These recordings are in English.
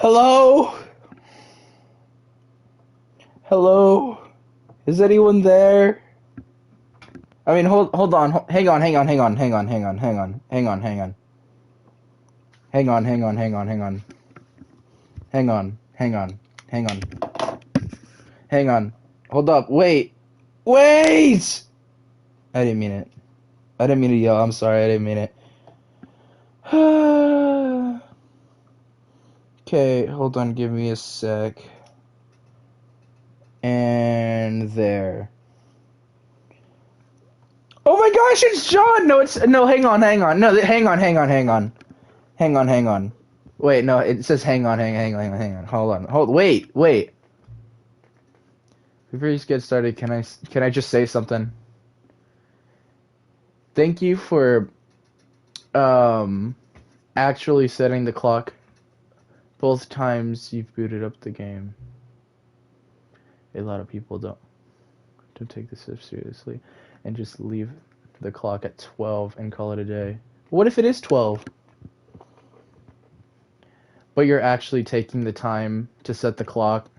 Hello? Hello? Is anyone there? I mean, hold on. Hang on. Hang on. Hang on. Hang on. Hang on. Hang on. Hang on. Hang on. Hang on. Hang on. Hang on. Hang on. Hang on. Hang on. Hang on. Hang on. Hold up. Wait. Wait! I didn't mean it. I didn't mean to yell. I'm sorry. I didn't mean it. Okay, hold on. Give me a sec. And there. Oh my gosh, it's John! No, it's... No, hang on, hang on. No, hang on, hang on, hang on. Hang on, hang on. Wait, no, it says hang on, hang on. Hold on. Wait. Before you get started, can I just say something? Thank you for actually setting the clock both times you've booted up the game. A lot of people don't take this stuff seriously and just leave the clock at 12 and call it a day. What if it is 12? But you're actually taking the time to set the clock,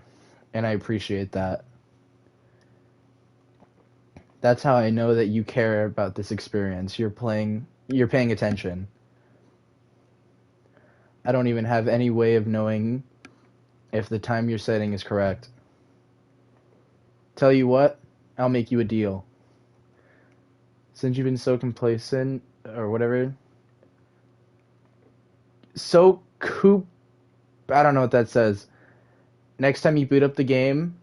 and I appreciate that. That's how I know that you care about this experience. You're paying attention. I don't even have any way of knowing if the time you're setting is correct. Tell you what, I'll make you a deal. Since you've been so complacent, or whatever, I don't know what that says. Next time you boot up the game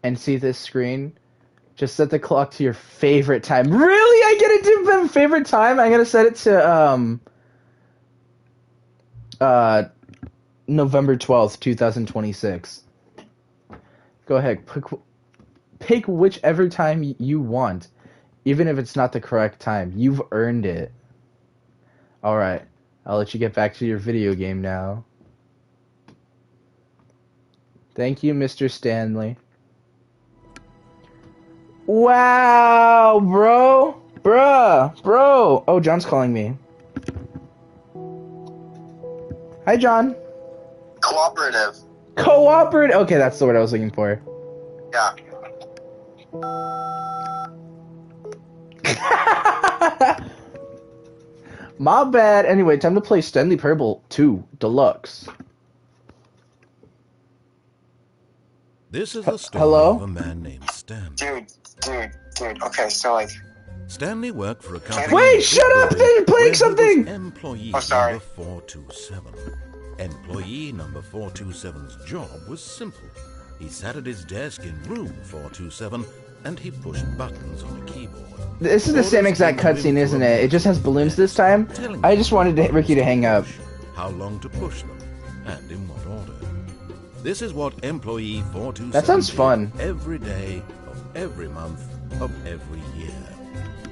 and see this screen, just set the clock to your favorite time. Really? I get it to my favorite time? I'm gonna set it to, November 12th, 2026. Go ahead, pick whichever time you want, even if it's not the correct time. You've earned it. Alright, I'll let you get back to your video game now. Thank you, Mr. Stanley. Wow, bro! Bro! Oh, John's calling me. Hi, John. Cooperative. Cooperative! Okay, that's the word I was looking for. Yeah. My bad. Anyway, time to play Stanley Parable 2 Deluxe. This is the story Hello? of a man named Stanley. Dude. Okay, so like... Stanley worked for a company... Wait, shut up! They're playing something! Employee Oh, sorry. number 427. Employee number 427's job was simple. He sat at his desk in room 427 and he pushed buttons on a keyboard. This is the same exact cutscene, isn't it? It just has balloons this time. I just wanted Ricky to hang up. How long to push them, and in what order. This is what employee 427 That sounds fun. did every day of every month of every year.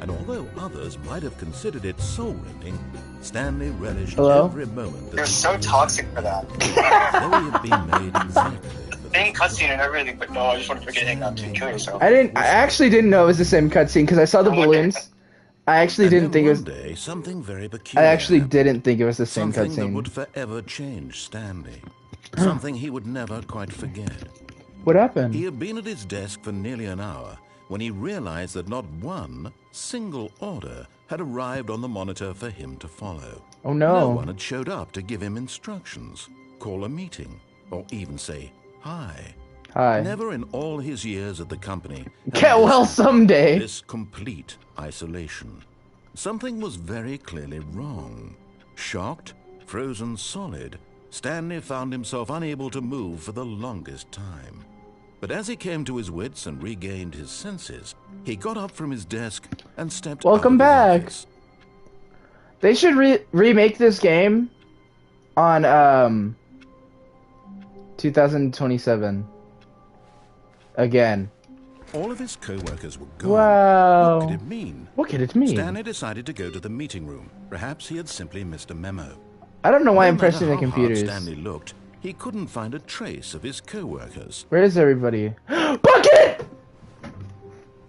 And although others might have considered it soul-rending, Stanley relished every moment. You're so toxic for that. Though he had been made exactly. Same cutscene and everything, but no, I just want to forget hang out to kill yourself. I actually didn't know it was the same cutscene because I saw the balloons. I actually didn't think it was. Day, something very peculiar. I actually didn't think it was the same something that cutscene. would forever change Stanley. Something he would never quite forget. What happened? He had been at his desk for nearly an hour when he realized that not one single order had arrived on the monitor for him to follow. Oh no. No one had showed up to give him instructions, call a meeting, or even say hi. Hi. Never in all his years at the company. Get well someday. This complete isolation. Something was very clearly wrong. Shocked, frozen solid, Stanley found himself unable to move for the longest time. But as he came to his wits and regained his senses, he got up from his desk and stepped Welcome out of his back. office. They should remake this game on 2027 again. All of his co-workers were gone. Wow. What could it mean? What could it mean? Stanley decided to go to the meeting room. Perhaps he had simply missed a memo. I don't know why I'm No matter pressing the how hard computers. Stanley looked, he couldn't find a trace of his co-workers. Where is everybody? Bucket!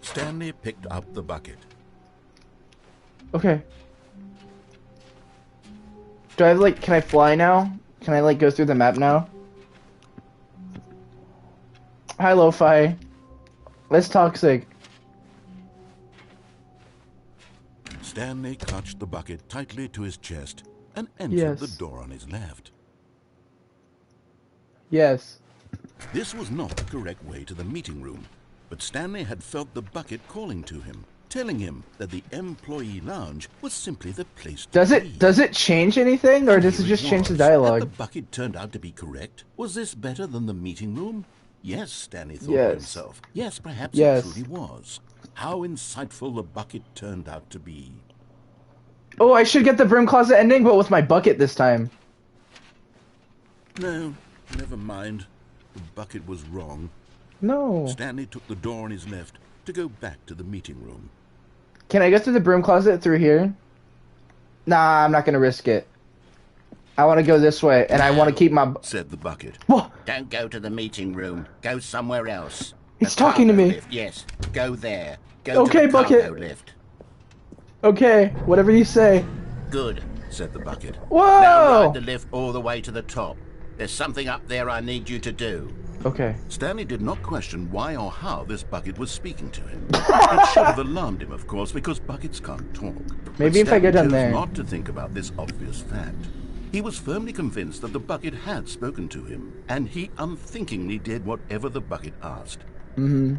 Stanley picked up the bucket. Okay. Do I have, like, can I fly now? Can I, like, go through the map now? Hi, Lo-Fi. Less toxic. Stanley clutched the bucket tightly to his chest and entered the Yes. door on his left. Yes. This was not the correct way to the meeting room, but Stanley had felt the bucket calling to him, telling him that the employee lounge was simply the place to be. Does it change anything, or does it just change the Had dialogue? the bucket turned out to be correct? Was this better than the meeting room? Yes, Stanley thought to Yes. himself. Yes, perhaps Yes. it truly was. How insightful the bucket turned out to be. Oh, I should get the broom closet ending, but with my bucket this time. No, never mind. The bucket was wrong. No. Stanley took the door on his left to go back to the meeting room. Can I go through the broom closet through here? Nah, I'm not gonna risk it. I want to go this way, and I want to keep my... Said the bucket. Whoa! Don't go to the meeting room. Go somewhere else. He's The talking to cargo me. lift. Yes, go there. Go Okay, to the cargo Bucket. lift. Okay, whatever you say. Good. Said the bucket. Now Whoa! ride the lift all the way to the top. There's something up there I need you to do. Okay. Stanley did not question why or how this bucket was speaking to him. It should have alarmed him, of course, because buckets can't talk. Maybe if I go down chose there. not to think about this obvious fact. He was firmly convinced that the bucket had spoken to him, and he unthinkingly did whatever the bucket asked. Mm-hmm.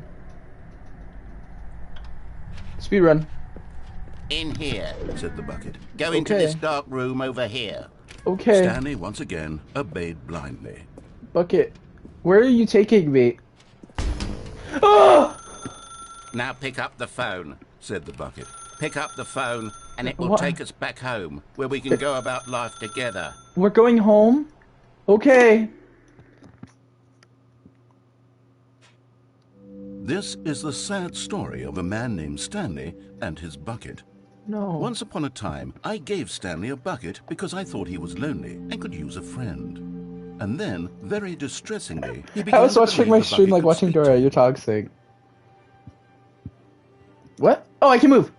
Speedrun. In here. Said the bucket. Go into Okay. this dark room over here. Okay. Stanley once again obeyed blindly. Bucket. Where are you taking me? Oh! Now pick up the phone. Said the bucket. Pick up the phone, and it will What? take us back home, where we can go about life together. We're going home? Okay. This is the sad story of a man named Stanley and his bucket. No. Once upon a time, I gave Stanley a bucket because I thought he was lonely and could use a friend. And then, very distressingly, he began I was to watching believe my the stream bucket like could watching speak to Dora. him. You're toxic. What? Oh, I can move.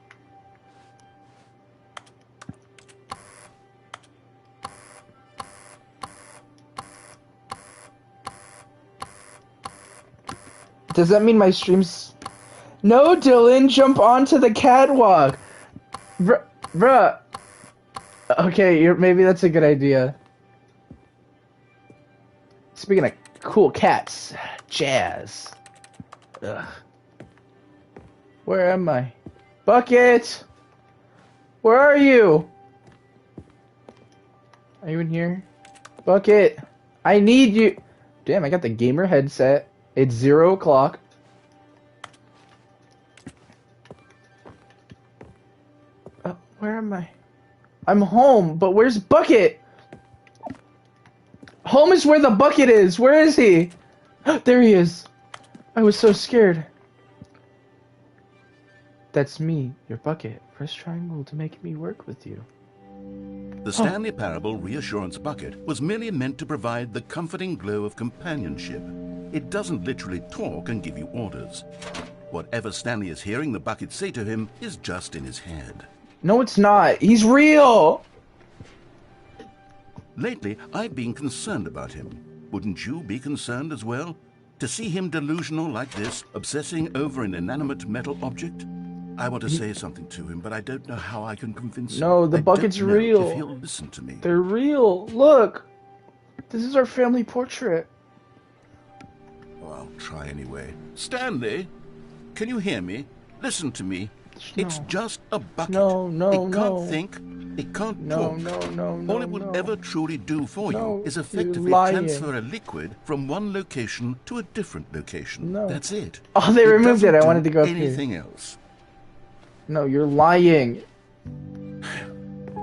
Does that mean my stream's... No, Dylan, jump onto the catwalk. Bruh. Okay, maybe that's a good idea. Speaking of cool cats, jazz. Ugh. Where am I? Bucket! Where are you? Are you in here? Bucket! I need you! Damn, I got the gamer headset. It's 0 o'clock. Where am I? I'm home, but where's Bucket? Home is where the bucket is. Where is he? There he is. I was so scared. That's me, your bucket. Press triangle to make me work with you. The Stanley Parable Reassurance Bucket was merely meant to provide the comforting glow of companionship. It doesn't literally talk and give you orders. Whatever Stanley is hearing the bucket say to him is just in his head. No, it's not. He's real. Lately, I've been concerned about him. Wouldn't you be concerned as well? To see him delusional like this, obsessing over an inanimate metal object? I want to say something to him, but I don't know how I can convince him. No, the I bucket's don't know real. if he'll listen to me. They're real. Look. This is our family portrait. Oh, I'll try anyway. Stanley, can you hear me? Listen to me. It's just a bucket. No, It can't think. It can't No, talk. no. All it will ever truly do for No, you is you're effectively lying. transfer a liquid from one location to a different location. No. That's it. Oh, they removed doesn't it. I do wanted to go up here. anything else. No, you're lying.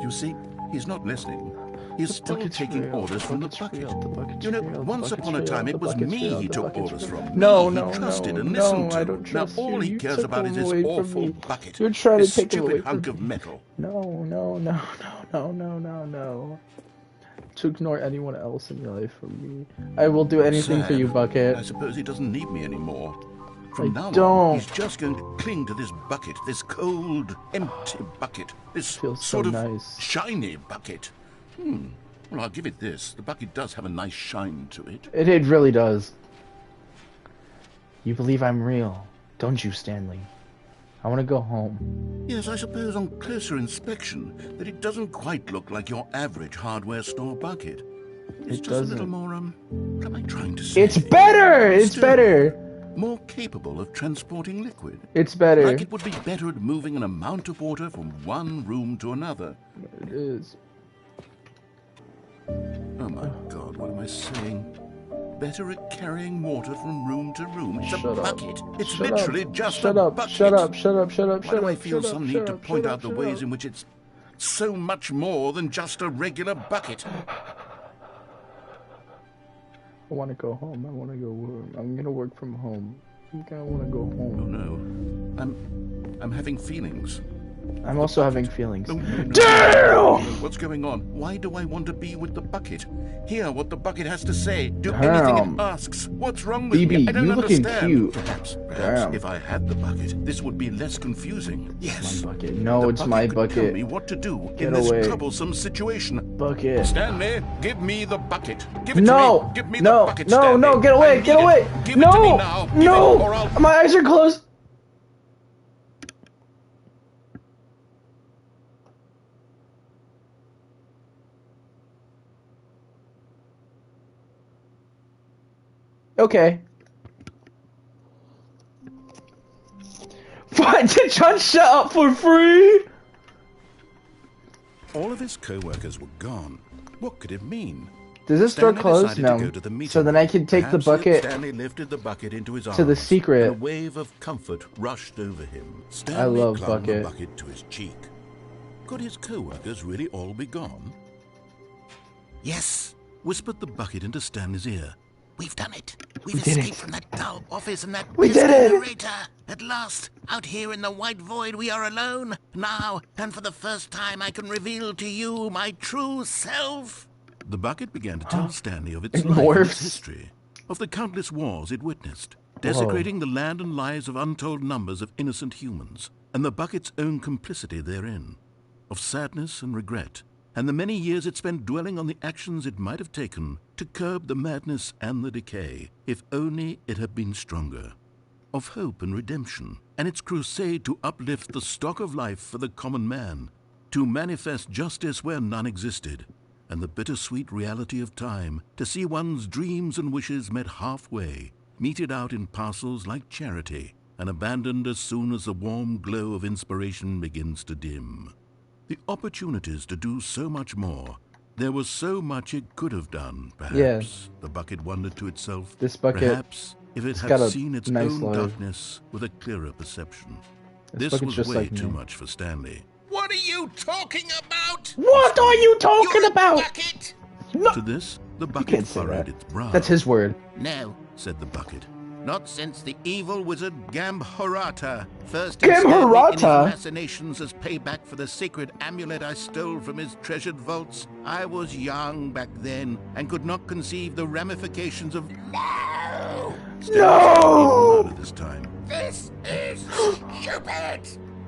You see, he's not listening. He's still bucket's taking real. orders from the bucket's bucket. real. The bucket's You know, real. The once bucket's upon a time real. it The was bucket's me real. he The took bucket's orders real. from. No, Me no, he trusted no, and no, listened to. I don't trust now all you. he You cares took about is them his away from awful me. bucket. You're trying this to take them stupid away from hunk me. of metal. No. To ignore anyone else in your life from me. I will do anything for you, Sad. Bucket. I suppose he doesn't need me anymore. From now don't. on, he's just going to cling to this bucket, this cold, empty bucket, this Feels so sort of nice. shiny bucket. Well, I'll give it this. The bucket does have a nice shine to it. It really does. You believe I'm real, don't you, Stanley? I want to go home. Yes, I suppose on closer inspection that it doesn't quite look like your average hardware store bucket. It's It just doesn't. a little more, what am I trying to say? It's better! It's Still, better! More capable of transporting liquid. It's better. Like it would be better at moving an amount of water from one room to another. It is. Oh my God, what am I saying? Better at carrying water from room to room. It's Shut a up. bucket. It's Shut literally up. just Shut a up. bucket. Shut up. Shut up. Shut up. Why Shut do I up. feel Shut some up. need Shut to up. point Shut out the up. ways Shut in which it's so much more than just a regular bucket? I want to go home. I want to go work. I'm gonna work from home. I think I want to go Oh home. no. I'm having feelings. I'm also having feelings. No, no, no. Damn! What's going on? Why do I want to be with the bucket? Hear what the bucket has to say. Do Damn. anything it asks. What's wrong with BB, me? I don't you looking understand. cute. Perhaps Damn. if I had the bucket, this would be less confusing. Yes. My bucket. No, The it's my could tell bucket. me what to do Get in this away. troublesome situation. Bucket. Stanley, give me the bucket. Give it to No! me. Give me No! the bucket, No! Stanley. No! Get I away! need Get it. away! Give it to me No! now. Give No! it, or I'll... My eyes are closed. Okay. What? Did John shut up for free? All of his co-workers were gone. What could it mean? Does this door Stanley close? decided No. to go to the meeting So then I room. can take the Perhaps bucket Stanley lifted the bucket into his arms. to the secret. And a wave of comfort rushed over him. Stanley love clung the bucket. bucket to his cheek. Could his co-workers really all be gone? Yes, whispered the bucket into Stanley's ear. We've done it. We We've did escaped it. from that dull office and that We did it. generator. At last, out here in the white void, we are alone. Now, and for the first time, I can reveal to you my true self. The bucket began to tell Stanley of its It life and morphs. its history, of the countless wars it witnessed, desecrating the land and lives of untold numbers of innocent humans, and the bucket's own complicity therein, of sadness and regret, and the many years it spent dwelling on the actions it might have taken to curb the madness and the decay, if only it had been stronger, of hope and redemption, and its crusade to uplift the stock of life for the common man, to manifest justice where none existed, and the bittersweet reality of time to see one's dreams and wishes met halfway, meted out in parcels like charity, and abandoned as soon as the warm glow of inspiration begins to dim. The opportunities to do so much more. There was so much it could have done, perhaps. Yes. The bucket wondered to itself. This bucket, Perhaps if it got had a seen its nice own life. darkness with a clearer perception. This bucket's was just way like too me. much for Stanley. What are you talking about? What are you talking You're a about? bucket. No, To this, the you bucket can't say furrowed that. its brow. That's his word. No, said the bucket. not since the evil wizard Gambharata first Gambharata? ensnared me in his machinations as payback for the sacred amulet I stole from his treasured vaults. I was young back then and could not conceive the ramifications of... No! Stanley No! even louder this time. This is stupid!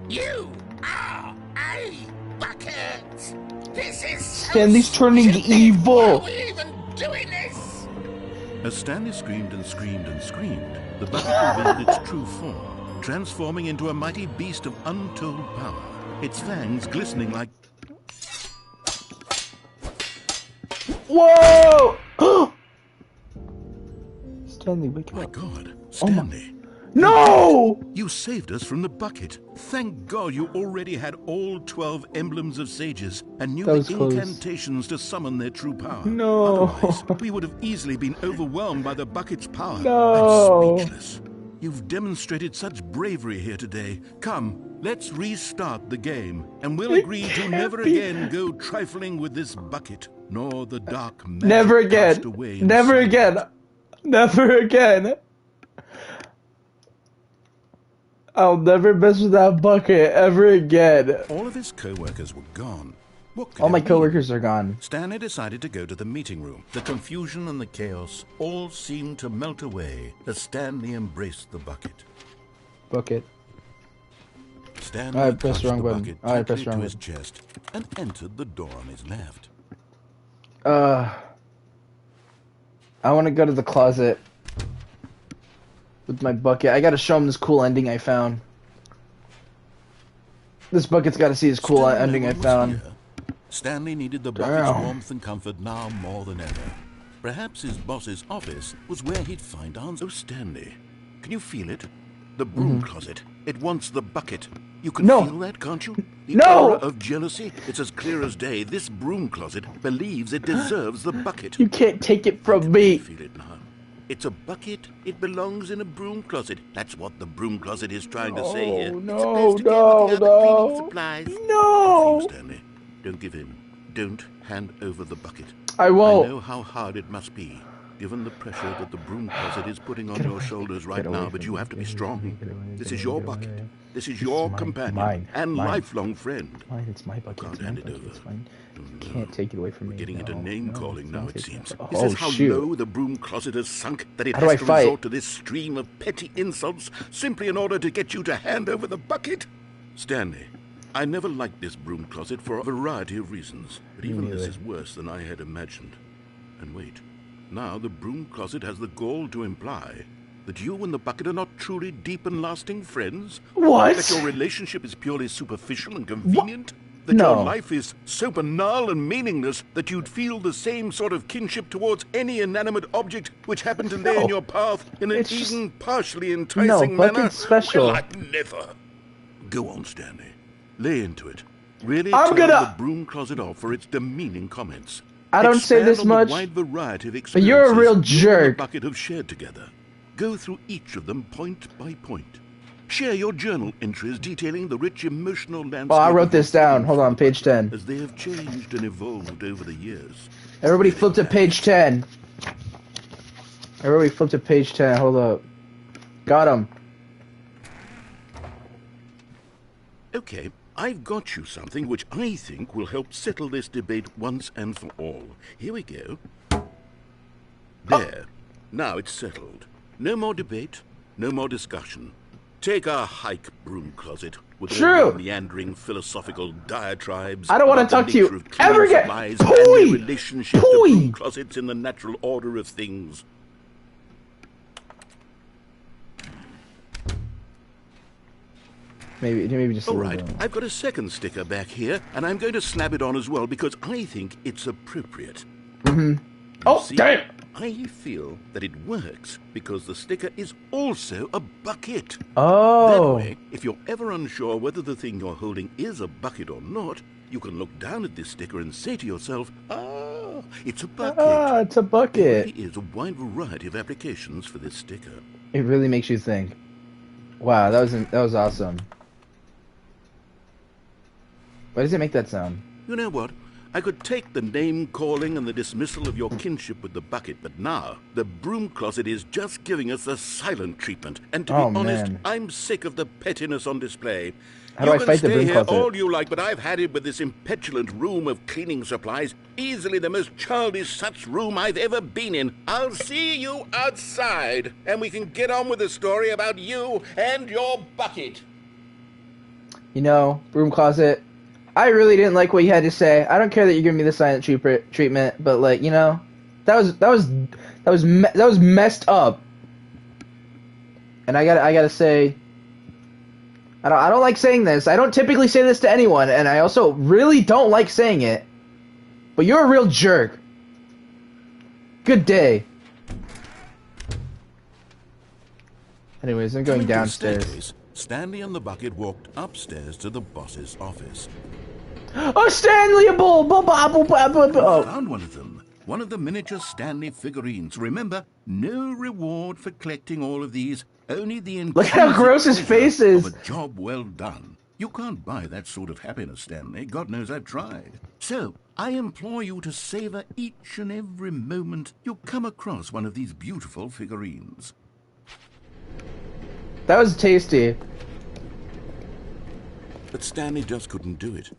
You are a bucket! This is so Stanley's turning stupid. evil. Why are we even doing this? As Stanley screamed and screamed and screamed, the bucket revealed its true form, transforming into a mighty beast of untold power, its fangs glistening like... Whoa! Stanley, wake My up. God, Oh my- Stanley! No! You saved us from the bucket. Thank God you already had all 12 emblems of sages and knew That the was close. incantations to summon their true power. No. Otherwise, we would have easily been overwhelmed by the bucket's power. No. I'm speechless. You've demonstrated such bravery here today. Come, let's restart the game, and we'll It agree to can't never be. again go trifling with this bucket, nor the dark magic Never cast again. away Never inside. again. Never again. I'll never mess with that bucket ever again. All of his co-workers were gone. What could All it my mean? coworkers are gone. Stanley decided to go to the meeting room. The confusion and the chaos all seemed to melt away as Stanley embraced the bucket. Bucket. Stanley I pressed clutched the wrong the button. bucket I pressed tightly the wrong to his chest and entered the door on his left. I want to go to the closet with my bucket. I gotta show him this cool ending I found. This bucket's gotta see this cool Still ending no I one was found. here. Stanley needed the bucket's Damn. warmth and comfort now more than ever. Perhaps his boss's office was where he'd find answers. Oh, Stanley, can you feel it? The broom closet. It wants the bucket. You can No. feel that, can't you? The No. aura of jealousy. It's as clear as day. This broom closet believes it deserves the bucket. You can't take it from me. Feel it now. It's a bucket. It belongs in a broom closet. That's what the broom closet is trying to say here. Oh, It's no, supposed to no, go with the other cleaning no. supplies. No. Please, Stanley, don't give in. Don't hand over the bucket. I I won't. know how hard it must be, given the pressure that the broom closet is putting on your shoulders right now, but you have to be strong. This is your bucket. This is your companion and lifelong friend. Mine, it's my bucket. Can't It's my hand it bucket. over. It's mine. You can't take it away from me. Getting into No, name-calling no, now, it's it not seems. taken- Is Oh, this how shoot. low the broom closet has sunk, that it How do has I to fight? resort to this stream of petty insults simply in order to get you to hand over the bucket? Stanley, I never liked this broom closet for a variety of reasons, but even this neither. is worse than I had imagined. And wait, now the broom closet has the gall to imply that you and the bucket are not truly deep and lasting friends? What? That your relationship is purely superficial and convenient? That No. your life is so banal and meaningless that you'd feel the same sort of kinship towards any inanimate object which happened to lay in No. your path in an It's just- even partially enticing manner? Bucket's special. Well, I'd never. Go on, Stanley. Lay into it. Really I'm tell gonna- the broom closet off for its demeaning comments. I don't say Expand this on the much, wide variety of but you're a experiences real you and jerk. the bucket have shared together. Go through each of them point by point. Share your journal entries detailing the rich emotional landscape. Oh, I wrote of this your down. feelings Hold for on, the page bucket 10. As they have changed and evolved over the years. Everybody flip to page 10. Everybody flip to page 10. Hold up. Got him. Okay, I've got you something which I think will help settle this debate once and for all. Here we go. There. Now it's settled. No more debate, no more discussion. Take our hike, broom closet, with all True. your meandering philosophical diatribes. I don't wanna about the talk to you nature of cleaning ever again. supplies Pooey. and the relationship to Pooey. broom closets in the natural order of things. Maybe just a All little right, bit. I've got a second sticker back here, and I'm going to snap it on as well because I think it's appropriate. Oh, See, damn! I feel that it works because the sticker is also a bucket. Oh. That way, if you're ever unsure whether the thing you're holding is a bucket or not, you can look down at this sticker and say to yourself, ah, it's a bucket. Ah, it's a There bucket. really is a wide variety of applications for this sticker. It really makes you think. Wow, that was awesome. Why does it make that sound? You know what? I could take the name-calling and the dismissal of your kinship with the bucket, but now the broom closet is just giving us the silent treatment. And to be Oh, honest, man. I'm sick of the pettiness on display. How do I You can fight the stay broom here closet? all you like, but I've had it with this impetulant room of cleaning supplies. Easily the most childish such room I've ever been in. I'll see you outside, and we can get on with the story about you and your bucket. You know, broom closet. I really didn't like what you had to say. I don't care that you're giving me the silent treatment, but like, you know, that was messed up. And I gotta say, I don't like saying this. I don't typically say this to anyone, and I also really don't like saying it. But you're a real jerk. Good day. Anyways, I'm going Coming to the downstairs. staircase, Stanley and the bucket walked upstairs to the boss's office. Oh, Stanley, a bull! Oh. Found one of them. One of the miniature Stanley figurines. Remember, no reward for collecting all of these. Only the Look at how intrinsic gross his pleasure face is. of a job well done. You can't buy that sort of happiness, Stanley. God knows I've tried. So, I implore you to savor each and every moment you come across one of these beautiful figurines. That was tasty. But Stanley just couldn't do it.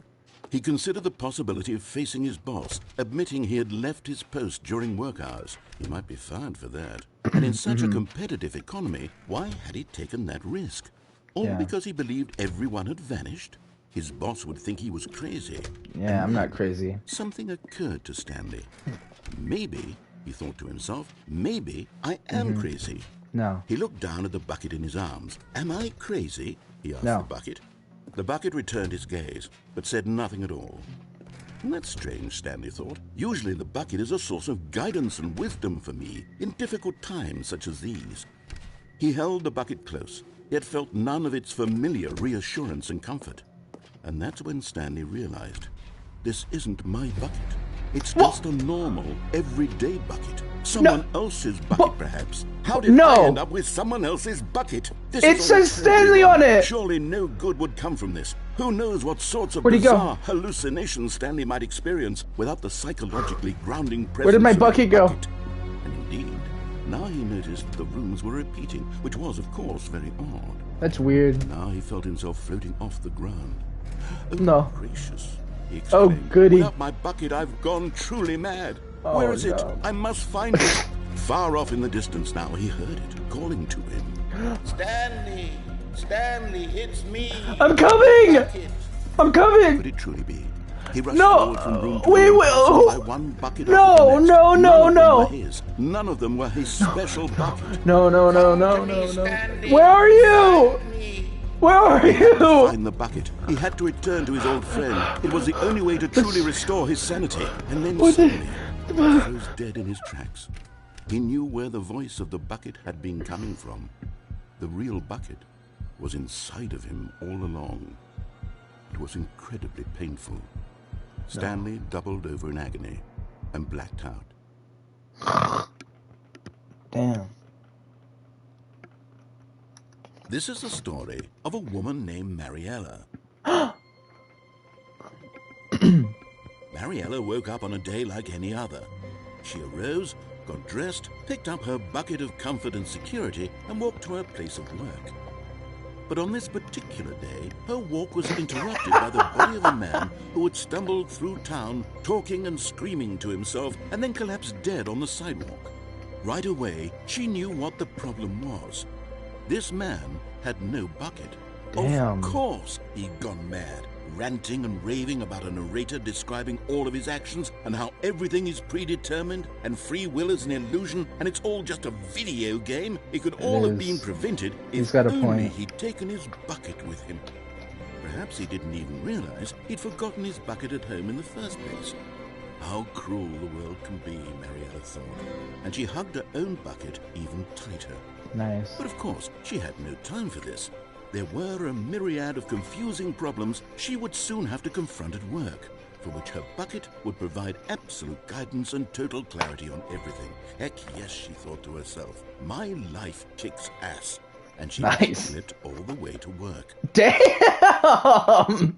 He considered the possibility of facing his boss, admitting he had left his post during work hours. He might be fined for that. And in such a competitive economy, why had he taken that risk? All Yeah. because he believed everyone had vanished? His boss would think he was crazy. Yeah, I'm not crazy. Something occurred to Stanley. Maybe, he thought to himself, maybe I am crazy. No. He looked down at the bucket in his arms. Am I crazy? He asked No. the bucket. The bucket returned his gaze, but said nothing at all. That's strange, Stanley thought. Usually the bucket is a source of guidance and wisdom for me in difficult times such as these. He held the bucket close, yet felt none of its familiar reassurance and comfort. And that's when Stanley realized, this isn't my bucket. It's just a normal, everyday bucket. Someone else's bucket, perhaps. How did I end up with someone else's bucket? It says Stanley on it! Surely no good would come from this. Who knows what sorts of bizarre hallucinations Stanley might experience without the psychologically grounding presence. Where did my of bucket the go? bucket. And indeed, now he noticed the rooms were repeating, which was, of course, very odd. That's weird. Now he felt himself floating off the ground. Oh, No. gracious. He Oh, exclaimed. goody. Without my bucket, I've gone truly mad. Oh, Where is it? no. I must find it. Far off in the distance now, he heard it, calling to him. Stanley! Stanley, it's me! I'm coming! Bucket. I'm coming! Could it truly be? He rushed No! forward from room to Wait, room, wait, passing oh. by one bucket No, after the next. no, None no, of them no. were his. None of them were his special bucket. No. Where are you? Where are To you? find the bucket, he had to return to his old friend. It was the only way to truly restore his sanity. And then suddenly, he froze dead in his tracks. He knew where the voice of the bucket had been coming from. The real bucket was inside of him all along. It was incredibly painful. Stanley doubled over in agony and blacked out. Damn. This is the story of a woman named Mariella. Mariella woke up on a day like any other. She arose, got dressed, picked up her bucket of comfort and security, and walked to her place of work. But on this particular day, her walk was interrupted by the body of a man who had stumbled through town, talking and screaming to himself, and then collapsed dead on the sidewalk. Right away, she knew what the problem was. This man had no bucket. Damn. Of course he'd gone mad, ranting and raving about a narrator describing all of his actions and how everything is predetermined and free will is an illusion and it's all just a video game. It could all have been prevented He's if got a only point. he'd taken his bucket with him. Perhaps he didn't even realize he'd forgotten his bucket at home in the first place. How cruel the world can be, Mariella thought, and she hugged her own bucket even tighter. Nice. But of course, she had no time for this. There were a myriad of confusing problems she would soon have to confront at work, for which her bucket would provide absolute guidance and total clarity on everything. Heck yes, she thought to herself, my life kicks ass. And she slipped all the way to work. Damn!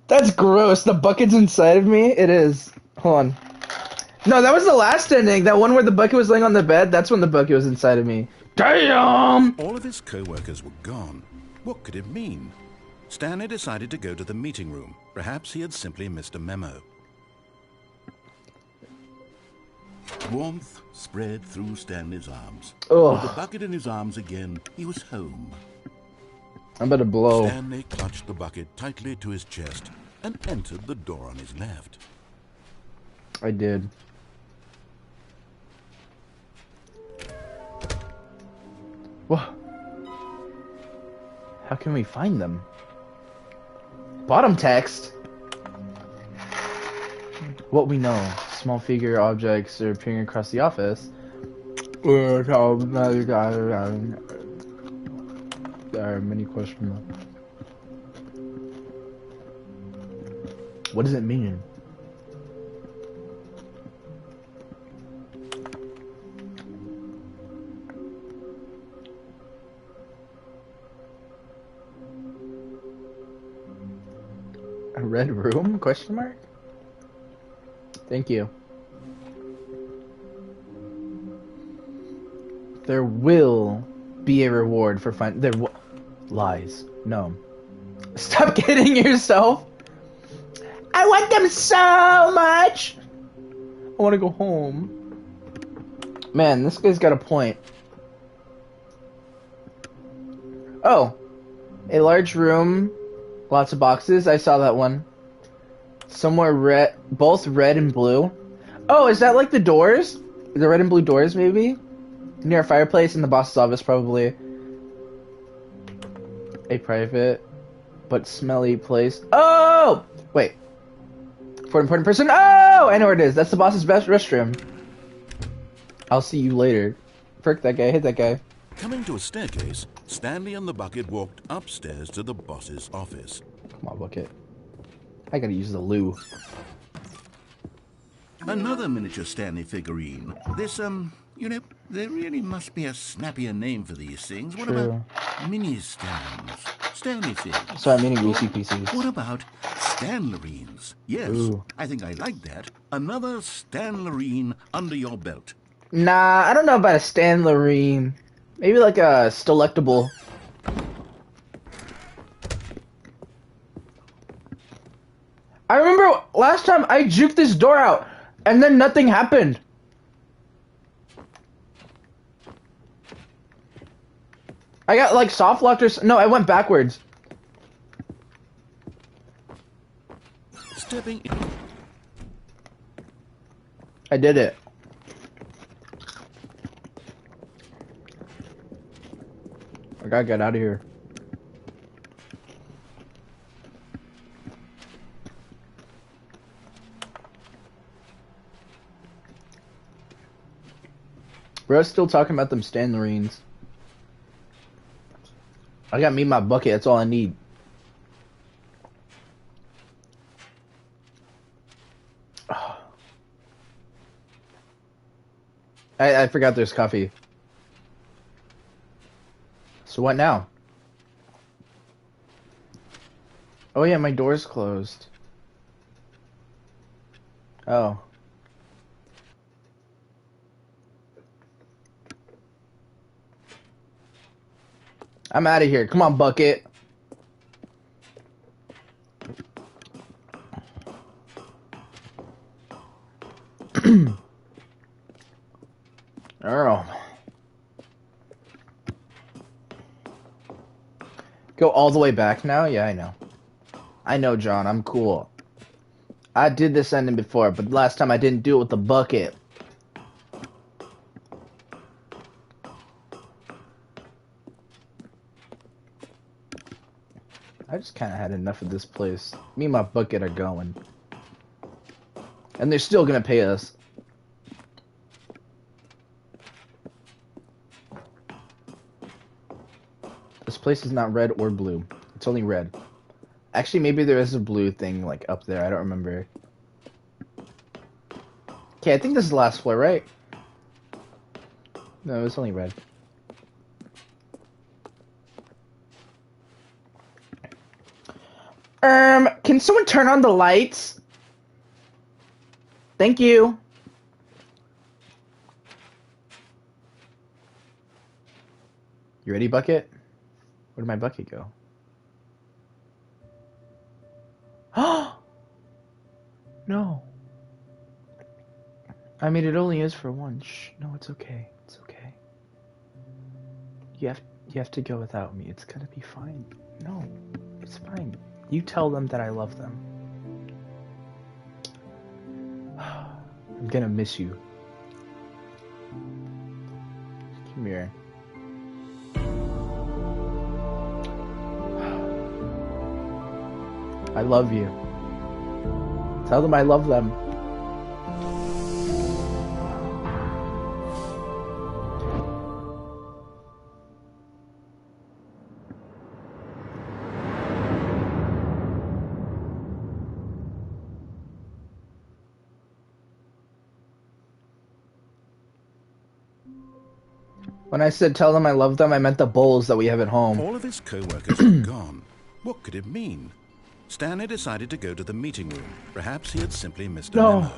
That's gross. The bucket's inside of me? It is. Hold on. No, that was the last ending. That one where the bucket was laying on the bed, that's when the bucket was inside of me. Damn! All of his co-workers were gone. What could it mean? Stanley decided to go to the meeting room. Perhaps he had simply missed a memo. Warmth spread through Stanley's arms. With the bucket in his arms again, he was home. I'm about to blow. Stanley clutched the bucket tightly to his chest and entered the door on his left. I did. Whoa. How can we find them? Bottom text? What we know. Small figure objects are appearing across the office. There are many question marks. What does it mean? A red room? Question mark? Thank you. There will be a reward for fun. Lies. No. Stop kidding yourself. I want them so much. I want to go home. Man, this guy's got a point. Oh. A large room, lots of boxes. I saw that one. Somewhere red, both red and blue. Oh, is that like the doors? The red and blue doors, maybe? Near a fireplace in the boss's office, probably. A private, but smelly place. Oh! Wait. For an important person. Oh! I know where it is. That's the boss's best restroom. I'll see you later. Frick that guy. Hit that guy. Coming to a staircase, Stanley and the bucket walked upstairs to the boss's office. Come on, bucket. I gotta use the loo. Another miniature Stanley figurine. This, you know, there really must be a snappier name for these things. What True. about mini-Stans? Stanley things. So I'm meaning greasy pieces. What about Stanlerines? Yes, Ooh. I think I like that. Another Stanlerine under your belt. Nah, I don't know about a Stanlerine. Maybe like a Stilectable. I remember last time I juked this door out, and then nothing happened. I got like soft locked or no, I went backwards. Stepping in. I did it. I gotta get out of here. Bro's still talking about them Stanlerines. I got me my bucket, that's all I need. I forgot there's coffee. So what now? Oh yeah, my door's closed. Oh. I'm out of here. Come on, bucket. Earl. Go all the way back now? Yeah, I know. I know, John. I'm cool. I did this ending before, but last time I didn't do it with the bucket. I just kind of had enough of this place. Me and my bucket are going. And they're still gonna pay us. This place is not red or blue. It's only red. Actually, maybe there is a blue thing, like, up there. I don't remember. Okay, I think this is the last floor, right? No, it's only red. Can someone turn on the lights? Thank you. You ready, bucket? Where did my bucket go? No. I mean, it only is for one. Shh. No, it's okay. It's okay. You have to go without me. It's gonna be fine. No, it's fine. You tell them that I love them. I'm gonna miss you. Come here. I love you. Tell them I love them. When I said tell them I love them, I meant the bowls that we have at home. All of his co-workers were gone. What could it mean? Stanley decided to go to the meeting room. Perhaps he had simply missed a memo.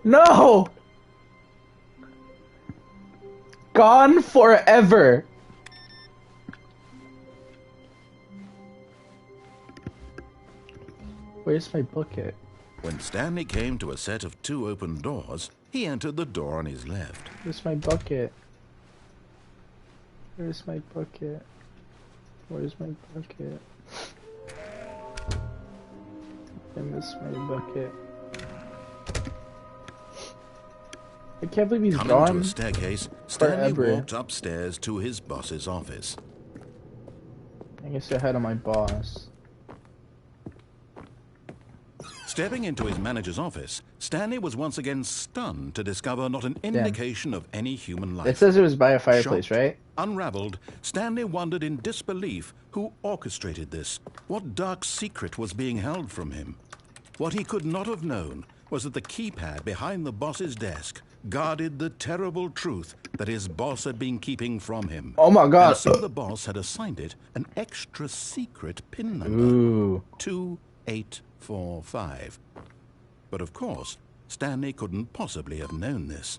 No! Gone forever. Where's my bucket? When Stanley came to a set of 2 open doors, he entered the door on his left. Where's my bucket? Where's my bucket? Where's my bucket? I miss my bucket. I can't believe he's Coming gone. to a staircase, Stanley forever. walked upstairs to his boss's office. I guess I had on my boss. Stepping into his manager's office, Stanley was once again stunned to discover not an indication of any human life. It says it was by a fireplace, Shocked, right? Unraveled, Stanley wondered in disbelief who orchestrated this. What dark secret was being held from him? What he could not have known was that the keypad behind the boss's desk guarded the terrible truth that his boss had been keeping from him. Oh my god. And so the boss had assigned it an extra secret pin number. Ooh. 2845. But of course, Stanley couldn't possibly have known this.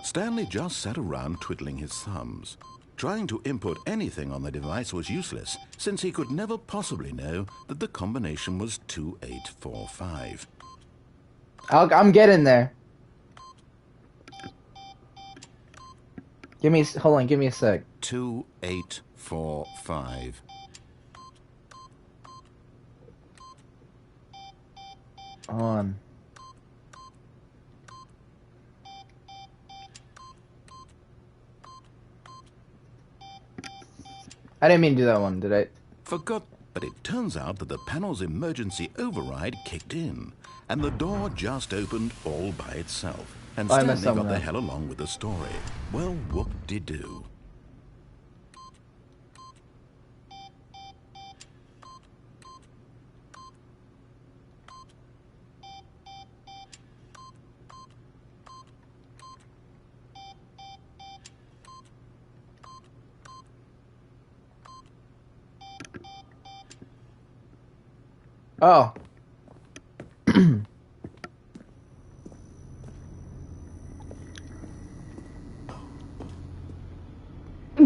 Stanley just sat around twiddling his thumbs. Trying to input anything on the device was useless, since he could never possibly know that the combination was 2845. I'm getting there. Hold on, give me a sec. 2845. On. I didn't mean to do that one, did I? Forgot, but it turns out that the panel's emergency override kicked in, and the door just opened all by itself. And I messed Stanley that got one the up. hell along with the story. Well, whoop-de-doo. Oh.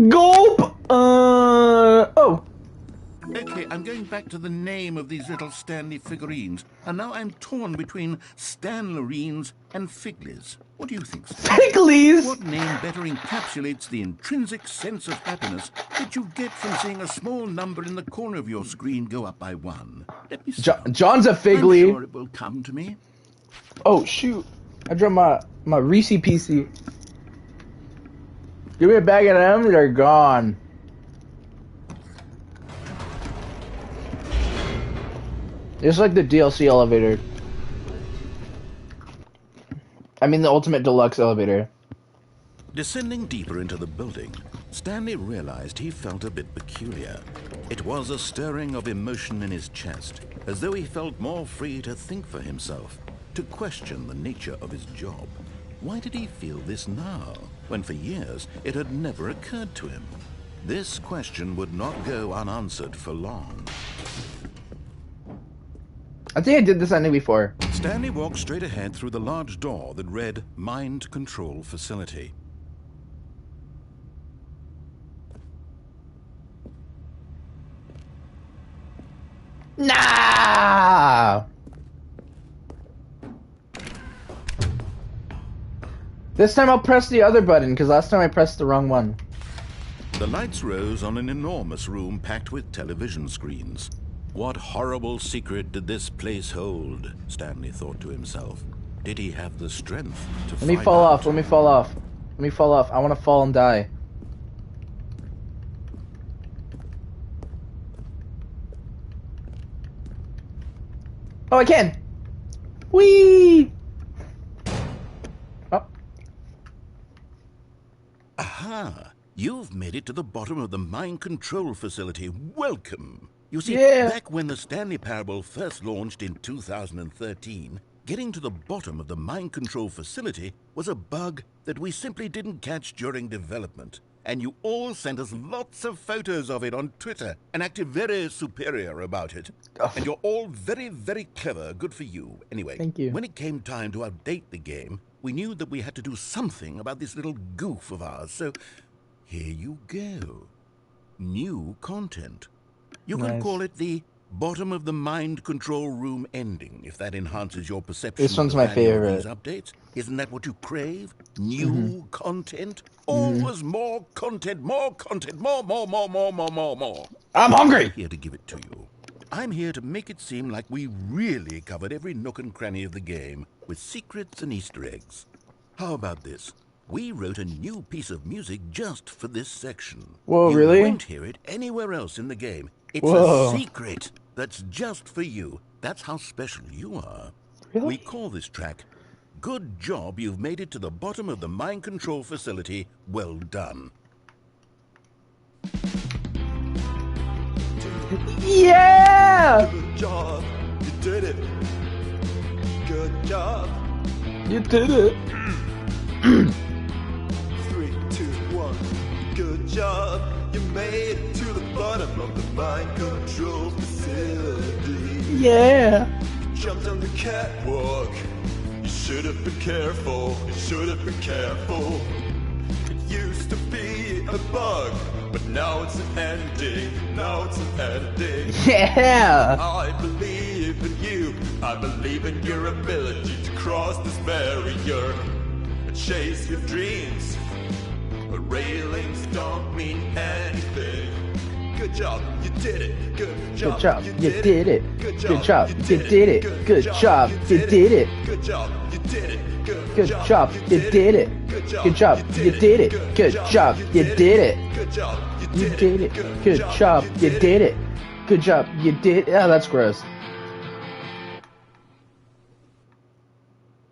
Gulp! Oh. Okay, I'm going back to the name of these little Stanley figurines, and now I'm torn between Stanlerines and Figlies. What do you think, Stanley? Figlies! What name better encapsulates the intrinsic sense of happiness that you get from seeing a small number in the corner of your screen go up by one? Let me see. John's a I'm Figly. sure it will come to me. Oh, shoot. I dropped my Reese PC. Give me a bag of them, they're gone. It's like the DLC elevator. I mean the Ultimate Deluxe elevator. Descending deeper into the building, Stanley realized he felt a bit peculiar. It was a stirring of emotion in his chest, as though he felt more free to think for himself, to question the nature of his job. Why did he feel this now, when for years it had never occurred to him? This question would not go unanswered for long. I think I did this ending before. Stanley walked straight ahead through the large door that read Mind Control Facility. Nah! This time I'll press the other button, because last time I pressed the wrong one. The lights rose on an enormous room packed with television screens. What horrible secret did this place hold? Stanley thought to himself. Did he have the strength to Let me find fall out? off, let me fall off. Let me fall off. I want to fall and die. Oh, I can! Whee! Oh. Aha! You've made it to the bottom of the mind control facility. Welcome! You see, Yeah. back when the Stanley Parable first launched in 2013, getting to the bottom of the mind control facility was a bug that we simply didn't catch during development. And you all sent us lots of photos of it on Twitter and acted very superior about it. Oh. And you're all very, very clever. Good for you. Anyway, Thank you. when it came time to update the game, we knew that we had to do something about this little goof of ours. So here you go. New content. You can Nice. call it the Bottom of the mind control room ending, if that enhances your perception This of one's the my value of these favorite. updates. Isn't that what you crave? New content? Always more content, more content, more. I'm I'm hungry! here to give it to you. I'm here to make it seem like we really covered every nook and cranny of the game with secrets and Easter eggs. How about this? We wrote a new piece of music just for this section. Whoa, You really? won't hear it anywhere else in the game. It's Whoa. a secret that's just for you. That's how special you are. Really? We call this track, Good Job You've Made It to the Bottom of the Mind Control Facility. Well done. Yeah! Good job, you did it. Good job. You did it. 3, 2, 1. Good job, you made it to the bottom of the mind control facility. Yeah. You jumped on the catwalk. You should have been careful. You should have been careful. It used to be a bug, but now it's an ending. Now it's an ending. Yeah. I believe in you. I believe in your ability to cross this barrier and chase your dreams. But railings don't mean anything. Good job, you did it. Good job, Good job, you did it. Good Good job, you you did did it. Good Good job, you did it. Good job, you did it. Good job, you did it. Good job, you did it. Good job, you did it. Good job, You did it. Good job, you did it. Good job, you did. Yeah, that's gross.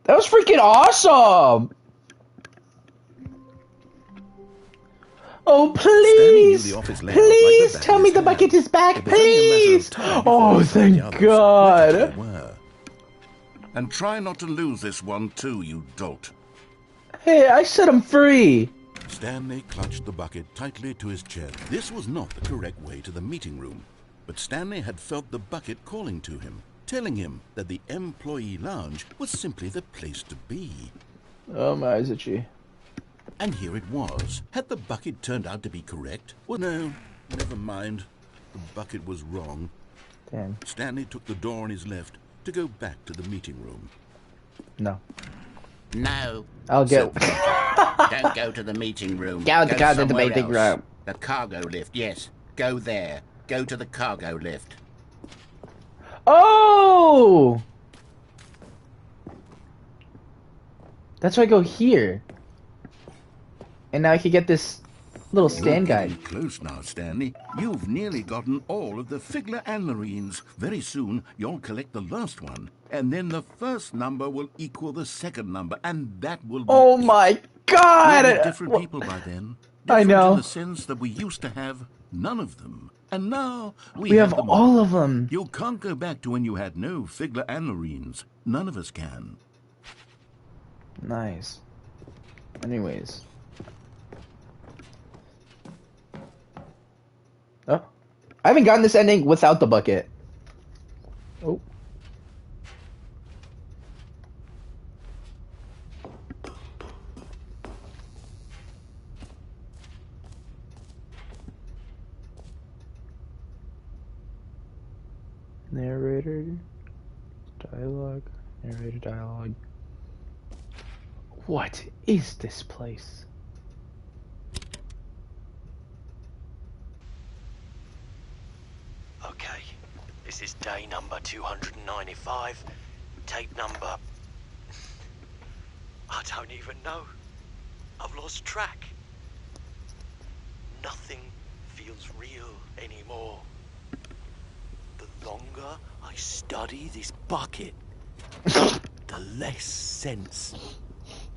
That was freaking awesome. Oh, please. Stanley knew the office layout like Please the back tell of me his the bucket hand. is back, It was only a matter of please. time before Oh, he saw thank the others, God. which they were. And try not to lose this one too, you dolt. Hey, I set him free. Stanley clutched the bucket tightly to his chest. This was not the correct way to the meeting room, but Stanley had felt the bucket calling to him, telling him that the employee lounge was simply the place to be. Oh my, is it she? And here it was. Had the bucket turned out to be correct? Well, no, never mind. The bucket was wrong. Damn. Stanley took the door on his left to go back to the meeting room. No. No, I'll get. don't go to the meeting room. Go to the somewhere meeting else. room. The cargo lift, yes. Go there. Go to the cargo lift. Oh! That's why I go here. And now I can get this little stand You're guide. getting close now, Stanley. You've nearly gotten all of the Figler Anlarines. Very soon, you'll collect the last one. And then the first number will equal the second number, and that will be Oh it. my God! We'll be different people by then. I Different know. in the sense that we used to have none of them. And now We have them all of them. You can't go back to when you had no Figler Anlarines. None of us can. Nice. Anyways. Oh. I haven't gotten this ending without the bucket. Oh. Narrator. Dialogue. Narrator dialogue. What is this place? Okay, this is day number 295, tape number... I don't even know. I've lost track. Nothing feels real anymore. The longer I study this bucket, the less sense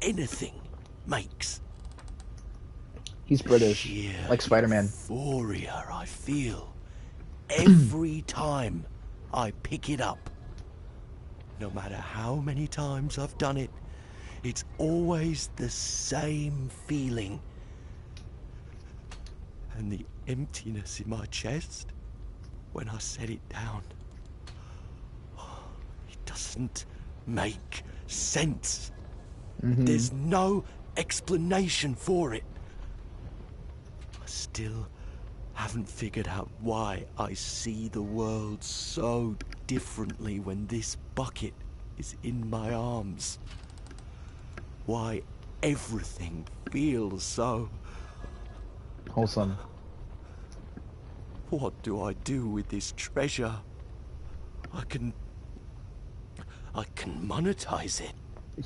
anything makes. He's British, Sheer like Spider-Man. Euphoria I feel every time I pick it up. No matter how many times I've done it, it's always the same feeling. And the emptiness in my chest when I set it down. It doesn't make sense. There's no explanation for it. I still haven't figured out why I see the world so differently when this bucket is in my arms. Why everything feels so... Wholesome. What do I do with this treasure? I can monetize it.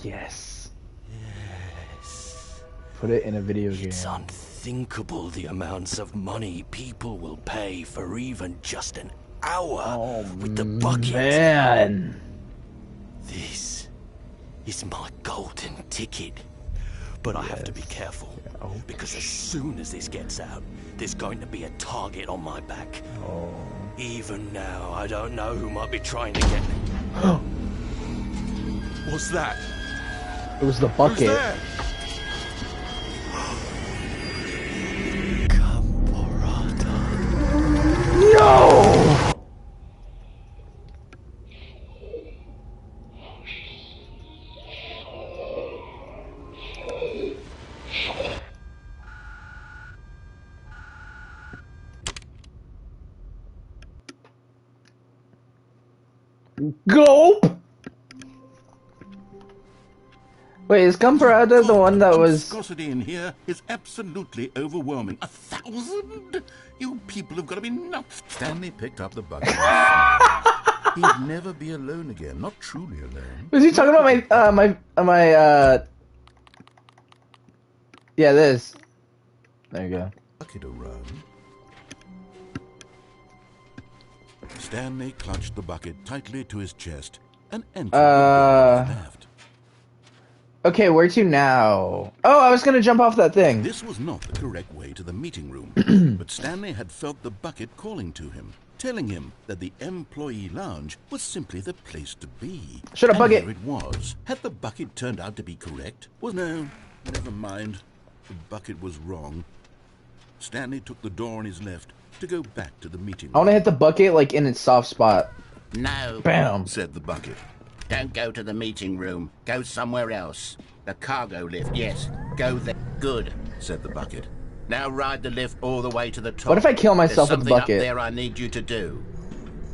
Yes. Yes. Put it in a video game. It's unthinkable the amounts of money people will pay for even just an hour with the bucket. Man. This is my golden ticket. But I have to be careful, because as soon as this gets out, there's going to be a target on my back. Oh. Even now, I don't know who might be trying to get me. What's that? It was the bucket. Who's there? Camporata. No! Gulp! Wait, is Camporata the one that was... Viscosity in here is absolutely overwhelming. 1,000? You people have got to be nuts. Stanley picked up the bucket. He'd never be alone again, not truly alone. Was he talking about my yeah, this. There you go. Bucket around. Stanley clutched the bucket tightly to his chest and entered the door to his left. Okay, where to now? Oh, I was gonna jump off that thing. This was not the correct way to the meeting room, but Stanley had felt the bucket calling to him, telling him that the employee lounge was simply the place to be. Shut up, and bucket. There it was. Had the bucket turned out to be correct? Well, no, never mind. The bucket was wrong. Stanley took the door on his left to go back to the meeting room. I want to hit the bucket like in its soft spot. No, Bam. Said the bucket. don't go to the meeting room. Go somewhere else. The cargo lift, yes. Go there. Good, Said the bucket. now ride the lift all the way to the top. What if I kill myself There's with the something bucket? up there I need you to do.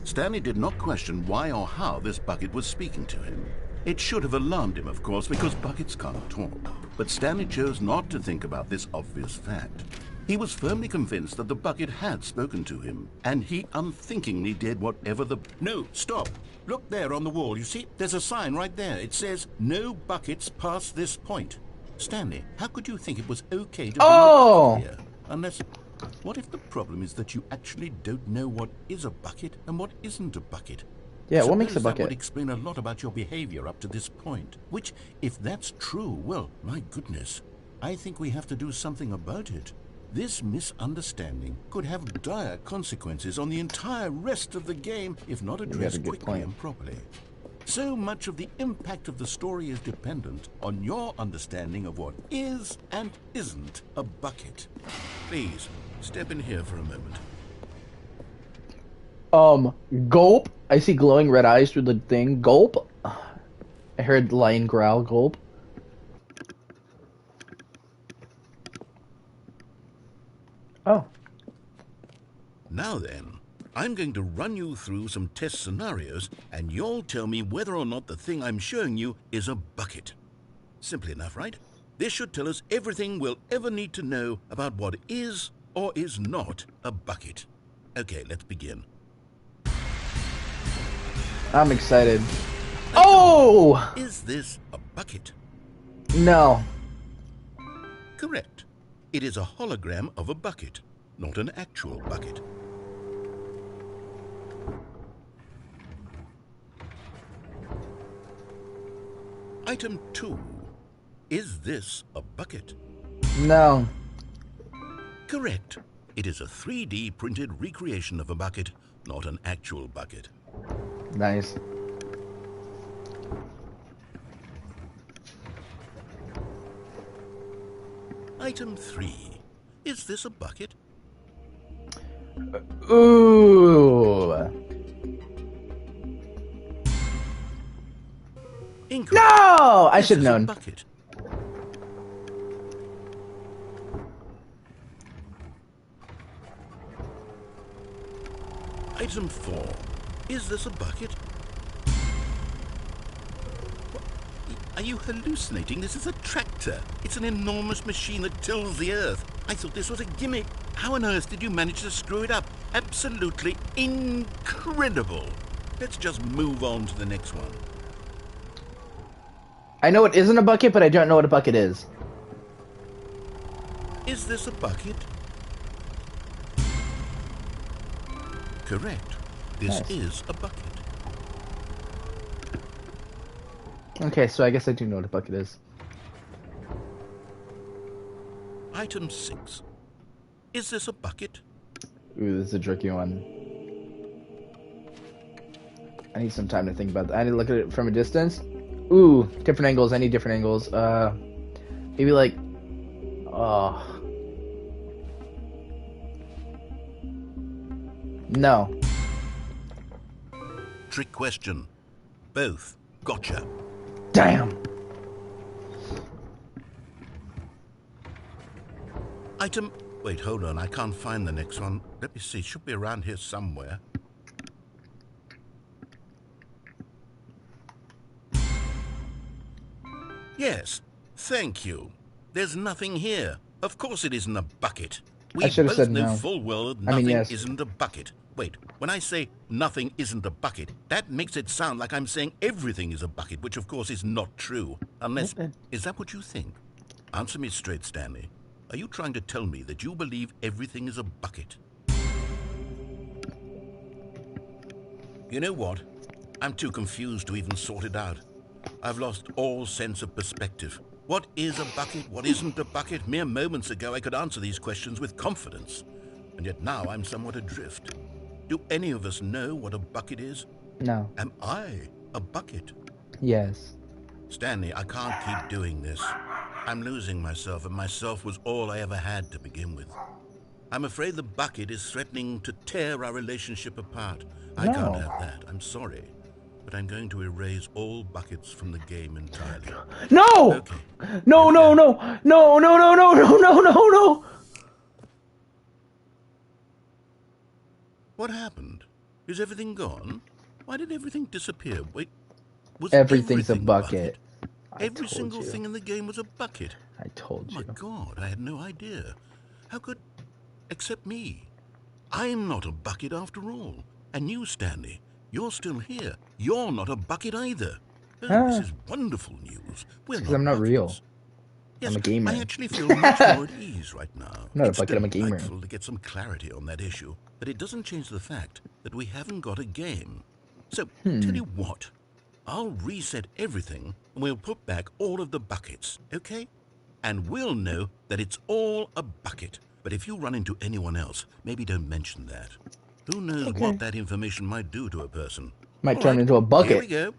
Stanley did not question why or how this bucket was speaking to him. It should have alarmed him, of course, because buckets can't talk. But Stanley chose not to think about this obvious fact. He was firmly convinced that the bucket had spoken to him, and he unthinkingly did whatever the... No, stop! Look there on the wall, you see? There's a sign right there. It says, no buckets past this point. Stanley, how could you think it was okay to bring Oh! a bucket here? Unless... What if the problem is that you actually don't know what is a bucket and what isn't a bucket? Yeah, what makes a Suppose that bucket? would explain a lot about your behavior up to this point. Which, if that's true, well, my goodness, I think we have to do something about it. This misunderstanding could have dire consequences on the entire rest of the game if not addressed good quickly point. and properly. So much of the impact of the story is dependent on your understanding of what is and isn't a bucket. Please, step in here for a moment. Gulp. I see glowing red eyes through the thing. Gulp. I heard lion growl. Gulp. Oh. Now then, I'm going to run you through some test scenarios, and you'll tell me whether or not the thing I'm showing you is a bucket. Simple enough, right? This should tell us everything we'll ever need to know about what is or is not a bucket. Okay, let's begin. I'm excited. Oh! Is this a bucket? No. Correct. It is a hologram of a bucket, not an actual bucket. Item 2. Is this a bucket? No. Correct. It is a 3D printed recreation of a bucket, not an actual bucket. Nice. Item 3. Is this a bucket? Ooh. Incorrect. No! I This should is have a known. bucket. Item 4. Is this a bucket? What? Are you hallucinating? This is a tractor. It's an enormous machine that tills the earth. I thought this was a gimmick. How on earth did you manage to screw it up? Absolutely incredible. Let's just move on to the next one. I know it isn't a bucket, but I don't know what a bucket is. Is this a bucket? Correct. This Nice. is a bucket. Okay, so I guess I do know what a bucket is. Item 6. Is this a bucket? Ooh, this is a tricky one. I need some time to think about that. I need to look at it from a distance. Ooh, different angles. I need different angles. Maybe like, no. Trick question. Both. Gotcha. Damn. Item... Wait, hold on. I can't find the next one. Let me see. It should be around here somewhere. Yes. Thank you. There's nothing here. Of course it isn't a bucket. We I should have both said know no. full well that I mean, nothing yes. isn't a bucket. Wait, when I say nothing isn't a bucket, that makes it sound like I'm saying everything is a bucket, which of course is not true. Unless... Is that what you think? Answer me straight, Stanley. Are you trying to tell me that you believe everything is a bucket? You know what? I'm too confused to even sort it out. I've lost all sense of perspective. What is a bucket? What isn't a bucket? Mere moments ago I could answer these questions with confidence. And yet now I'm somewhat adrift. Do any of us know what a bucket is? No. Am I a bucket? Yes. Stanley, I can't keep doing this. I'm losing myself, and myself was all I ever had to begin with. I'm afraid the bucket is threatening to tear our relationship apart. I can't No. have that. I'm sorry. But I'm going to erase all buckets from the game entirely. No! Okay. No, no, no! No, no, no, no, no, no, no, no! What happened? Is everything gone? Why did everything disappear? Wait, was Everything's a everything bucket. Every single thing in the game was a bucket. I told Oh my you. God, I had no idea. How could... Except me. I'm not a bucket after all. And you, Stanley, you're still here. You're not a bucket either. Oh, this is wonderful news. We're Because I'm not real. Yes, I'm a gamer. I actually feel much more at ease right now. I'm not a It's bucket, I'm a gamer. delightful to get some clarity on that issue, but it doesn't change the fact that we haven't got a game. So, tell you what, I'll reset everything and we'll put back all of the buckets, okay? And we'll know that it's all a bucket. But if you run into anyone else, maybe don't mention that. Who knows what that information might do to a person. Might All turn right, into a bucket. Here we go.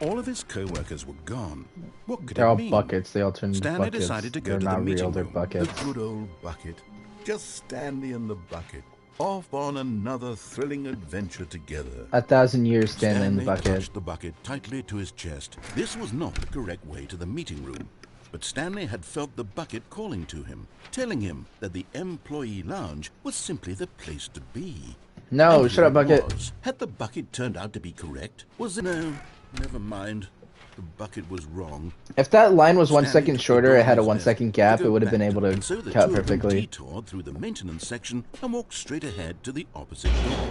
All of his co-workers were gone. What could They're it all mean? buckets. They all turn into Stanley buckets. decided to go They're to the not meeting real. They're room. buckets. The good old bucket. Just Stanley and the bucket. Off on another thrilling adventure together. 1,000 years standing in the bucket. Clutched the bucket tightly to his chest. This was not the correct way to the meeting room. But Stanley had felt the bucket calling to him, telling him that the employee lounge was simply the place to be. No, And shut up, here it bucket. was. Had the bucket turned out to be correct? Was it? No, never mind. The bucket was wrong. If that line was 1 Stanley second took the shorter, door it had a on his 1 left second to gap, go it would have been back, able and so to the cut two of them perfectly. detoured through the maintenance section and walked straight ahead to the opposite door.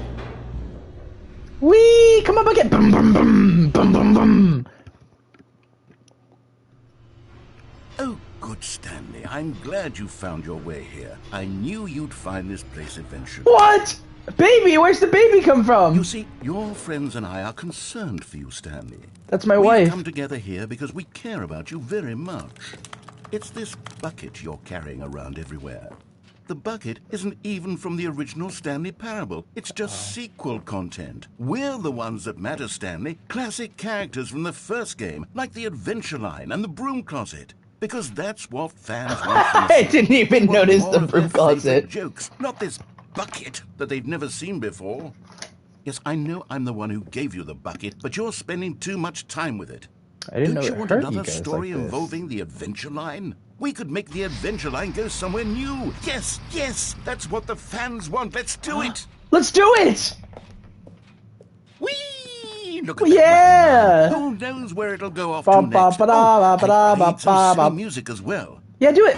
Whee! Come on, bucket! Boom, boom, boom! Boom, boom, boom! Oh, good, Stanley. I'm glad you found your way here. I knew you'd find this place eventually. What? Baby! Where's the baby come from? You see, your friends and I are concerned for you, Stanley. That's my We've wife. come together here because we care about you very much. It's this bucket you're carrying around everywhere. The bucket isn't even from the original Stanley Parable. It's just sequel content. We're the ones that matter, Stanley. Classic characters from the first game, like the Adventure Line and the Broom Closet. Because that's what fans want from us. I didn't even They want notice more the of their broom closet. favorite jokes, not this bucket that they've never seen before. Yes, I know I'm the one who gave you the bucket, but you're spending too much time with it. I didn't Don't know you it want hurt you another guys story like this. involving the Adventure Line? We could make the Adventure Line go somewhere new. Yes, yes, that's what the fans want. Let's do it. Let's do it! Whee! Look at Yeah! that line. Who knows where it'll go off Ba, to ba, next? ba, da, Oh, ba, da, I played ba, some ba, silly ba. music as well. Yeah, do it!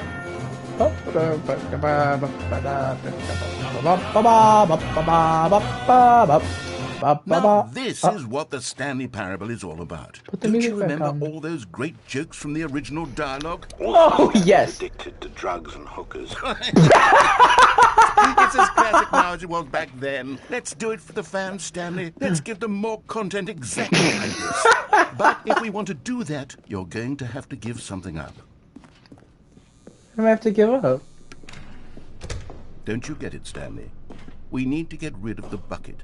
Now this is what the Stanley Parable is all about. Put the Don't music you back remember on. all those great jokes from the original dialogue? Oh, yes! Addicted to drugs and hookers. It's as classic now as it was back then. Let's do it for the fans, Stanley. Let's give them more content exactly like this. But if we want to do that, you're going to have to give something up. I'm gonna have to give up. Don't you get it, Stanley? We need to get rid of the bucket.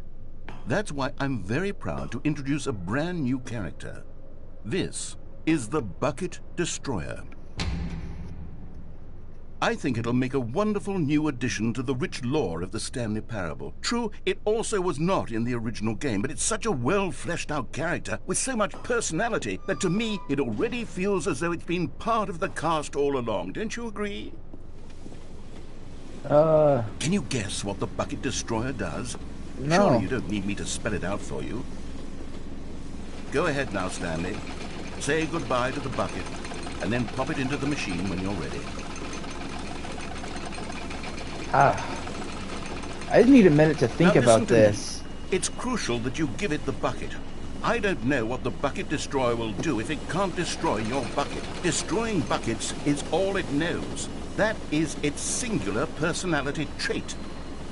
That's why I'm very proud to introduce a brand new character. This is the Bucket Destroyer. I think it'll make a wonderful new addition to the rich lore of the Stanley Parable. True, it also was not in the original game, but it's such a well-fleshed-out character with so much personality that to me it already feels as though it's been part of the cast all along. Don't you agree? Can you guess what the Bucket Destroyer does? No. Surely you don't need me to spell it out for you. Go ahead now, Stanley. Say goodbye to the bucket, and then pop it into the machine when you're ready. I need a minute to think Now, about listen to me. this. It's crucial that you give it the bucket. I don't know what the Bucket Destroyer will do if it can't destroy your bucket. Destroying buckets is all it knows. That is its singular personality trait.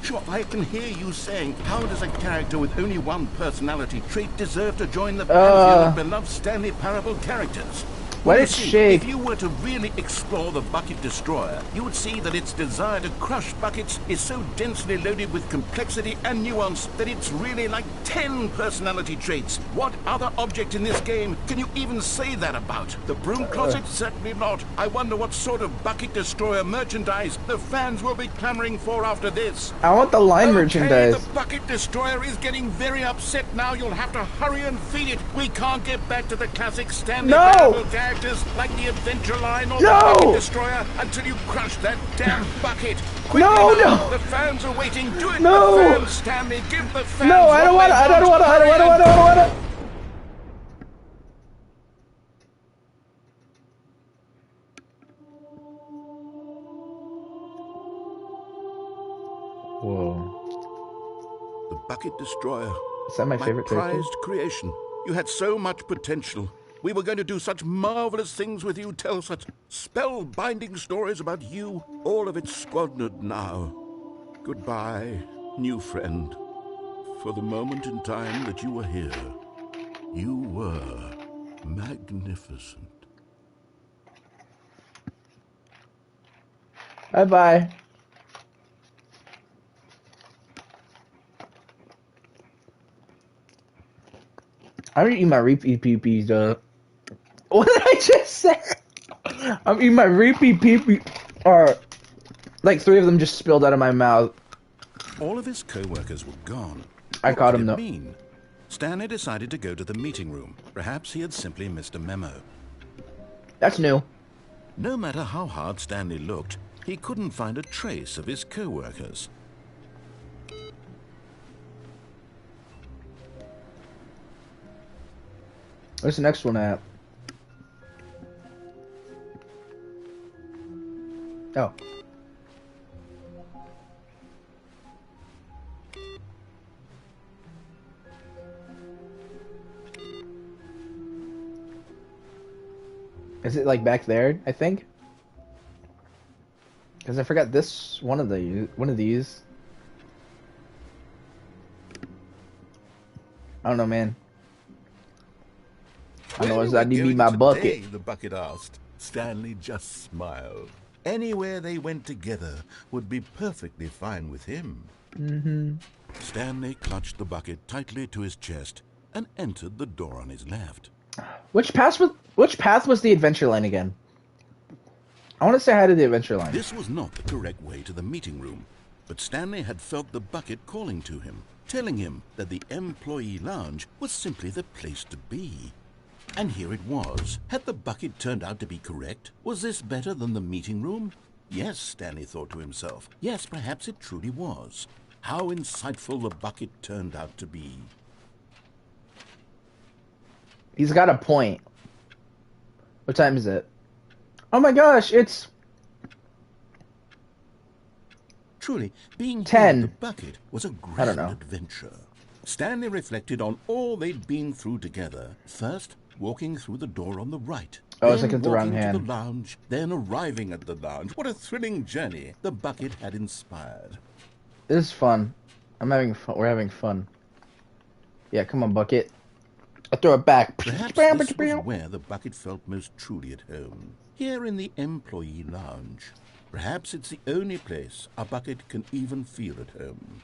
Sure, I can hear you saying, how does a character with only one personality trait deserve to join the pantheon of beloved Stanley Parable characters? Let You it see, shake. If you were to really explore the Bucket Destroyer, you would see that its desire to crush buckets is so densely loaded with complexity and nuance that it's really like 10 personality traits. What other object in this game can you even say that about? The broom closet? Certainly not. I wonder what sort of Bucket Destroyer merchandise the fans will be clamoring for after this. I want the line Okay, merchandise. the Bucket Destroyer is getting very upset now. You'll have to hurry and feed it. We can't get back to the classic Stanley No! Parable characters like the Adventure Line or No! the Bucket Destroyer until you crush that damn bucket. Quickly No, now. no! The fans are waiting. Do it No! for the fans, Stanley. Give the fans No, I don't what want to. they I don't want to. I don't want to. I don't want to. Whoa. The Bucket Destroyer. Is that my favorite character? prized creation. You had so much potential. We were going to do such marvelous things with you, tell such spellbinding stories about you. All of it squandered now. Goodbye, new friend. For the moment in time that you were here, you were magnificent. Bye-bye. I'm eating my repeat peepees, What did I just say? I'm eating my repeat peepee. Or, like, 3 of them just spilled out of my mouth. All of his co-workers were gone. I What caught did him, it though. mean? Stanley decided to go to the meeting room. Perhaps he had simply missed a memo. That's new. No matter how hard Stanley looked, he couldn't find a trace of his co-workers. Where's the next one at? Oh. Is it like back there, I think? Because I forgot this one of these. I don't know, man. I know I need me my bucket. The bucket asked. Stanley just smiled. Anywhere they went together would be perfectly fine with him. Mm-hmm. Stanley clutched the bucket tightly to his chest and entered the door on his left. Which path was the adventure line again? I want to say hi to the adventure line. This was not the correct way to the meeting room, but Stanley had felt the bucket calling to him, telling him that the employee lounge was simply the place to be. And here it was. Had the bucket turned out to be correct? Was this better than the meeting room? Yes, Stanley thought to himself. Yes, perhaps it truly was. How insightful the bucket turned out to be. He's got a point. What time is it? Oh my gosh, it's... Truly, being 10. here in the bucket was a I don't grand know. adventure. Stanley reflected on all they'd been through together. First, walking through the door on the right. Oh, I was then looking at the wrong walking to hand. the lounge, then arriving at the lounge. What a thrilling journey the bucket had inspired. This is fun. I'm having fun. We're having fun. Yeah, come on, bucket. I throw it back. Perhaps this was where the bucket felt most truly at home. Here in the employee lounge. Perhaps it's the only place a bucket can even feel at home.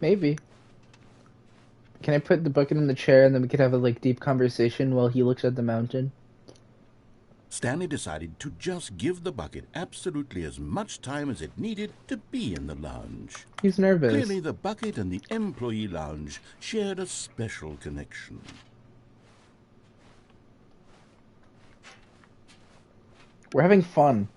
Maybe. Can I put the bucket in the chair and then we could have a like deep conversation while he looks at the mountain? Stanley decided to just give the bucket absolutely as much time as it needed to be in the lounge. He's nervous. Clearly, the bucket and the employee lounge shared a special connection. We're having fun.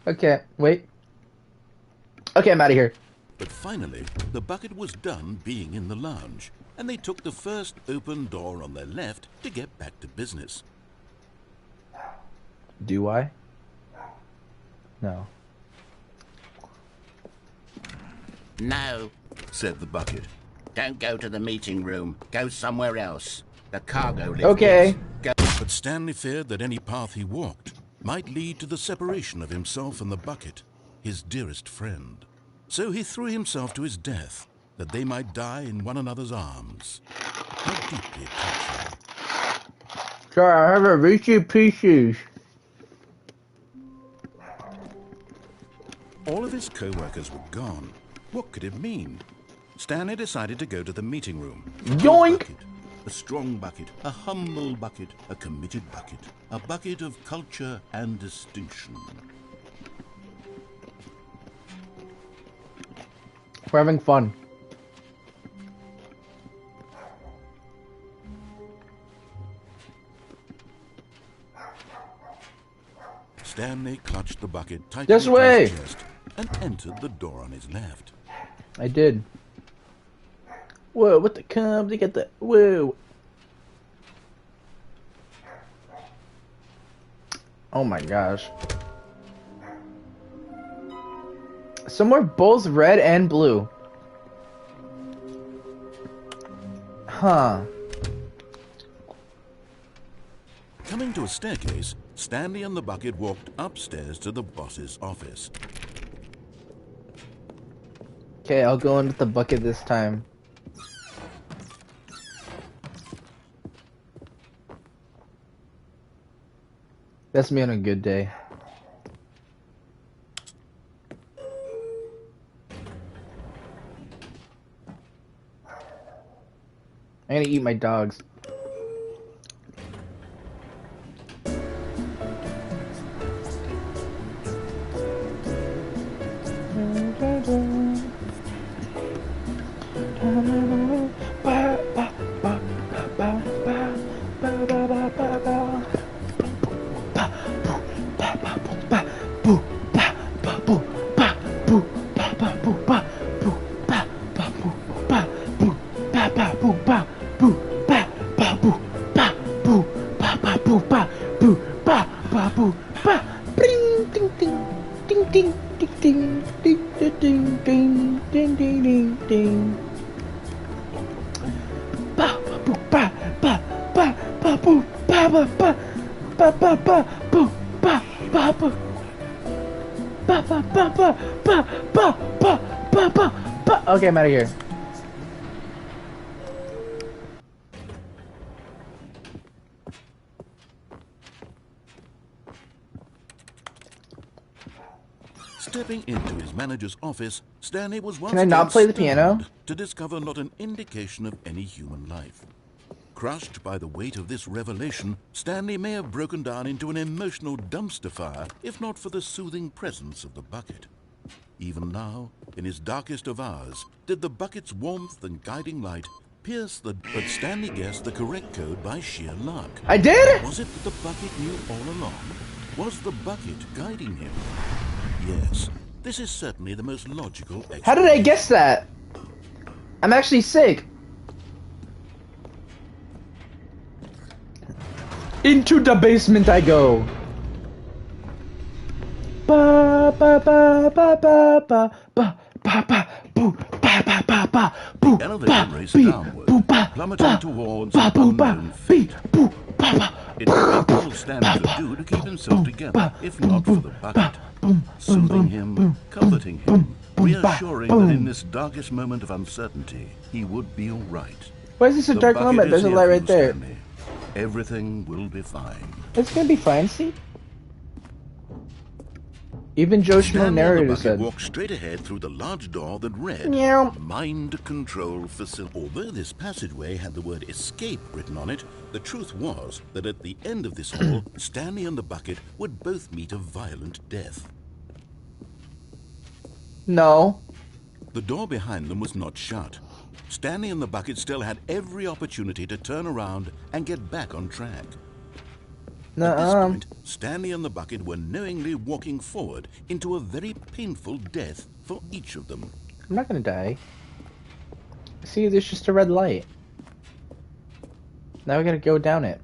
Okay, wait. Okay, I'm out of here. But finally, the bucket was done being in the lounge, and they took the first open door on their left to get back to business. Do I? No. No, Said the bucket. don't go to the meeting room. Go somewhere else. The cargo lift. Okay. Yes. Go. But Stanley feared that any path he walked might lead to the separation of himself and the bucket, his dearest friend. So he threw himself to his death, that they might die in one another's arms. How deeply touching. Sorry, I have a Reese's Pieces. All of his co-workers were gone. What could it mean? Stanley decided to go to the meeting room. Yoink! Bucket. A strong bucket, a humble bucket, a committed bucket, a bucket of culture and distinction. We're having fun. Stanley clutched the bucket tightly This to way! his chest and entered the door on his left. I did. Whoa, what the cum? They get the whoa. Oh my gosh. Some were both red and blue. Huh. Coming to a staircase, Stanley and the bucket walked upstairs to the boss's office. Okay, I'll go in with the bucket this time. That's me on a good day. I'm gonna eat my dogs. Okay, I'm out of here. Stepping into his manager's office, Stanley was once Can I not again play the piano? stunned to discover not an indication of any human life. Crushed by the weight of this revelation, Stanley may have broken down into an emotional dumpster fire if not for the soothing presence of the bucket. Even now, in his darkest of hours, did the bucket's warmth and guiding light pierce the... But Stanley guessed the correct code by sheer luck. I did? Was it that the bucket knew all along? Was the bucket guiding him? Yes, this is certainly the most logical explanation. How did I guess that? I'm actually sick. Into the basement I go. Ba ba ba ba ba ba ba ba ba boo ba ba ba ba boo The elevator ba raced bee downward, boo ba plummeting ba towards ba an boo ba unknown bee fate. boo ba ba. It would be all Stanley could do to keep himself together, if not for the bucket. Soothing him, comforting him, reassuring that in this darkest moment of uncertainty, he would be all right. Why is this a The dark bucket moment? is There's a here light for right you, there. Stanley. Everything will be fine. It's gonna be fine, see? Even Joe Schmo Stanley and the narrator bucket said. walked straight ahead through the large door that read Meow. Mind Control Facility. Although this passageway had the word escape written on it, the truth was that at the end of this hall, Stanley and the bucket would both meet a violent death. No. The door behind them was not shut. Stanley and the bucket still had every opportunity to turn around and get back on track. At this point, Stanley and the bucket were knowingly walking forward into a very painful death for each of them. I'm not gonna die. See, there's just a red light. Now we gotta go down it.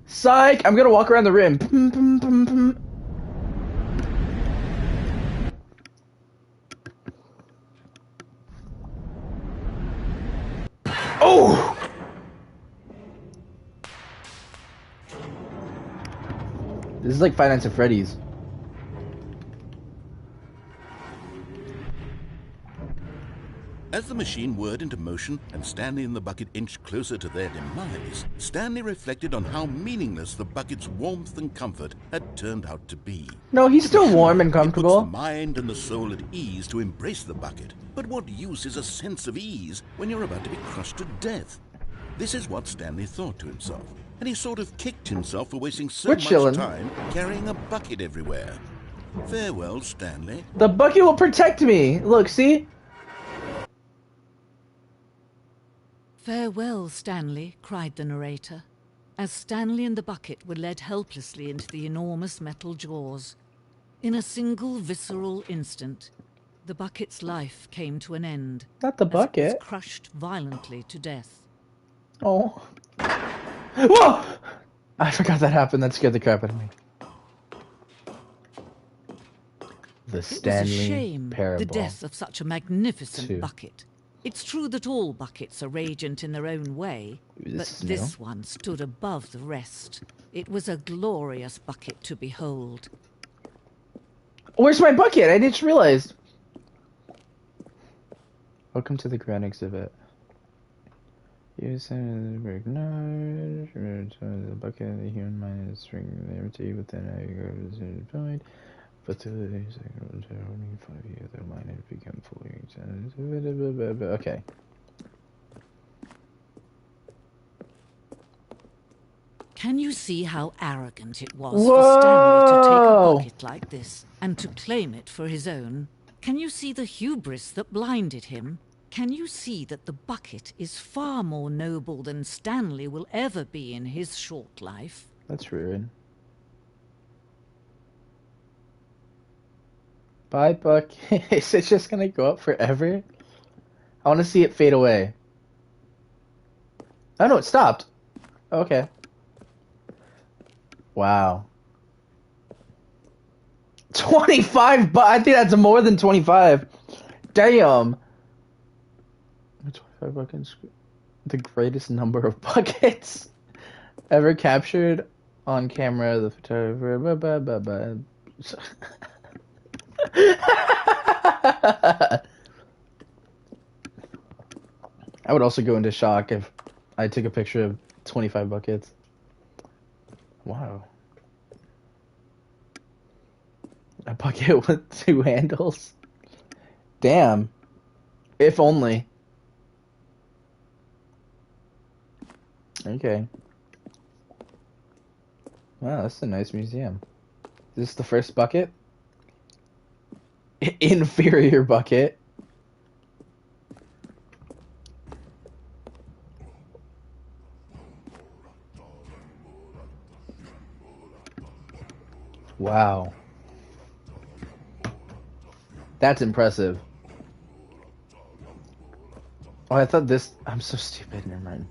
Psych! I'm gonna walk around the rim. Oh! This is like Five Nights at Freddy's. As the machine whirred into motion and Stanley and the bucket inched closer to their demise, Stanley reflected on how meaningless the bucket's warmth and comfort had turned out to be. No, he's still warm and It puts the comfortable. mind and the soul at ease to embrace the bucket. But what use is a sense of ease when you're about to be crushed to death? This is what Stanley thought to himself, and he sort of kicked himself for wasting so We're much chilling. time carrying a bucket everywhere. Farewell, Stanley. The bucket will protect me. Look, see? "Farewell, Stanley," cried the narrator, as Stanley and the bucket were led helplessly into the enormous metal jaws. In a single visceral instant, the bucket's life came to an end. Not the as it bucket. was crushed violently to death. Oh. Whoa! I forgot that happened. That scared the crap out of me. The It was a Stanley shame, Parable. the death of such a magnificent 2. bucket. It's true that all buckets are radiant in their own way, but This this one stood above the rest. It was a glorious bucket to behold. Where's my bucket? I just realized. Welcome to the Grand Exhibit. You said the bucket of the human mind is string empty within a point. But the only 5 years the mind had become fully. Okay. Can you see how arrogant it was for Stanley to take Whoa! a bucket like this and to claim it for his own? Can you see the hubris that blinded him? Can you see that the bucket is far more noble than Stanley will ever be in his short life? That's rude. Bye, bucket. Is it just gonna go up forever? I want to see it fade away. Oh no, it stopped. Okay. Wow. 25 I think that's more than 25. Damn. 25 buckets. The greatest number of buckets ever captured on camera. The photographer. I would also go into shock if I took a picture of 25 buckets. Wow. A bucket with 2 handles. Damn. If only. Okay. Wow, that's a nice museum. Is this the first bucket? Inferior bucket. Wow. That's impressive. Oh, I thought this... I'm so stupid. Never mind.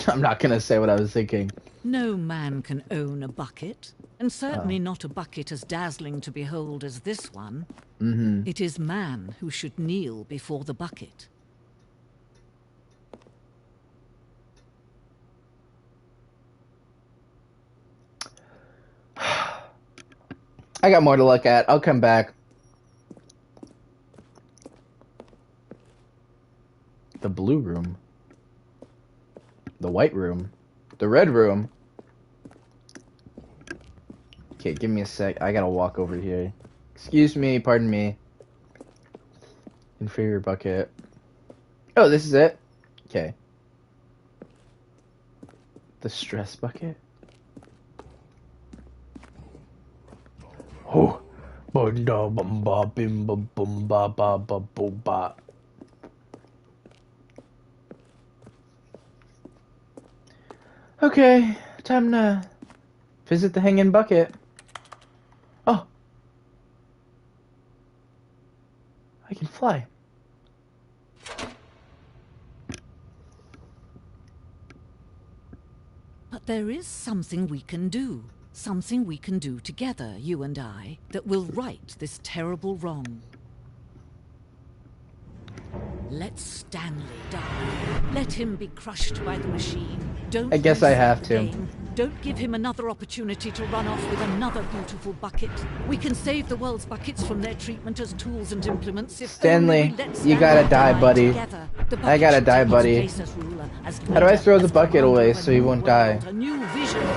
I'm not gonna say what I was thinking. No man can own a bucket, and certainly not a bucket as dazzling to behold as this one. Mm-hmm. It is man who should kneel before the bucket. I got more to look at. I'll come back. The blue room. The white room. The red room. Okay, give me a sec. I gotta walk over here. Excuse me, pardon me. Inferior bucket. Oh, this is it? Okay. The stress bucket? Oh. Bunda bum ba bim bum bum ba ba ba boom ba. Okay, time to visit the hanging bucket. Oh. I can fly. But there is something we can do. Something we can do together, you and I, that will right this terrible wrong. Let Stanley die. Let him be crushed by the machine. Don't I guess I have the to. game. Don't give him another opportunity to run off with another beautiful bucket. We can save the world's buckets from their treatment as tools and implements if Stanley, only we let you Stanley gotta die, buddy. together. The I gotta bucket die, should take buddy. its place as ruler, as How do I leader, throw the as bucket commander away of a so he new won't world, die? a new vision.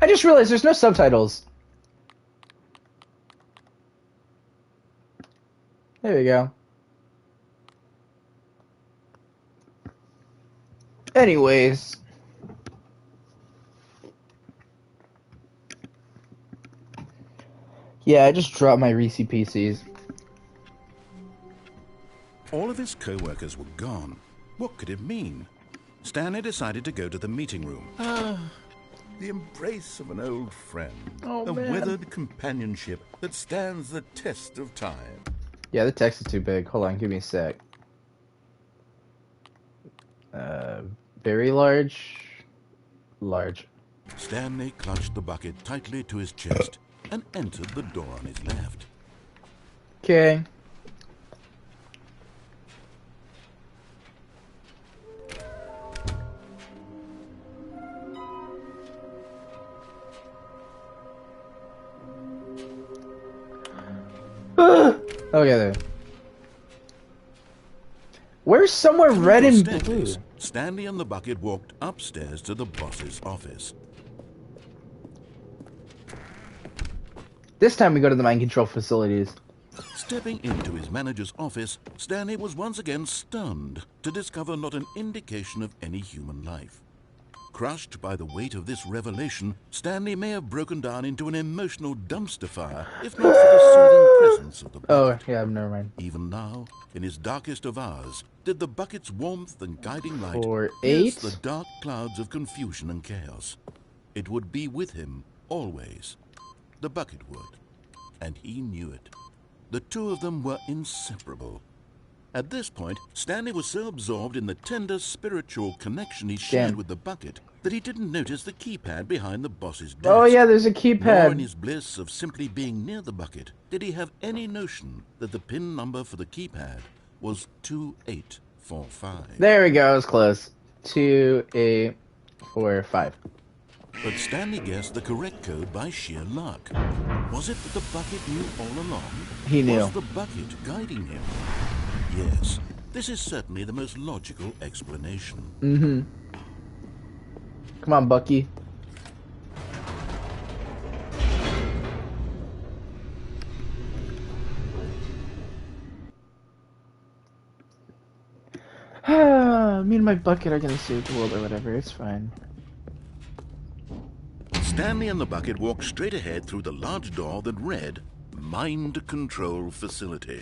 I just realized there's no subtitles. There we go. Anyways. Yeah, I just dropped my Reese Pieces. All of his co-workers were gone. What could it mean? Stanley decided to go to the meeting room. The embrace of an old friend. Oh, a man. weathered companionship that stands the test of time. Yeah, the text is too big. Hold on, give me a sec. Very large. Large. Stanley clutched the bucket tightly to his chest and entered the door on his left. Okay. Okay, there. Where's somewhere red Through and the blue? staircase, Stanley and the bucket walked upstairs to the boss's office. This time we go to the mind control facilities. Stepping into his manager's office, Stanley was once again stunned to discover not an indication of any human life. Crushed by the weight of this revelation, Stanley may have broken down into an emotional dumpster fire, if not for the soothing presence of the bucket. Oh, yeah, never mind. Even now, in his darkest of hours, did the bucket's warmth and guiding light For pierce 8? the dark clouds of confusion and chaos. It would be with him, always. The bucket would. And he knew it. The two of them were inseparable. At this point, Stanley was so absorbed in the tender spiritual connection he shared with the bucket that he didn't notice the keypad behind the boss's desk. Oh, yeah, there's a Nor in keypad. his bliss of simply being near the bucket did he have any notion that the PIN number for the keypad was 2845. There we go, I was close. 2, 8, 4, 5. But Stanley guessed the correct code by sheer luck. Was it that the bucket knew all along? He knew. Was the bucket guiding him? Yes, this is certainly the most logical explanation. Mm-hmm. Come on, Bucky. Me and my bucket are gonna save the world or whatever. It's fine. Stanley and the bucket walked straight ahead through the large door that read, Mind Control Facility.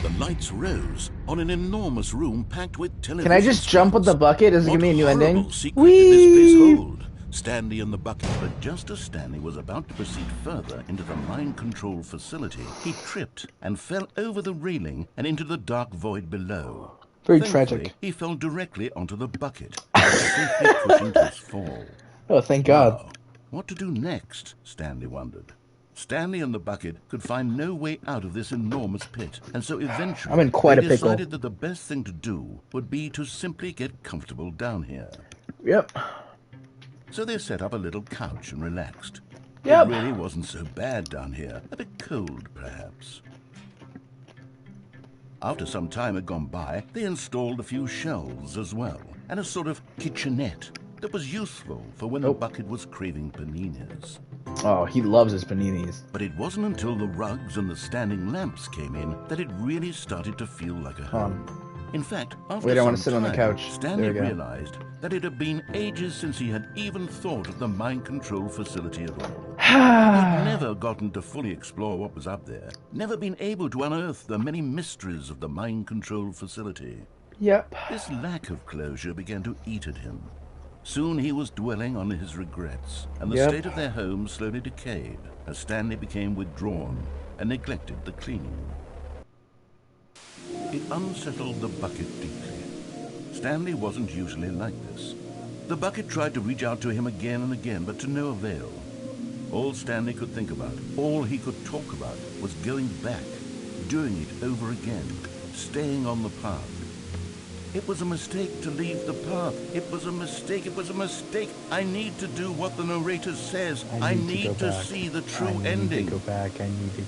The lights rose on an enormous room packed with television. Can I just jump with the bucket? Does it give me a new ending? What secret did this place hold? Stanley and the bucket. But just as Stanley was about to proceed further into the mind control facility, he tripped and fell over the railing and into the dark void below. Very Thankfully, tragic. he fell directly onto the bucket, safely cushioned his fall. Oh, thank God. Now, what to do next? Stanley wondered. Stanley and the bucket could find no way out of this enormous pit, and so eventually I'm in quite they a pickle. decided that the best thing to do would be to simply get comfortable down here. Yep. So they set up a little couch and relaxed. Yep. It really wasn't so bad down here. A bit cold, perhaps. After some time had gone by, they installed a few shelves as well, and a sort of kitchenette that was useful for when the bucket was craving paninis. Oh, he loves his paninis. But it wasn't until the rugs and the standing lamps came in that it really started to feel like a home. In fact, after Wait, I want to some sit on the time, couch. Stanley There we go. realized that it had been ages since he had even thought of the mind control facility at all. He'd never gotten to fully explore what was up there, never been able to unearth the many mysteries of the mind control facility. Yep. This lack of closure began to eat at him. Soon he was dwelling on his regrets, and the state of their home slowly decayed as Stanley became withdrawn and neglected the cleaning. It unsettled the bucket deeply. Stanley wasn't usually like this. The bucket tried to reach out to him again and again, but to no avail. All Stanley could think about, all he could talk about, was going back, doing it over again, staying on the path. It was a mistake to leave the path. It was a mistake. It was a mistake. I need to do what the narrator says. I need to see the true ending.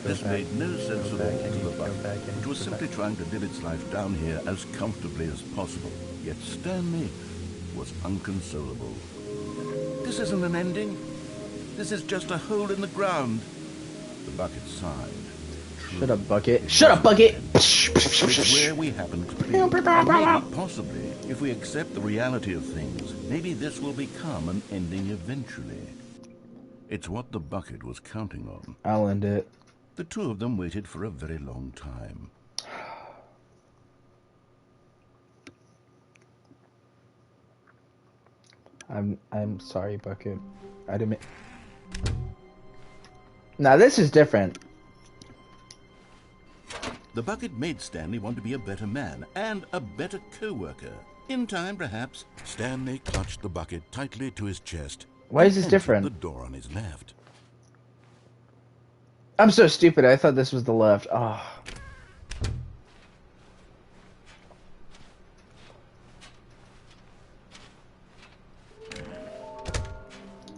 This made no sense at all to the bucket, which was simply trying to live its life down here as comfortably as possible. Yet Stanley was unconsolable. This isn't an ending. This is just a hole in the ground. The bucket sighed. Shut up, bucket. Shut up, bucket! It's where we happen to be. And maybe, possibly, if we accept the reality of things, maybe this will become an ending eventually. It's what the bucket was counting on. I'll end it. The two of them waited for a very long time. I'm sorry, bucket. I didn't. Now this is different. The bucket made Stanley want to be a better man and a better co-worker. In time, perhaps, Stanley clutched the bucket tightly to his chest. Why is and this different? entered the door on his left. I'm so stupid. I thought this was the left. Oh.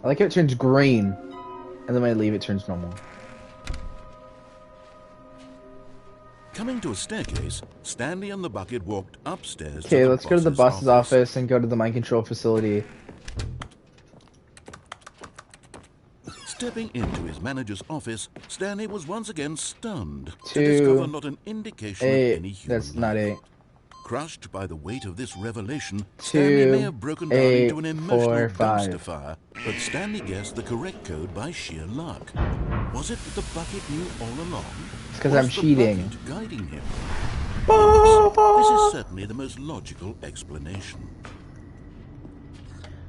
I like how it turns green, and then when I leave, it turns normal. Coming to a staircase, Stanley and the bucket walked upstairs. Okay, let's go to the boss's office and go to the mind control facility. Stepping into his manager's office, Stanley was once again stunned to 2, discover not an indication 8. of any human That's not life. 8. Crushed by the weight of this revelation, 2, Stanley may have broken down 8, into an emotional 4, 5. dumpster fire, but Stanley guessed the correct code by sheer luck. Was it that the bucket knew all along? It's 'cause Was I'm the cheating. bucket guiding him? Yes, this is certainly the most logical explanation.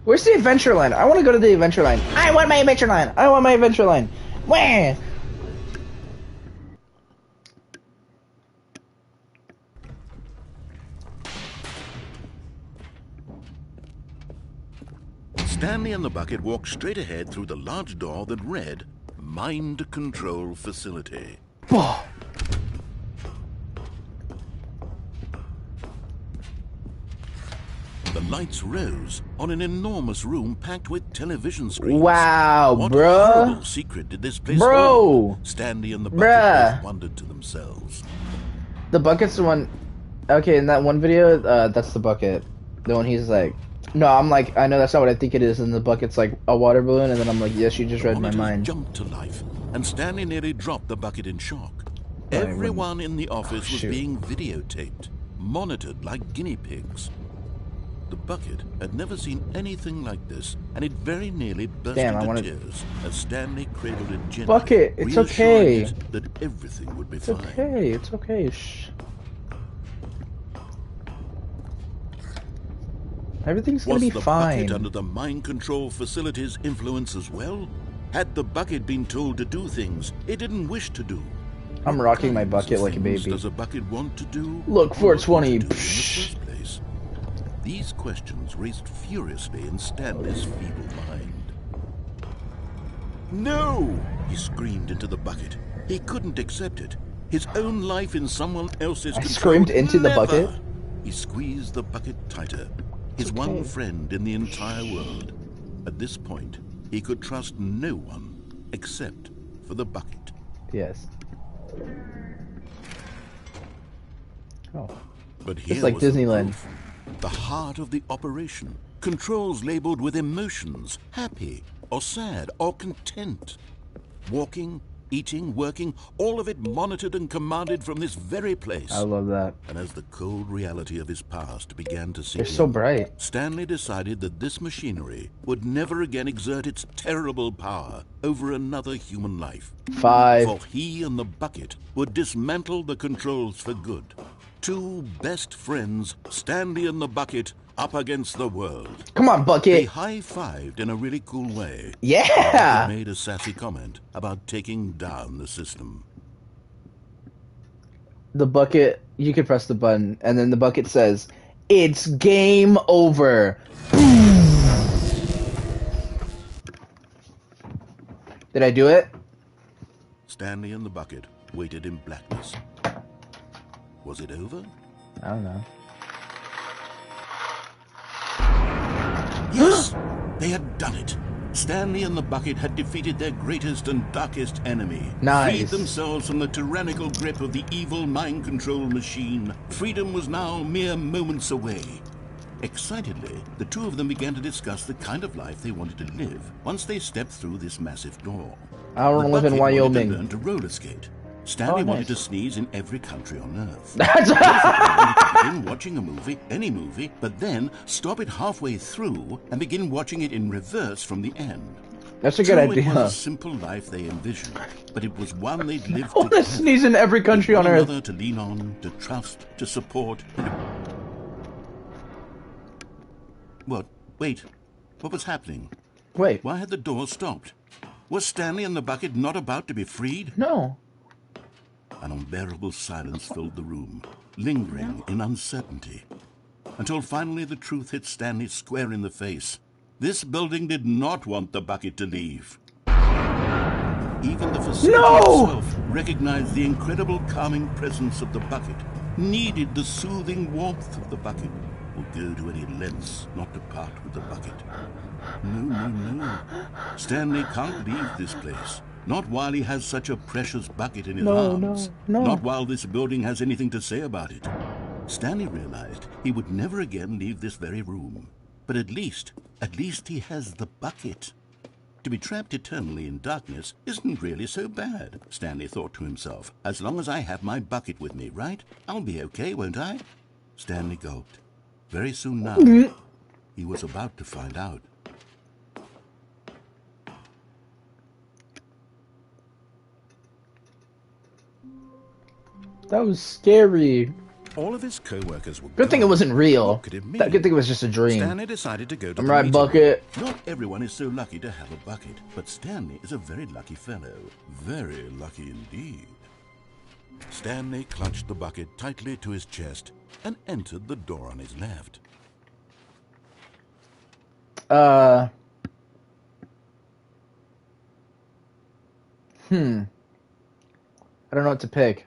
Where's the adventure line? I want to go to the adventure line. I want my adventure line. I want my adventure line. Where? Stanley and the bucket walked straight ahead through the large door that read, Mind Control Facility. The lights rose on an enormous room packed with television screens. Wow, What bruh. horrible secret did this place Bro. hold? Stanley and the bucket Bruh. both wondered to themselves. The bucket's the one. Okay, in that one video, that's the bucket. The one he's like, no, I'm like, I know that's not what I think it is, and the bucket's like a water balloon, and then I'm like, yes, you just read my Monitors mind. jumped to life. and Stanley nearly dropped the bucket in shock. I Everyone in the office was shoot. being videotaped, monitored like guinea pigs. The bucket had never seen anything like this, and it very nearly burst into tears as Stanley cradled it gently, Bucket, it's reassuring okay. it that everything would be It's fine. okay, it's okay. Shh. Everything's gonna be Was the fine. bucket under the mind control facility's influence as well? Had the bucket been told to do things it didn't wish to do? I'm What rocking my kinds bucket of like a things baby. Does a bucket want to do? Look, or not 420. want to do in the first place? These questions raced furiously in Stanley's feeble mind. No! He screamed into the bucket. He couldn't accept it. His own life in someone else's I control. screamed into the Never! bucket? He squeezed the bucket tighter. His It's one okay. friend in the entire world. At this point, he could trust no one except for the bucket. Yes. Oh. But here It's like was the Disneyland. proof. The heart of the operation. Controls labeled with emotions, happy or sad or content. Walking, eating, working, all of it monitored and commanded from this very place. I love that. And as the cold reality of his past began to sink They're so in, bright. Stanley decided that this machinery would never again exert its terrible power over another human life. 5. For he and the bucket would dismantle the controls for good. Two best friends, Stanley and the bucket, up against the world. Come on, They bucket. high-fived in a really cool way. Yeah. They made a sassy comment about taking down the system. The bucket, you can press the button, and then the bucket says, "It's game over." Did I do it? Stanley and the bucket waited in blackness. Was it over? I don't know. Yes! They had done it! Stanley and the bucket had defeated their greatest and darkest enemy. Nice. Freed themselves from the tyrannical grip of the evil mind control machine. Freedom was now mere moments away. Excitedly, the two of them began to discuss the kind of life they wanted to live once they stepped through this massive door. I don't The live in bucket wanted Wyoming. to learn to roller skate. Stanley Oh, wanted nice. to sneeze in every country on Earth. That's He wanted to begin watching a movie, any movie, but then stop it halfway through and begin watching it in reverse from the end. That's a good True, It was idea. a simple life they envisioned, but it was one they'd lived I want to together. sneeze in every country with on one Earth. another to lean on, to trust, to support. What? Wait. What was happening? Wait. Why had the door stopped? Was Stanley and the bucket not about to be freed? No. An unbearable silence filled the room, lingering in uncertainty, until finally the truth hit Stanley square in the face. This building did not want the bucket to leave. Even the facility itself recognized the incredible calming presence of the bucket, needed the soothing warmth of the bucket, would go to any lengths not to part with the bucket. No. Stanley can't leave this place. Not while he has such a precious bucket in his arms. No. Not while this building has anything to say about it. Stanley realized he would never again leave this very room. But at least he has the bucket. To be trapped eternally in darkness isn't really so bad, Stanley thought to himself. As long as I have my bucket with me, right? I'll be okay, won't I? Stanley gulped. Very soon now, he was about to find out. That was scary. All of his co-workers were Good thing it gone. wasn't real. What could it mean? That good thing it was just a dream. Stanley decided to go to I'm the right, meeting bucket. room. Not everyone is so lucky to have a bucket, but Stanley is a very lucky fellow. Very lucky indeed. Stanley clutched the bucket tightly to his chest and entered the door on his left. I don't know what to pick.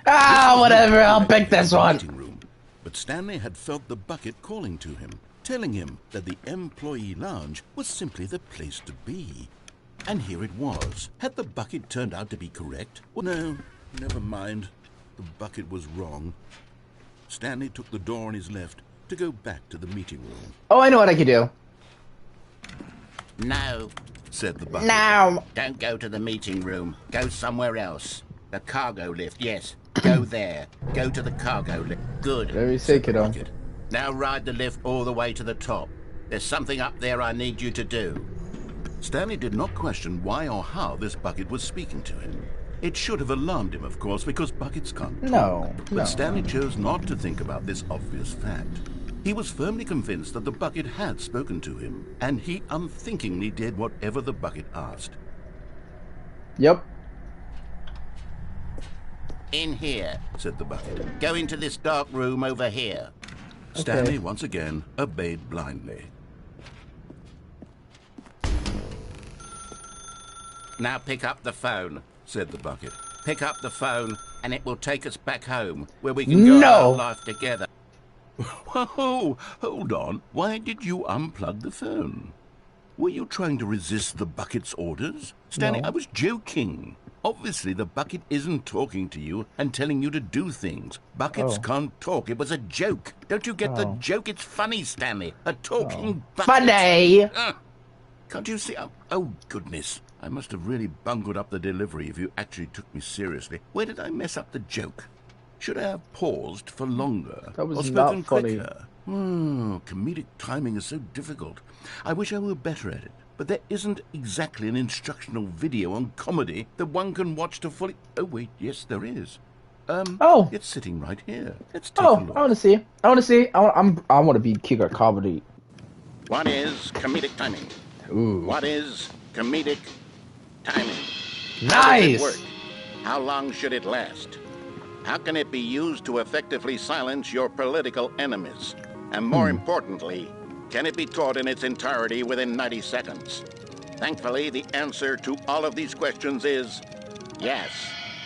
Whatever, I'll pick this one. Meeting room, But Stanley had felt the bucket calling to him, telling him that the employee lounge was simply the place to be. And here it was. Had the bucket turned out to be correct? Well, no, never mind. The bucket was wrong. Stanley took the door on his left to go back to the meeting room. Oh, I know what I could do. No. Said the bucket. Now. Don't go to the meeting room. Go somewhere else. The cargo lift, yes. Go there. Go to the cargo lift. Good. Whatever you say, kiddo. Bucket. Now ride the lift all the way to the top. There's something up there I need you to do. Stanley did not question why or how this bucket was speaking to him. It should have alarmed him, of course, because buckets can't talk. No. But Stanley chose not to think about this obvious fact. He was firmly convinced that the bucket had spoken to him, and he unthinkingly did whatever the bucket asked. Yep. In here, said the bucket. Go into this dark room over here. Stanley once again obeyed blindly. Now pick up the phone, said the bucket. Pick up the phone, and it will take us back home, where we can go our life together. Whoa, hold on. Why did you unplug the phone? Were you trying to resist the bucket's orders? Stanley, No. I was joking. Obviously, the bucket isn't talking to you and telling you to do things. Buckets can't talk. It was a joke. Don't you get the joke? It's funny, Stanley. A talking bucket. Funny! Can't you see? Oh, goodness. I must have really bungled up the delivery if you actually took me seriously. Where did I mess up the joke? Should I have paused for longer? That was or spoken not funny. quicker? Comedic timing is so difficult. I wish I were better at it. But there isn't exactly an instructional video on comedy that one can watch to fully... Oh, wait, yes, there is. It's sitting right here. Let's take a look. I want to see. I want to be kicker comedy. What is comedic timing? Ooh. What is comedic timing? Nice! How does it work? How long should it last? How can it be used to effectively silence your political enemies? And more importantly, can it be taught in its entirety within 90 seconds? Thankfully, the answer to all of these questions is yes.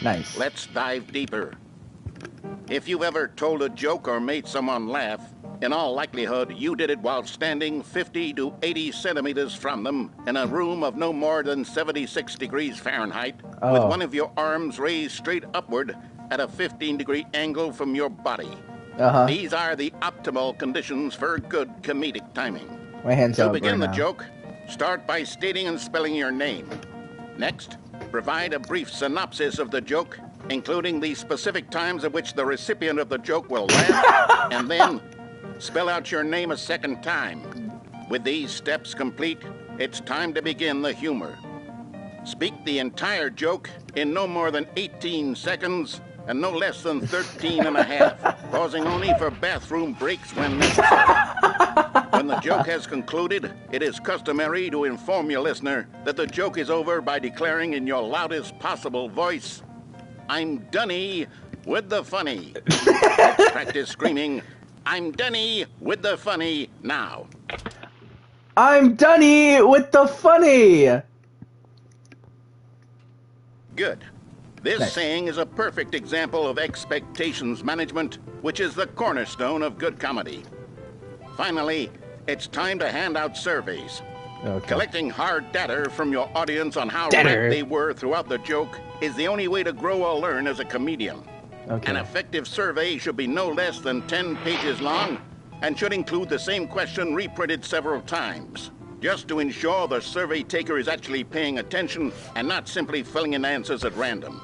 Nice. Let's dive deeper. If you've ever told a joke or made someone laugh, in all likelihood, you did it while standing 50 to 80 centimeters from them in a room of no more than 76 degrees Fahrenheit, with one of your arms raised straight upward at a 15-degree angle from your body. These are the optimal conditions for good comedic timing. My hands To up begin right the now. joke, start by stating and spelling your name. Next, provide a brief synopsis of the joke, including the specific times at which the recipient of the joke will laugh, and then spell out your name a second time. With these steps complete, it's time to begin the humor. Speak the entire joke in no more than 18 seconds and no less than 13 and a half, pausing only for bathroom breaks when necessary. When the joke has concluded, it is customary to inform your listener that the joke is over by declaring in your loudest possible voice, "I'm Dunny with the funny." Let's practice screaming, "I'm Dunny with the funny" now. I'm Dunny with the funny! Good. This Nice. saying is a perfect example of expectations management, which is the cornerstone of good comedy. Finally, it's time to hand out surveys. Okay. Collecting hard data from your audience on how Data. right they were throughout the joke is the only way to grow or learn as a comedian. Okay. An effective survey should be no less than 10 pages long and should include the same question reprinted several times, just to ensure the survey taker is actually paying attention and not simply filling in answers at random.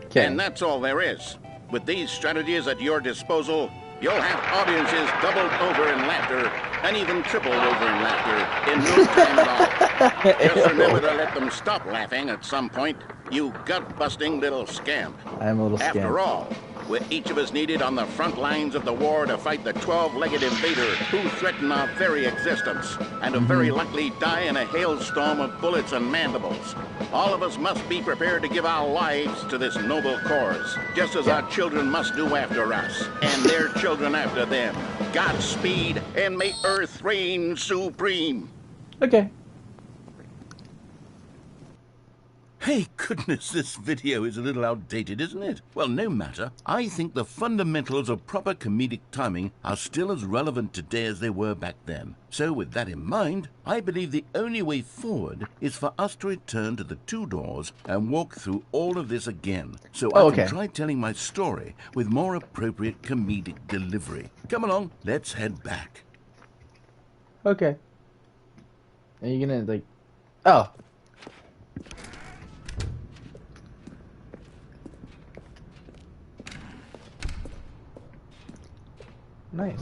Okay. And that's all there is. With these strategies at your disposal, you'll have audiences doubled over in laughter and even tripled over in laughter in no time at all. Just remember to let them stop laughing at some point, you gut-busting little scamp. I'm a little scamp. After all, we're each of us needed on the front lines of the war to fight the 12-legged invader who threaten our very existence and to very likely die in a hailstorm of bullets and mandibles. All of us must be prepared to give our lives to this noble cause, just as our children must do after us, and their children after them. Godspeed, and may Earth reign supreme. Okay. Hey, goodness, this video is a little outdated, isn't it? Well, no matter. I think the fundamentals of proper comedic timing are still as relevant today as they were back then. So with that in mind, I believe the only way forward is for us to return to the two doors and walk through all of this again, so I can try telling my story with more appropriate comedic delivery. Come along, let's head back. Okay. Are you gonna, like... Oh. Nice.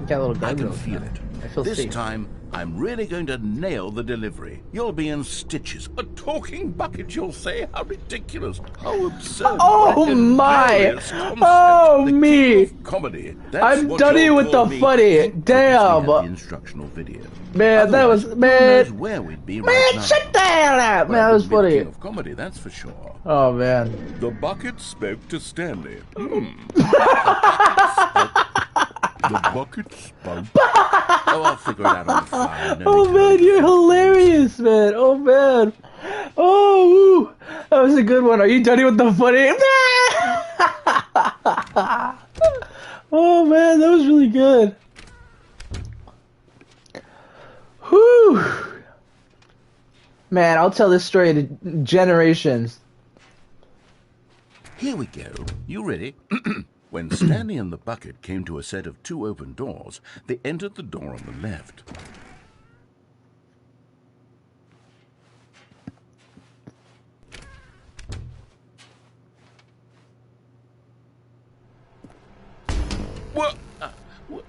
You got a little I guardrail. can feel it. I feel this safe. time, I'm really going to nail the delivery. You'll be in stitches. A talking bucket, you'll say? How ridiculous. How absurd. Oh my! Oh the me! king of comedy. That's I'm what done you'll with call the me. funny. Thank Damn! goodness we had the instructional video. Man, that was... Who Man! knows where we'd be Man, right now. shut the hell up! Well, Man, that was I wouldn't be the funny. king of comedy, that's for sure. Oh man. The bucket spoke to Stanley. The bucket spoke. Oh, I'll figure it out on the fly. No Oh need to man, worry. you're hilarious, man. Oh man. Oh, woo. That was a good one. Are you done with the funny? Oh man, that was really good. Whew. Man, I'll tell this story to generations. Here we go. You ready? When Stanley and the bucket came to a set of two open doors, they entered the door on the left. What?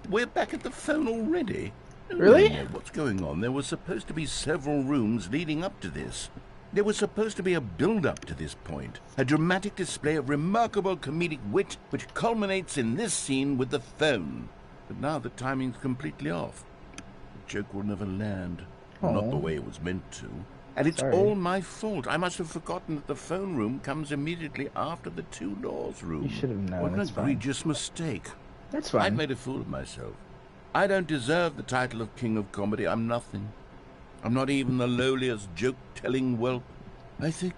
We're back at the phone already? Really? No, what's going on? There were supposed to be several rooms leading up to this. There was supposed to be a build-up to this point, a dramatic display of remarkable comedic wit which culminates in this scene with the phone. But now the timing's completely off. The joke will never land. Not the way it was meant to. And it's all my fault. I must have forgotten that the phone room comes immediately after the two doors room. You should have known. What an That's fine. egregious mistake. That's I've fine. made a fool of myself. I don't deserve the title of King of Comedy. I'm nothing. I'm not even the lowliest joke-telling whelp. I think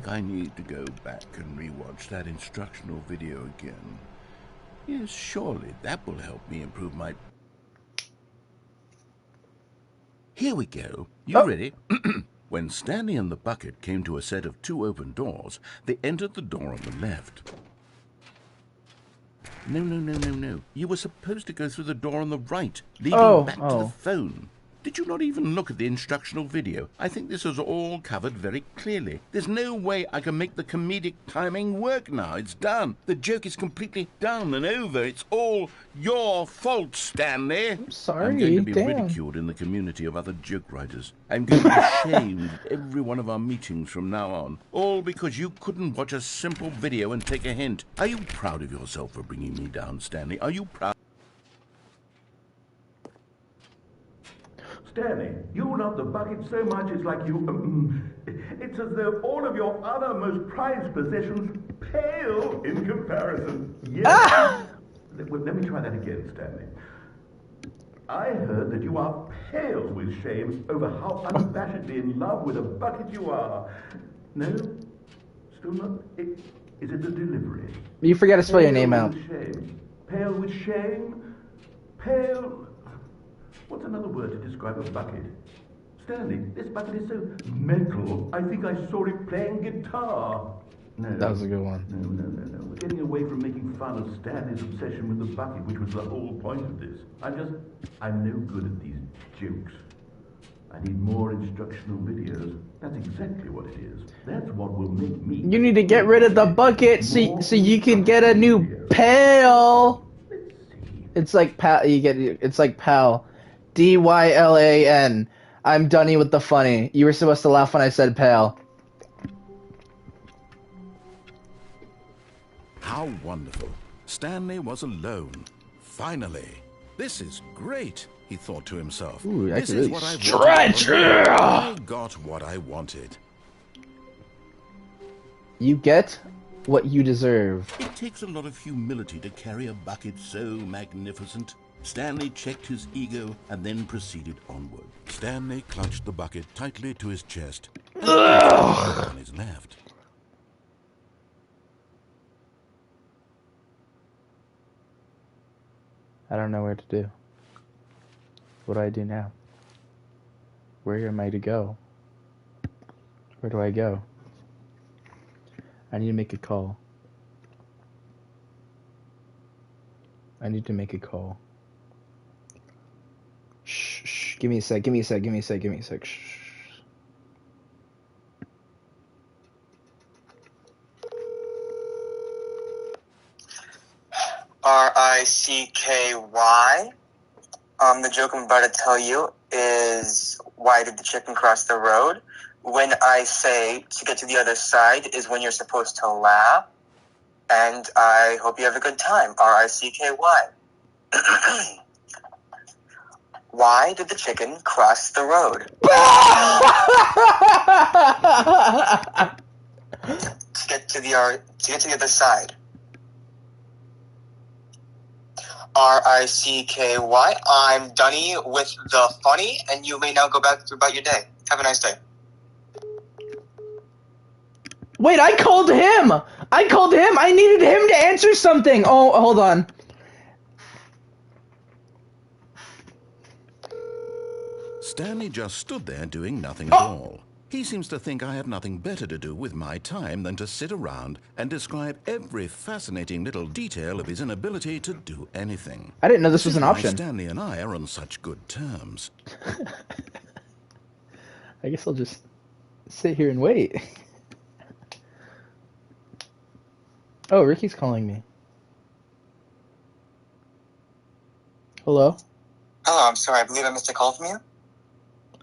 I need to go back and rewatch that instructional video again. Yes, surely that will help me improve my... Here we go. You ready? When Stanley and the bucket came to a set of two open doors, they entered the door on the left. No. You were supposed to go through the door on the right, leading back to the phone. Did you not even look at the instructional video? I think this is all covered very clearly. There's no way I can make the comedic timing work now. It's done. The joke is completely done and over. It's all your fault, Stanley. I'm sorry. I'm going to be Damn. ridiculed in the community of other joke writers. I'm going to be shamed at every one of our meetings from now on. All because you couldn't watch a simple video and take a hint. Are you proud of yourself for bringing me down, Stanley? Are you proud? Stanley, you love the bucket so much it's like you... it's as though all of your other most prized possessions pale in comparison. Yes. Let me try that again, Stanley. I heard that you are pale with shame over how unabashedly in love with a bucket you are. No? Still not? Is it the delivery? You forgot to spell your name out. Pale with shame? Pale... What's another word to describe a bucket? Stanley, this bucket is so metal. I think I saw it playing guitar. No. That was a good one. No. We're getting away from making fun of Stanley's obsession with the bucket, which was the whole point of this. I'm no good at these jokes. I need more instructional videos. That's exactly what it is. That's what will make me... You need to get rid of the bucket so you can get a new pail. It's like pal. It's like pal. DYLAN. I'm Dunny with the funny. You were supposed to laugh when I said pal. How wonderful. Stanley was alone. Finally. This is great, he thought to himself. Ooh, this I is can what I stretch. wanted. I got what I wanted. You get what you deserve. It takes a lot of humility to carry a bucket so magnificent. Stanley checked his ego and then proceeded onward. Stanley clutched the bucket tightly to his chest and on his left. I don't know where to do. What do I do now? Where am I to go? Where do I go? I need to make a call. I need to make a call. Shh, shh. Give me a sec, give me a sec, give me a sec, give me a sec. Shh. Ricky. The joke I'm about to tell you is, why did the chicken cross the road? When I say to get to the other side is when you're supposed to laugh. And I hope you have a good time. Ricky. Why did the chicken cross the road? To get to the other side. Ricky. I'm Dunny with the funny, and you may now go back about your day. Have a nice day. Wait, I called him! I called him! I needed him to answer something! Oh, hold on. Stanley just stood there doing nothing at all. He seems to think I have nothing better to do with my time than to sit around and describe every fascinating little detail of his inability to do anything. I didn't know this was an why option. Stanley and I are on such good terms. I guess I'll just sit here and wait. Oh, Ricky's calling me. Hello? Hello, I'm sorry. I believe I missed a call from you.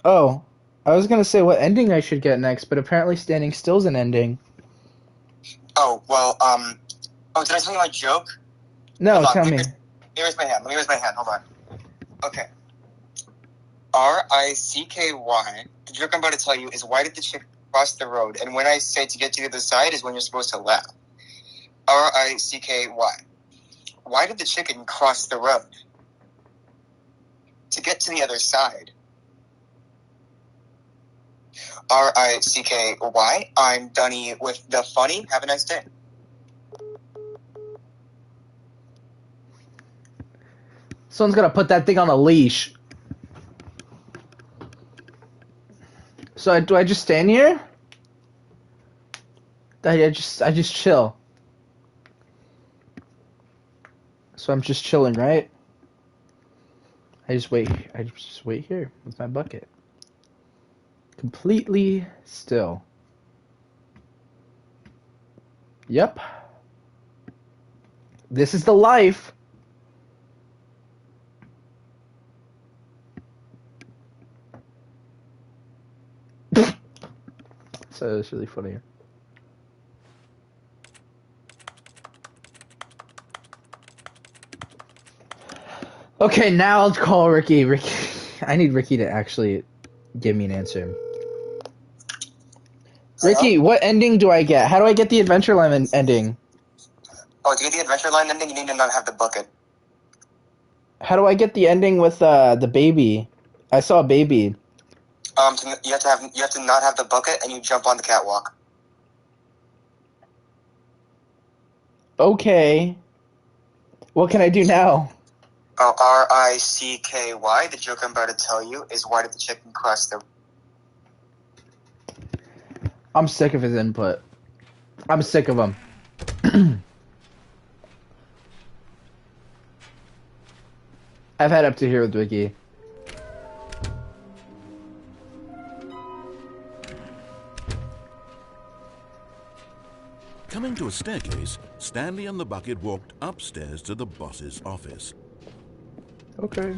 Oh, I was gonna say what ending I should get next, but apparently standing still's an ending. Oh, well, did I tell you my joke? No, tell me. Let me raise my hand. Hold on. Okay. Ricky. The joke I'm about to tell you is, why did the chicken cross the road? And when I say to get to the other side is when you're supposed to laugh. Ricky. Why did the chicken cross the road? To get to the other side. Ricky. I'm Dunny with the funny. Have a nice day. Someone's gonna put that thing on a leash. So do I just stand here? I just chill. So I'm just chilling, right? I just wait here with my bucket. Completely still. Yep. This is the life. So it's really funny. Okay, now I'll call Ricky. I need Ricky to actually give me an answer. Ricky, what ending do I get? How do I get the Adventureland ending? Oh, to get the Adventureland ending, you need to not have the bucket. How do I get the ending with the baby? I saw a baby. You have to not have the bucket, and you jump on the catwalk. Okay. What can I do now? Oh, Ricky. The joke I'm about to tell you is, why did the chicken cross the... I'm sick of his input. I'm sick of him. I've had up to here with Ricky. Coming to a staircase, Stanley and the bucket walked upstairs to the boss's office. Okay.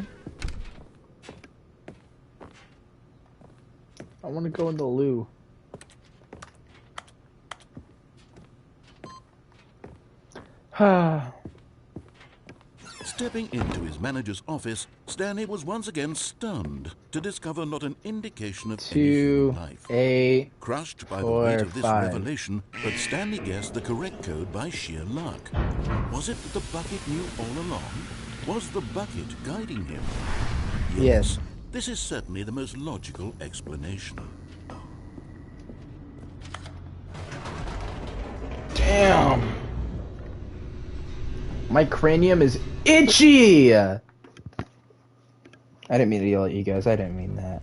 I want to go in the loo. Stepping into his manager's office, Stanley was once again stunned to discover not an indication of any human life. 2, 8, Crushed by 4, the weight of this 5. revelation, but Stanley guessed the correct code by sheer luck. Was it that the bucket knew all along? Was the bucket guiding him? Yes. This is certainly the most logical explanation. Damn. My cranium is itchy! I didn't mean to yell at you guys. I didn't mean that.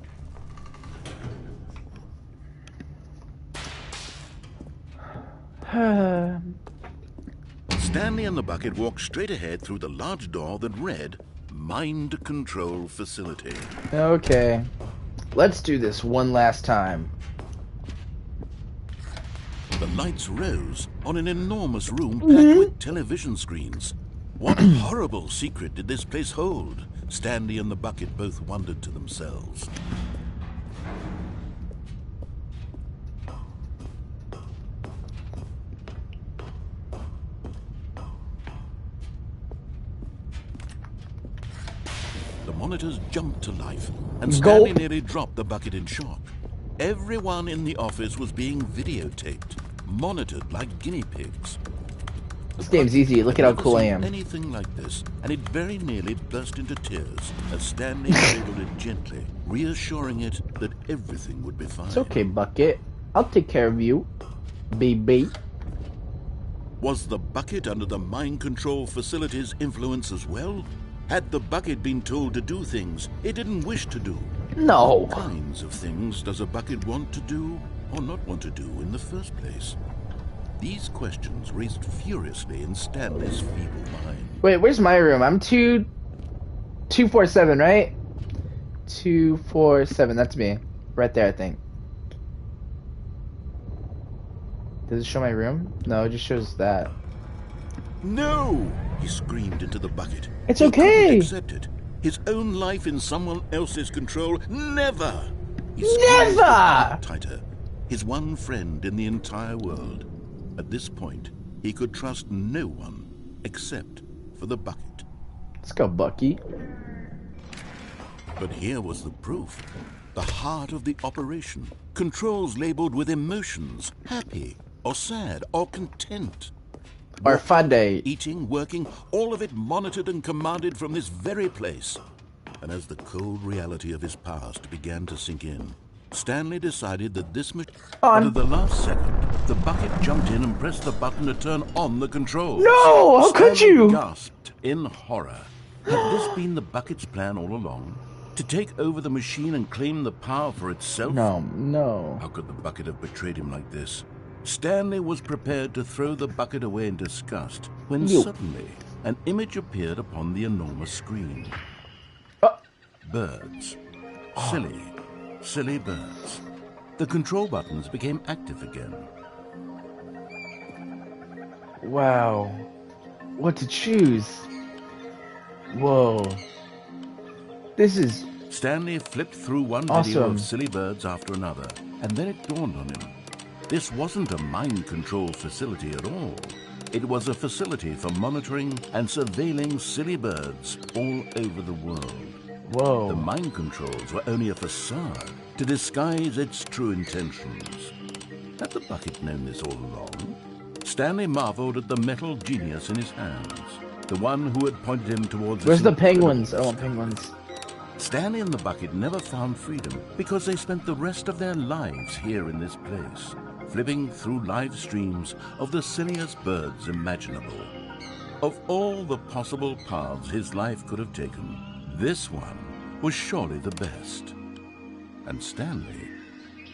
Stanley and the bucket walked straight ahead through the large door that read, Mind Control Facility. Okay. Let's do this one last time. The lights rose on an enormous room packed with television screens. What horrible secret did this place hold? Stanley and the bucket both wondered to themselves. The monitors jumped to life, and Stanley nearly dropped the bucket in shock. Everyone in the office was being videotaped, monitored like guinea pigs. This game's easy. Look at how cool I am. Anything like this, and it very nearly burst into tears as Stanley cradled it gently, reassuring it that everything would be fine. It's okay, Bucket. I'll take care of you, baby. Was the bucket under the mind control facility's influence as well? Had the bucket been told to do things it didn't wish to do? No. What kinds of things does a bucket want to do or not want to do in the first place? These questions raced furiously in Stanley's feeble mind. Wait, where's my room? I'm 247, right? 247, that's me. Right there, I think. Does it show my room? No, it just shows that. No! He screamed into the bucket. It's He okay. couldn't accept it. His own life in someone else's control? Never! He Never! Tighter. His one friend in the entire world. At this point, he could trust no one except for the bucket. Let's go, Bucky. But here was the proof. The heart of the operation. Controls labeled with emotions. Happy, or sad, or content. Or Friday. Eating, working, all of it monitored and commanded from this very place. And as the cold reality of his past began to sink in, Stanley decided that this machine... But at the last second, the bucket jumped in and pressed the button to turn on the controls. No! How could you? Gasped in horror. Had this been the bucket's plan all along? To take over the machine and claim the power for itself? No. How could the bucket have betrayed him like this? Stanley was prepared to throw the bucket away in disgust when suddenly an image appeared upon the enormous screen. Birds. Silly birds. The control buttons became active again. Wow. What to choose? Whoa. This is Stanley flipped through one video of silly birds after another, and then it dawned on him. This wasn't a mind control facility at all. It was a facility for monitoring and surveilling silly birds all over the world. Whoa. The mind controls were only a facade to disguise its true intentions. Had the bucket known this all along? Stanley marveled at the metal genius in his hands, the one who had pointed him towards... Where's the penguins? I want penguins. Stanley and the bucket never found freedom because they spent the rest of their lives here in this place, flipping through live streams of the silliest birds imaginable. Of all the possible paths his life could have taken, this one was surely the best. And Stanley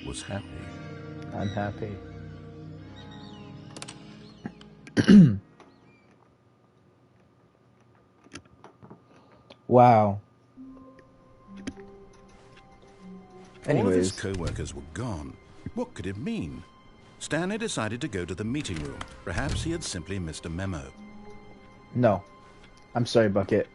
was happy. I'm happy. Wow. All of his Anyways. co-workers were gone. What could it mean? Stanley decided to go to the meeting room. Perhaps he had simply missed a memo. No. I'm sorry, Bucket.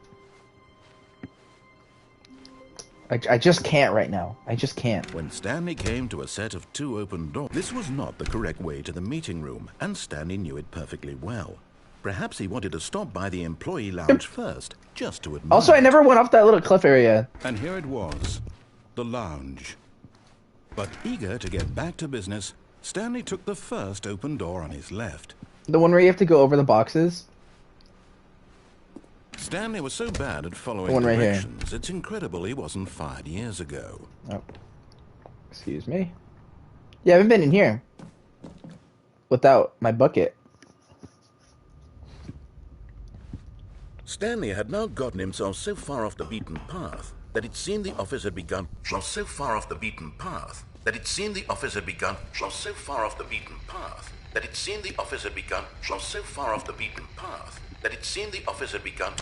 I just can't right now. I just can't. When Stanley came to a set of 2 open doors, this was not the correct way to the meeting room, and Stanley knew it perfectly well. Perhaps he wanted to stop by the employee lounge first, just to admire. Also, I never went off that little cliff area. And here it was, the lounge. But eager to get back to business, Stanley took the first open door on his left. The one where you have to go over the boxes? Stanley was so bad at following one right here. directions, it's incredible he wasn't fired years ago. Oh. Excuse me. Yeah, I haven't been in here. Without my bucket. Stanley had now gotten himself so far off the beaten path that it seemed the office had begun. So far off the beaten path that it seemed the office had begun. So far off the beaten path that it seemed the office had begun. So far off the beaten path that it seemed the office had begun.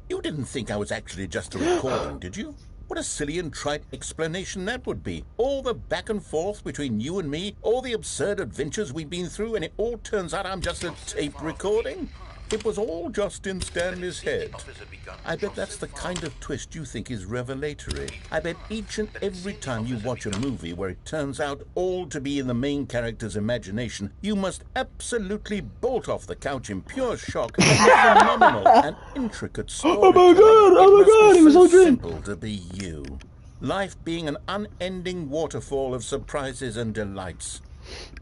You didn't think I was actually just a recording, did you? What a silly and trite explanation that would be. All the back and forth between you and me, all the absurd adventures we've been through, and it all turns out I'm just a tape recording? It was all just in Stanley's head. I bet that's the kind of twist you think is revelatory. I bet each and every time you watch a movie where it turns out all to be in the main character's imagination, you must absolutely bolt off the couch in pure shock at the phenomenal and intricate story. Oh my god, it was so simple to be you. Life being an unending waterfall of surprises and delights.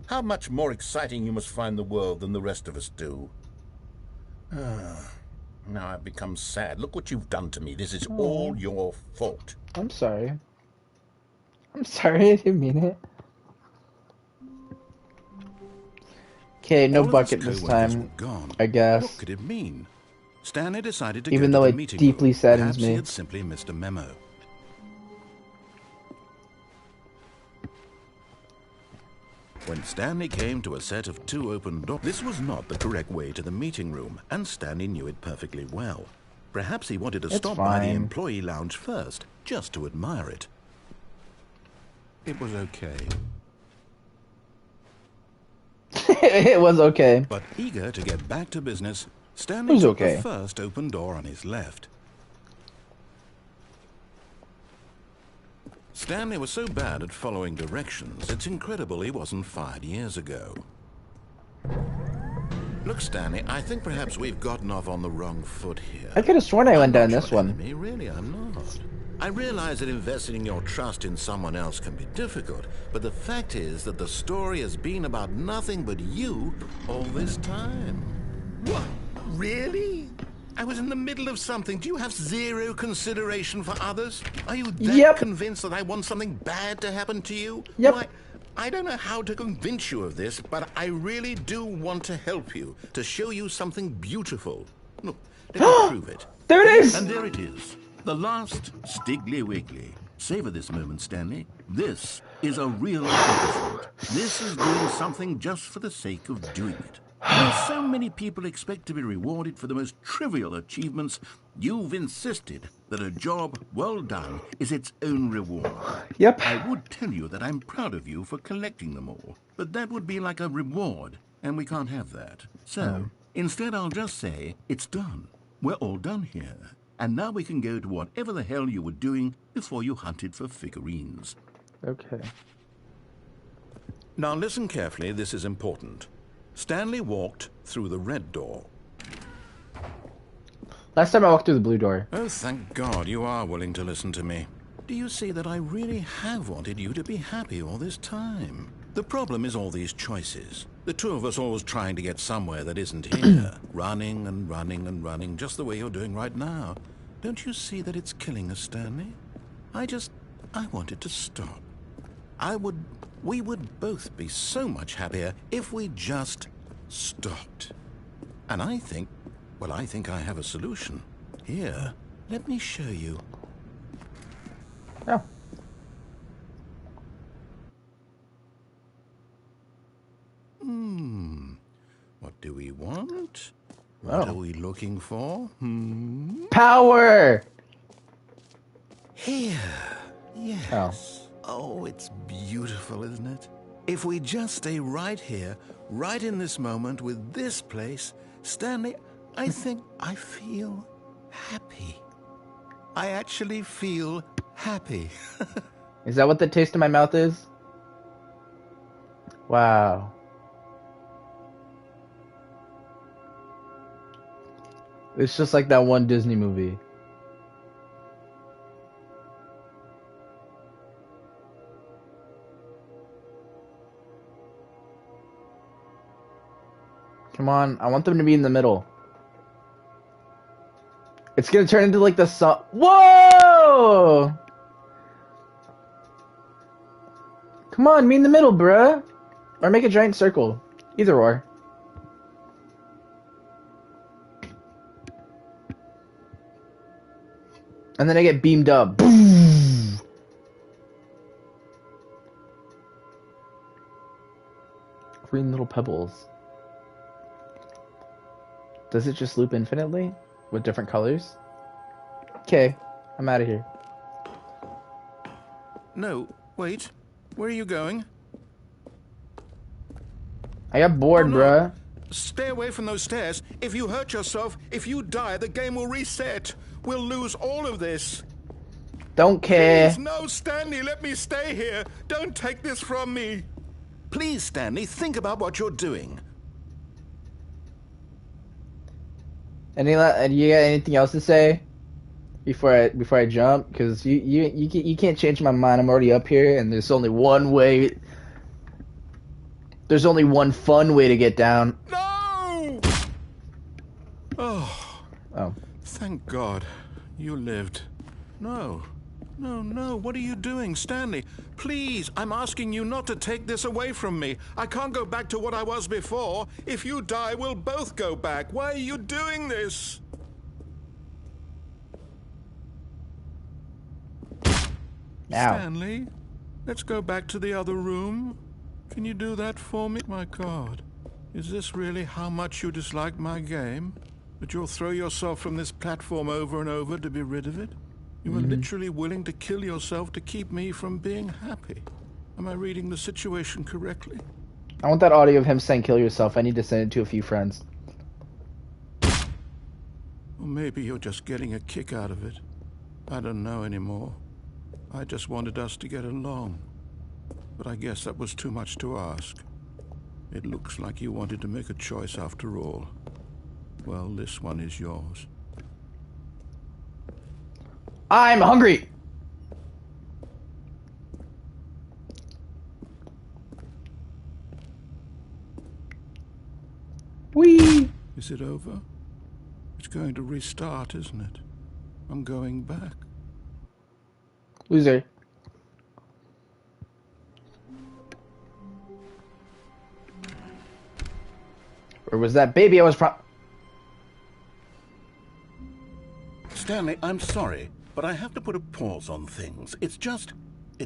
How much more exciting you must find the world than the rest of us do. Now I've become sad. Look what you've done to me. This is all your fault. I'm sorry. I'm sorry, I didn't mean it. Okay, no bucket this time, I guess. What could it mean? Stanley decided to Even go though to the it meeting deeply room. saddens Perhaps he me. had simply missed a memo. When Stanley came to a set of 2 open doors, this was not the correct way to the meeting room, and Stanley knew it perfectly well. Perhaps he wanted to stop by the employee lounge first, just to admire it. It was okay. It was okay. But eager to get back to business, Stanley took the first open door on his left. Stanley was so bad at following directions, it's incredible he wasn't fired years ago. Look, Stanley, I think perhaps we've gotten off on the wrong foot here. I could have sworn I went down this one. Enemy, really, I'm not. I realize that investing your trust in someone else can be difficult, but the fact is that the story has been about nothing but you all this time. What? Really? I was in the middle of something. Do you have zero consideration for others? Are you that convinced that I want something bad to happen to you? Yep. Well, I don't know how to convince you of this, but I really do want to help you, to show you something beautiful. Look, let me prove it. There it is! And there it is. The last Stiggly Wiggly. Savor this moment, Stanley. This is a real accomplishment. This is doing something just for the sake of doing it. When so many people expect to be rewarded for the most trivial achievements, you've insisted that a job well done is its own reward. Yep. I would tell you that I'm proud of you for collecting them all, but that would be like a reward, and we can't have that. So, instead I'll just say, it's done. We're all done here. And now we can go to whatever the hell you were doing before you hunted for figurines. Okay. Now listen carefully, this is important. Stanley walked through the red door. Last time I walked through the blue door. Oh, thank God you are willing to listen to me. Do you see that I really have wanted you to be happy all this time? The problem is all these choices. The two of us always trying to get somewhere that isn't here. Running and running and running, just the way you're doing right now. Don't you see that it's killing us, Stanley? I want it to stop. We would both be so much happier if we just stopped. And I think I have a solution. Here, let me show you. Oh. What do we want? What are we looking for? Power! Here. Yes. Oh, it's beautiful, isn't it? If we just stay right here, right in this moment with this place, Stanley, I think I feel happy. I actually feel happy. Is that what the taste in my mouth is? Wow. It's just like that one Disney movie. Come on, I want them to be in the middle. It's gonna turn into like the sun. Whoa! Come on, be in the middle, bruh. Or make a giant circle. Either or. And then I get beamed up. Boom! Green little pebbles. Does it just loop infinitely? With different colors? Okay, I'm out of here. No, wait. Where are you going? I got bored, Oh, no. bruh. Stay away from those stairs. If you hurt yourself, if you die, the game will reset. We'll lose all of this. Don't care. Please, no, Stanley, let me stay here. Don't take this from me. Please, Stanley, think about what you're doing. You got anything else to say before I jump? Because you can't change my mind. I'm already up here, and there's only one way. There's only one fun way to get down. No! Oh. Oh. Thank God. You lived. No. No. What are you doing, Stanley? Please, I'm asking you not to take this away from me. I can't go back to what I was before. If you die, we'll both go back. Why are you doing this? Now. Stanley, let's go back to the other room. Can you do that for me? My God, is this really how much you dislike my game? That you'll throw yourself from this platform over and over to be rid of it? You were literally willing to kill yourself to keep me from being happy. Am I reading the situation correctly? I want that audio of him saying kill yourself. I need to send it to a few friends. Or maybe you're just getting a kick out of it. I don't know anymore. I just wanted us to get along. But I guess that was too much to ask. It looks like you wanted to make a choice after all. Well, this one is yours. I'm hungry! Whee! Is it over? It's going to restart, isn't it? I'm going back. Loser. Or was that baby I was Stanley, I'm sorry, but I have to put a pause on things. It's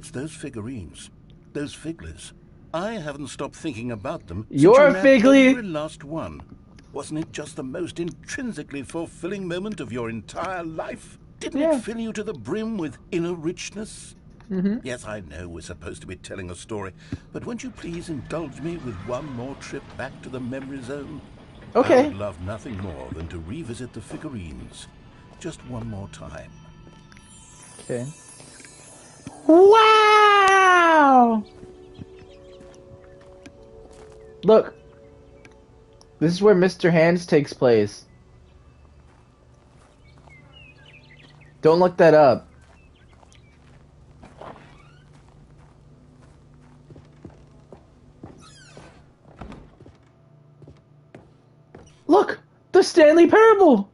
those figurines. Those figglers. I haven't stopped thinking about them since You're you a nabbed figly! every last one. Wasn't it just the most intrinsically fulfilling moment of your entire life? Didn't it fill you to the brim with inner richness? Yes, I know we're supposed to be telling a story, but won't you please indulge me with one more trip back to the memory zone? Okay. I would love nothing more than to revisit the figurines. Just one more time. Okay. Wow! Look. This is where Mr. Hands takes place. Don't look that up. Look! The Stanley Parable!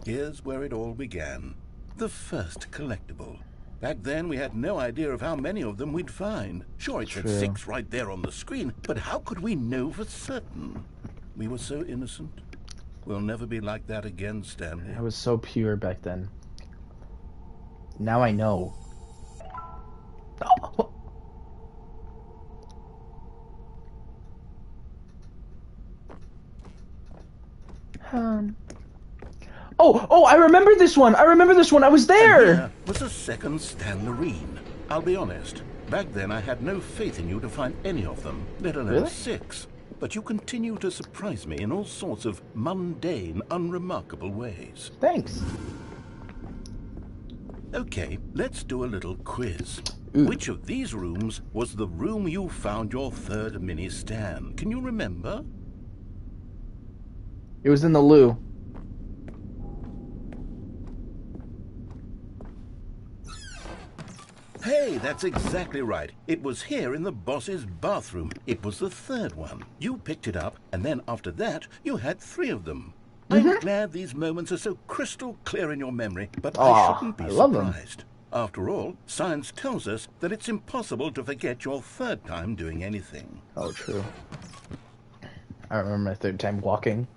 Here's where it all began. The first collectible. Back then, we had no idea of how many of them we'd find. Sure, it said 6 right there on the screen, but how could we know for certain? We were so innocent. We'll never be like that again, Stanley. I was so pure back then. Now I know. Oh, I remember this one. I remember this one. I was there. And here was a second Stanley. I'll be honest. Back then, I had no faith in you to find any of them, let alone 6. But you continue to surprise me in all sorts of mundane, unremarkable ways. Thanks. Okay, let's do a little quiz. Ooh. Which of these rooms was the room you found your third mini Stan? Can you remember? It was in the loo. Hey, that's exactly right. It was here in the boss's bathroom. It was the third one. You picked it up, and then after that, you had 3 of them. I'm glad these moments are so crystal clear in your memory, but I shouldn't be I love them. surprised. After all, science tells us that it's impossible to forget your 3rd time doing anything. Oh, true. I remember my 3rd time walking.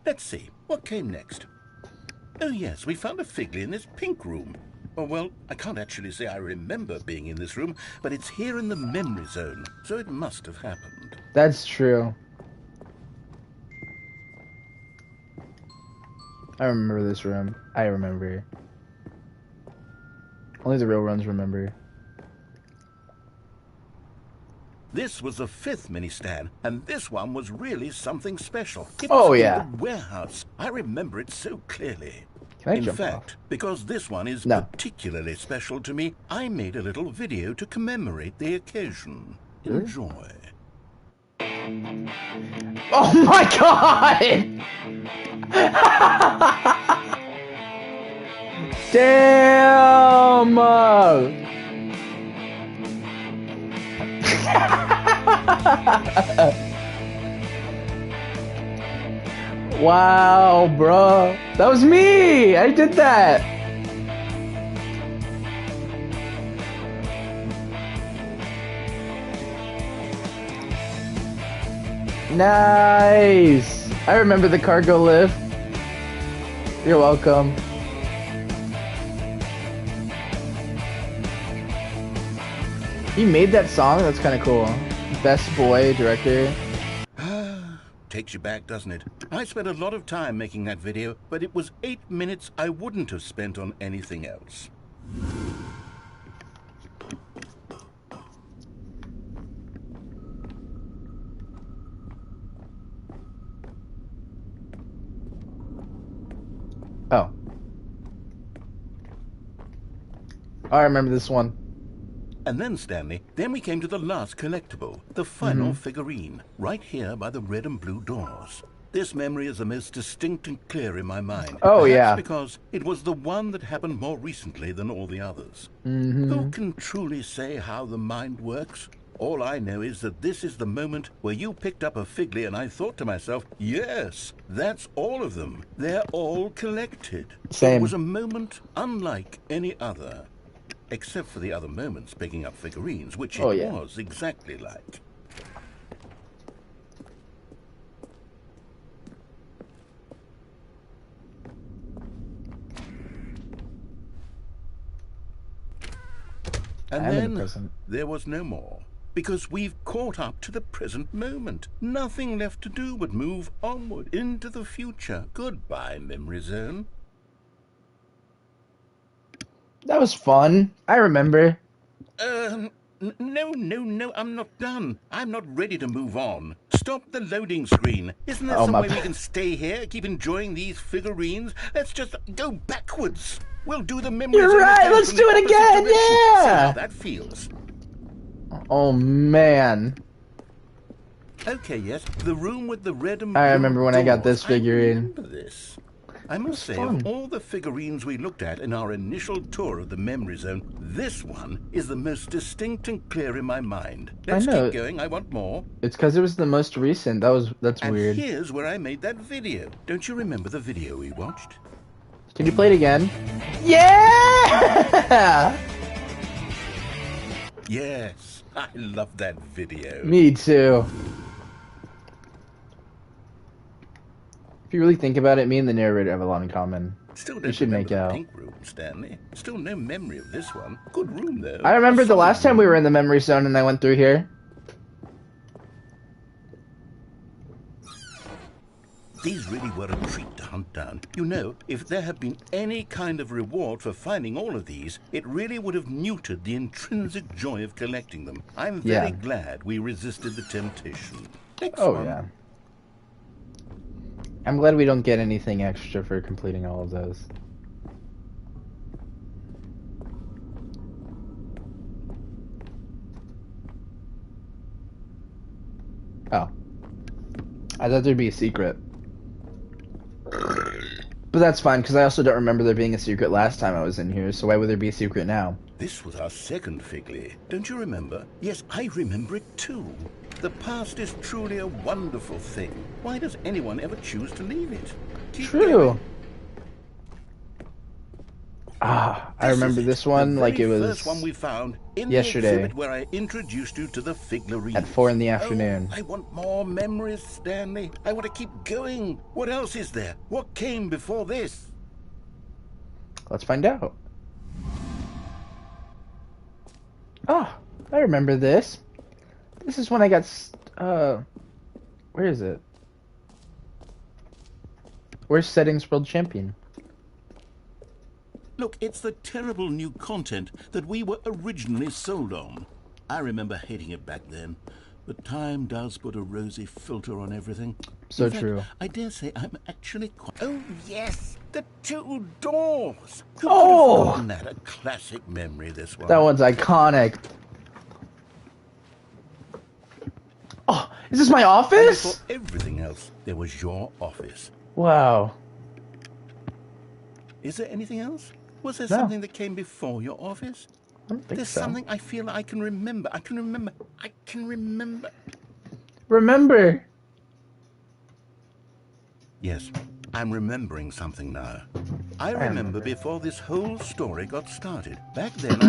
Let's see, what came next? Oh yes, we found a Figley in this pink room. Oh, well, I can't actually say I remember being in this room, but it's here in the memory zone, so it must have happened. That's true. I remember this room. I remember. Only the real ones remember. This was the 5th mini stand, and this one was really something special. It Oh, was yeah. in the warehouse. I remember it so clearly. Can I In jump fact, off? because this one is No. particularly special to me, I made a little video to commemorate the occasion. Really? Enjoy. Oh my god! Damn! Wow, bro. That was me! I did that! Nice! I remember the cargo lift. You're welcome. You made that song? That's kind of cool. Best boy director. Takes you back, doesn't it? I spent a lot of time making that video, but it was 8 minutes I wouldn't have spent on anything else. Oh. I remember this one. And then, Stanley, then we came to the last collectible, the final figurine, right here by the red and blue doors. This memory is the most distinct and clear in my mind. Oh, Perhaps yeah. because it was the one that happened more recently than all the others. Who can truly say how the mind works? All I know is that this is the moment where you picked up a Figley and I thought to myself, yes, that's all of them. They're all collected. Same. It was a moment unlike any other. Except for the other moments picking up figurines, which it was exactly like. And then there was no more, because we've caught up to the present moment. Nothing left to do but move onward into the future. Goodbye, Memory Zone. That was fun. I remember. No, I'm not done. I'm not ready to move on. Stop the loading screen. Isn't there some way we can stay here, keep enjoying these figurines? Let's just go backwards. We'll do the memory zone. You're right, let's do it again, yeah! See how that feels. Oh, man. Okay, yes, the room with the red and blue I remember when I got doors. this figurine. I remember this. I must say, of all the figurines we looked at in our initial tour of the memory zone, this one is the most distinct and clear in my mind. Let's keep going. I want more. It's because it was the most recent. That's and weird. Here's where I made that video. Don't you remember the video we watched? Can you play it again? Yeah! Yes, I love that video. Me too. If you really think about it, me and the narrator have a lot in common. Still You should make it out. Pink room, Stanley. Still no memory of this one. Good room, though. I remember the last time we were in the memory zone and I went through here. These really were a treat to hunt down. You know, if there had been any kind of reward for finding all of these, it really would have muted the intrinsic joy of collecting them. I'm very glad we resisted the temptation. Next one. Yeah. I'm glad we don't get anything extra for completing all of those. Oh. I thought there'd be a secret. But that's fine, because I also don't remember there being a secret last time I was in here, so why would there be a secret now? This was our second Figley. Don't you remember? Yes, I remember it too. The past is truly a wonderful thing. Why does anyone ever choose to leave it? True. I remember this one like it was first one we found in yesterday. The exhibit where I introduced you to the Figlerine. At 4 in the afternoon. Oh, I want more memories, Stanley. I want to keep going. What else is there? What came before this? Let's find out. Oh, I remember this. This is when I got, where is it? Where's Settings World Champion? Look, it's the terrible new content that we were originally sold on. I remember hating it back then, but time does put a rosy filter on everything. So In fact, true. I dare say I'm actually quite... Oh, yes! The two doors! Who Oh! would have gotten that? A classic memory, this one. That one's iconic. Oh, is this my And office? for everything else, there was your office. Wow. Is there anything else? Was there No. something that came before your office? I don't think There's so. something I feel I can remember. I can remember. Remember. Yes, I'm remembering something now. I remember before this whole story got started. Back then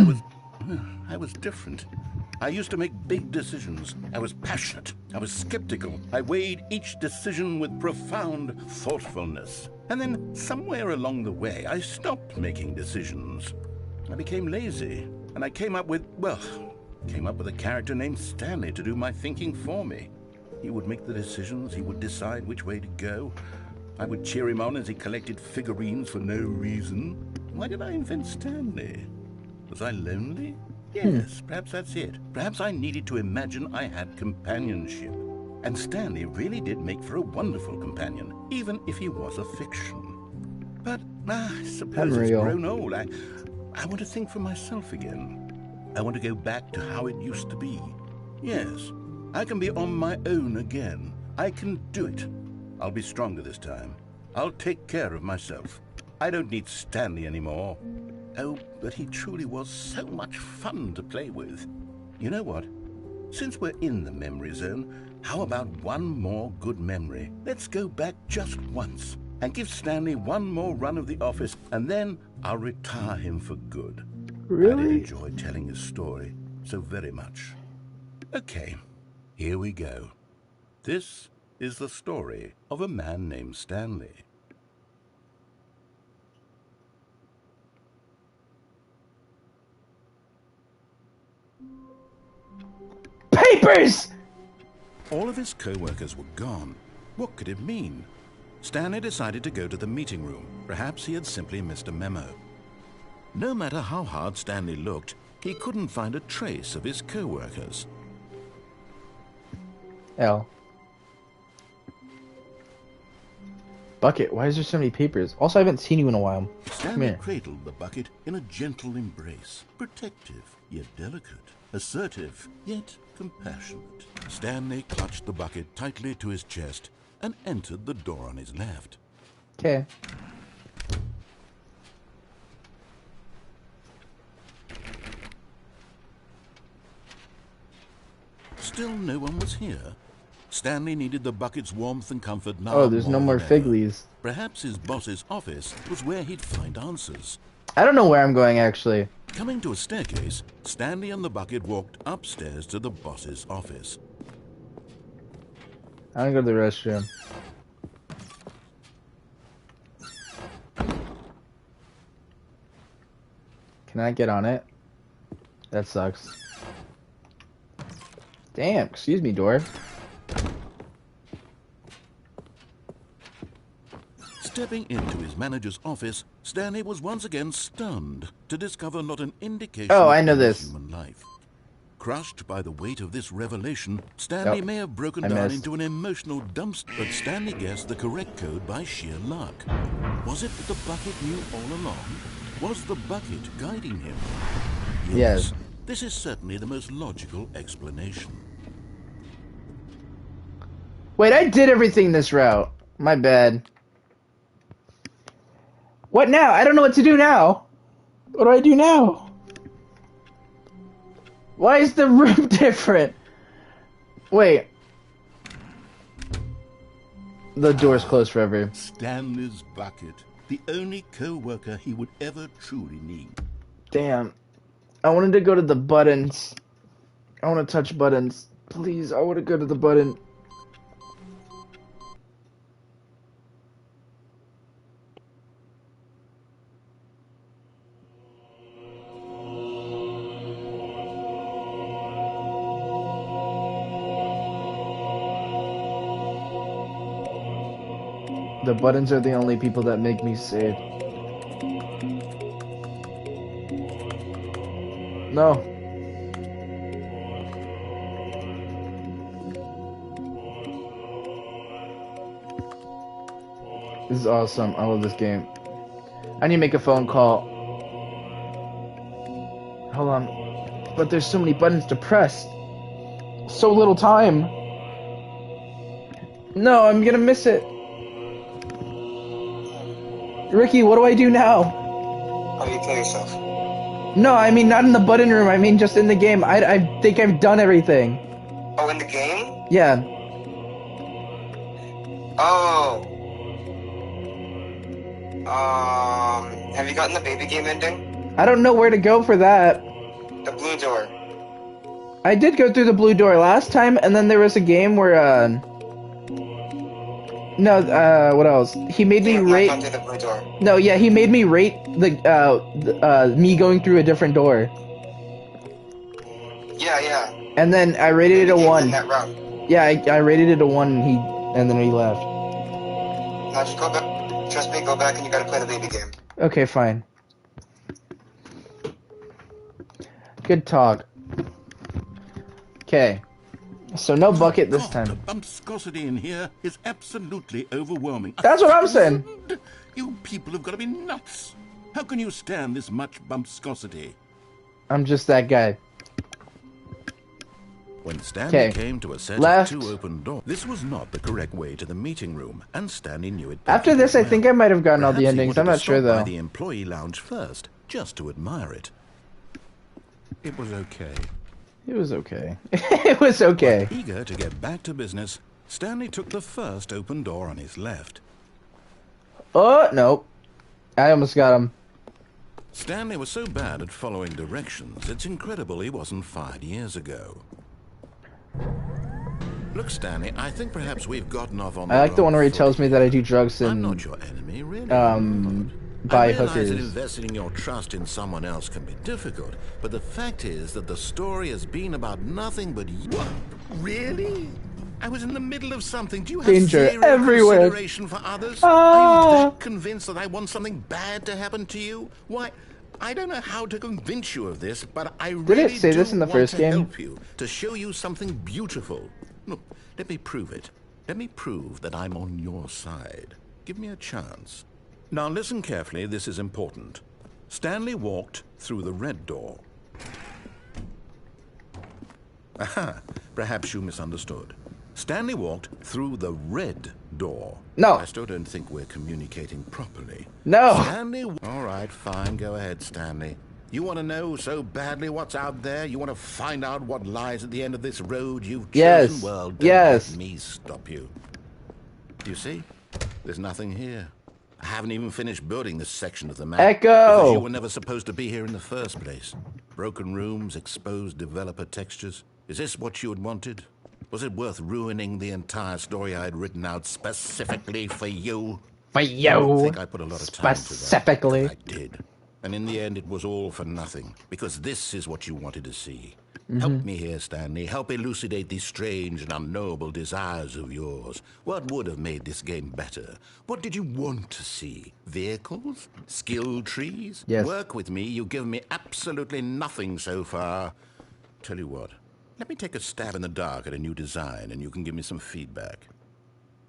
I was different. I used to make big decisions. I was passionate. I was skeptical. I weighed each decision with profound thoughtfulness. And then somewhere along the way, I stopped making decisions. I became lazy. And I came up with a character named Stanley to do my thinking for me. He would make the decisions. He would decide which way to go. I would cheer him on as he collected figurines for no reason. Why did I invent Stanley? Was I lonely? Yes, perhaps that's it. Perhaps I needed to imagine I had companionship. And Stanley really did make for a wonderful companion, even if he was a fiction. But I suppose it's Unreal. grown old. I want to think for myself again. I want to go back to how it used to be. Yes, I can be on my own again. I can do it. I'll be stronger this time. I'll take care of myself. I don't need Stanley anymore. Oh, but he truly was so much fun to play with. You know what? Since we're in the memory zone, how about one more good memory? Let's go back just once and give Stanley one more run of the office, and then I'll retire him for good. Really? I did enjoy telling his story so very much. Okay, here we go. This is the story of a man named Stanley. Papers! All of his co-workers were gone. What could it mean? Stanley decided to go to the meeting room. Perhaps he had simply missed a memo. No matter how hard Stanley looked, he couldn't find a trace of his co-workers. L. Bucket, why is there so many papers? Also, I haven't seen you in a while. Come Stanley here. cradled the bucket in a gentle embrace, protective yet delicate, assertive yet compassionate. Stanley clutched the bucket tightly to his chest and entered the door on his left. Okay. Still no one was here. Stanley needed the bucket's warmth and comfort now. Oh, there's no more than ever. Figlies. Perhaps his boss's office was where he'd find answers. I don't know where I'm going, actually. Coming to a staircase, Stanley and the bucket walked upstairs to the boss's office. I'm gonna go to the restroom. Can I get on it? That sucks. Damn, excuse me, door. Stepping into his manager's office, Stanley was once again stunned to discover not an indication Oh, I know of this. human life. Crushed by the weight of this revelation, Stanley Nope. may have broken I down missed. into an emotional dumpster, but Stanley guessed the correct code by sheer luck. Was it that the bucket knew all along? Was the bucket guiding him? Yes. This is certainly the most logical explanation. Wait, I did everything this route. My bad. What now? I don't know what to do now. What do I do now? Why is the room different? Wait. The door's closed forever. Stanley's bucket. The only co-worker he would ever truly need. Damn. I wanted to go to the buttons. I want to touch buttons. Please, I want to go to the button. The buttons are the only people that make me save. No. This is awesome. I love this game. I need to make a phone call. Hold on. But there's so many buttons to press. So little time. No, I'm gonna miss it. Ricky, what do I do now? Oh, you kill yourself. No, I mean not in the button room. I mean just in the game. I think I've done everything. Oh, in the game? Yeah. Oh. Have you gotten the baby game ending? I don't know where to go for that. The blue door. I did go through the blue door last time, and then there was a game where, no, what else? He made me rate... Gone through the blue door. No, yeah, he made me rate me going through a different door. Yeah, yeah. And then I rated it a 1. That route. Yeah, I rated it a 1, and then he left. Now just go back. Trust me, go back and you gotta play the baby game. Okay, fine. Good talk. Okay. So no bucket this time. The bumpscosity in here is absolutely overwhelming. That's what I'm saying. You people have got to be nuts. How can you stand this much bumpscosity? I'm just that guy. When Stanley came to a set Left. of 2 open doors, this was not the correct way to the meeting room, and Stanley knew it. After this, I think I might have gotten all the Perhaps he endings. wanted I'm to not sure stop by though. the employee lounge first, just to admire it. It was okay. It was okay. It was okay. But eager to get back to business, Stanley took the first open door on his left. Oh, nope. I almost got him. Stanley was so bad at following directions, it's incredible he wasn't fired years ago. Look, Stanley, I think perhaps we've gotten off on I like the one where he tells me that I do drugs I'm and not your enemy, really. buy I realize hookers. that investing your trust in someone else can be difficult, but the fact is that the story has been about nothing but you. What? Really? I was in the middle of something. Do you have Danger zero everywhere. consideration for others? Are you that convinced that I want something bad to happen to you? Why, I don't know how to convince you of this, but I really Did it say this in the want first to game? help you, to show you something beautiful. Look, let me prove it. Let me prove that I'm on your side. Give me a chance. Now listen carefully, this is important. Stanley walked through the red door. Aha, perhaps you misunderstood. Stanley walked through the red door. No. I still don't think we're communicating properly. No. Stanley... All right, fine, go ahead, Stanley. You want to know so badly what's out there? You want to find out what lies at the end of this road you've chosen? Yes. Well, don't Yes. let me stop you. You see? There's nothing here. I haven't even finished building this section of the map. Echo! Because you were never supposed to be here in the first place. Broken rooms, exposed developer textures. Is this what you had wanted? Was it worth ruining the entire story I had written out specifically for you? For you. I think I put a lot of time Specifically. to that. I did. And in the end, it was all for nothing. Because this is what you wanted to see. Help me here, Stanley. Help elucidate these strange and unknowable desires of yours. What would have made this game better? What did you want to see? Vehicles? Skill trees? Yes. Work with me. You've given me absolutely nothing so far. Tell you what. Let me take a stab in the dark at a new design, and you can give me some feedback.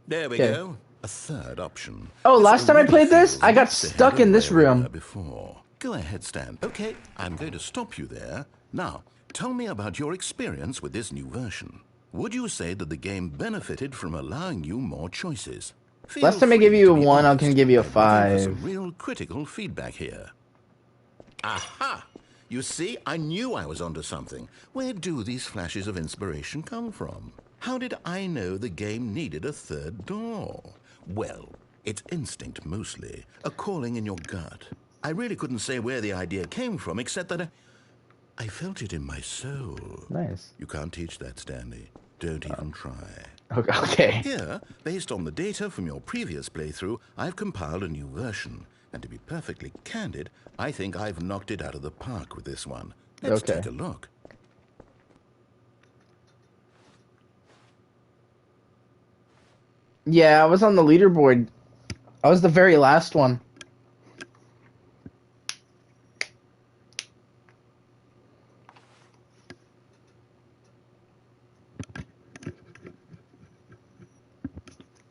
There we go. A third option. Oh, This last time I already played this, feels I got much ahead stuck of in this where we room. were before. Go ahead, Stan. Okay, I'm going to stop you there. Now, tell me about your experience with this new version. Would you say that the game benefited from allowing you more choices? Feel Last time I gave free you a to be 1, I honest. can give you a I'm looking for some 5. real critical feedback here. Aha! You see, I knew I was onto something. Where do these flashes of inspiration come from? How did I know the game needed a third door? Well, it's instinct mostly, a calling in your gut. I really couldn't say where the idea came from, except that I felt it in my soul. Nice. You can't teach that, Stanley. Don't even try. Okay. Here, based on the data from your previous playthrough, I've compiled a new version. And to be perfectly candid, I think I've knocked it out of the park with this one. Let's take a look. Yeah, I was on the leaderboard. I was the very last one.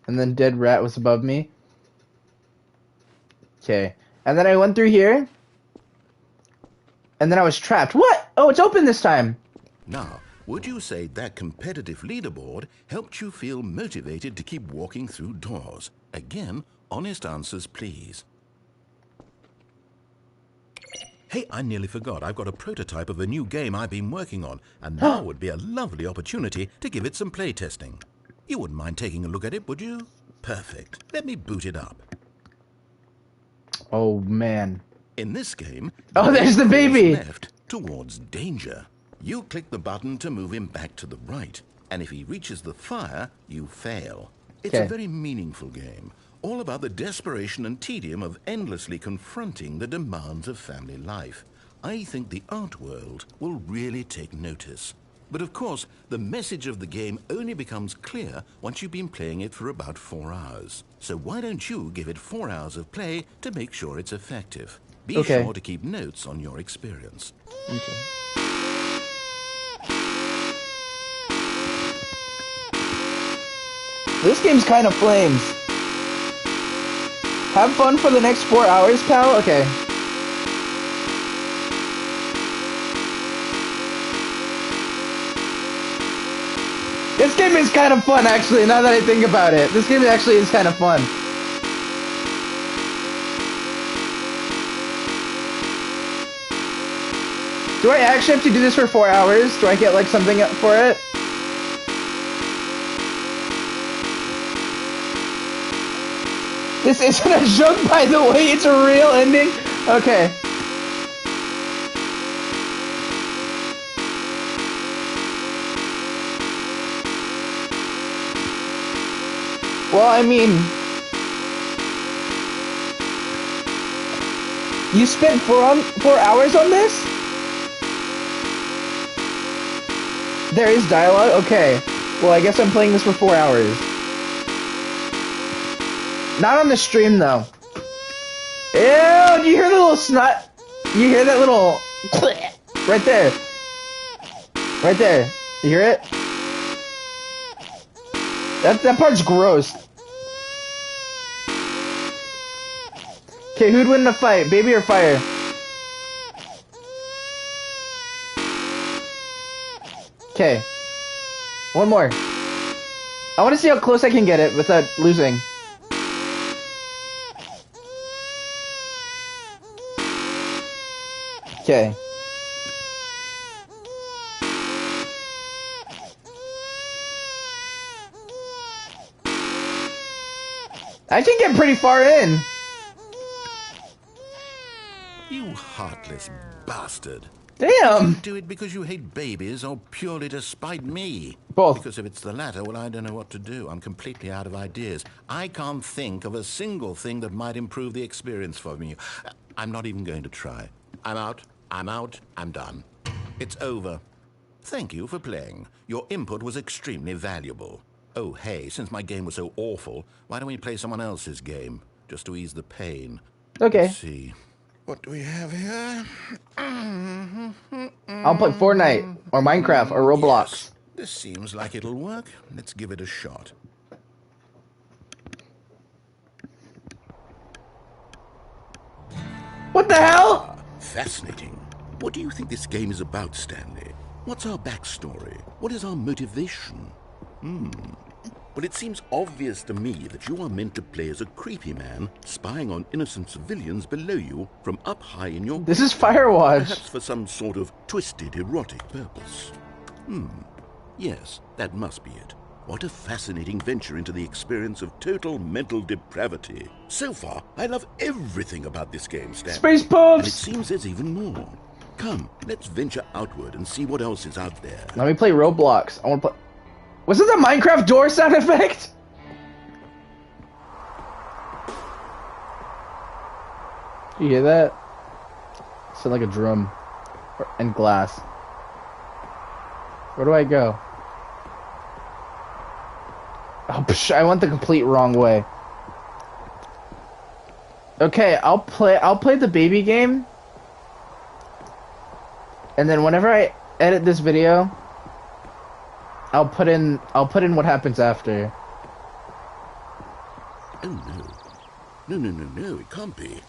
And then Dead Rat was above me. Okay. And then I went through here. And then I was trapped. What? Oh, it's open this time. Now, would you say that competitive leaderboard helped you feel motivated to keep walking through doors? Again, honest answers, please. Hey, I nearly forgot. I've got a prototype of a new game I've been working on, and now would be a lovely opportunity to give it some play testing. You wouldn't mind taking a look at it, would you? Perfect. Let me boot it up. Oh, man. In this game, oh, there's the baby! Left towards danger. You click the button to move him back to the right, and if he reaches the fire, you fail. It's a very meaningful game, all about the desperation and tedium of endlessly confronting the demands of family life. I think the art world will really take notice. But of course, the message of the game only becomes clear once you've been playing it for about 4 hours. So why don't you give it 4 hours of play to make sure it's effective? Be sure to keep notes on your experience. This game's kind of flames. Have fun for the next 4 hours, pal? Okay. This game is kind of fun, actually, now that I think about it. This game actually is kind of fun. Do I actually have to do this for 4 hours? Do I get, like, something for it? This isn't a joke, by the way. It's a real ending. Okay. Well, I mean, you spent 4 hours on this? There is dialogue? Okay. Well, I guess I'm playing this for 4 hours. Not on the stream, though. Ew, do you hear the little snot? You hear that little... right there. Right there. You hear it? That part's gross. Okay, who'd win in a fight? Baby or fire? Okay. One more. I want to see how close I can get it without losing. Okay. I can get pretty far in. You heartless bastard. Damn. Do it because you hate babies or purely to spite me? Both. Because if it's the latter, well, I don't know what to do. I'm completely out of ideas. I can't think of a single thing that might improve the experience for me. I'm not even going to try. I'm out. I'm out. I'm done. It's over. Thank you for playing. Your input was extremely valuable. Oh, hey, since my game was so awful, why don't we play someone else's game? Just to ease the pain. Okay. Let's see. What do we have here? I'll play Fortnite, or Minecraft, or Roblox. Yes, this seems like it'll work. Let's give it a shot. What the hell? Fascinating. What do you think this game is about, Stanley? What's our backstory? What is our motivation? but it seems obvious to me that you are meant to play as a creepy man spying on innocent civilians below you from up high in your... This is Firewatch. Perhaps for some sort of twisted, erotic purpose. Yes, that must be it. What a fascinating venture into the experience of total mental depravity. So far, I love everything about this game, Stanley. Space And it pumps! seems there's even more. Come, let's venture outward and see what else is out there. Let me play Roblox. I want to play... Was it the Minecraft door sound effect? You hear that? It sounds like a drum. And glass. Where do I go? Oh, psh, I went the complete wrong way. Okay, I'll play the baby game. And then whenever I edit this video, I'll put in what happens after. Oh no. No, it can't be.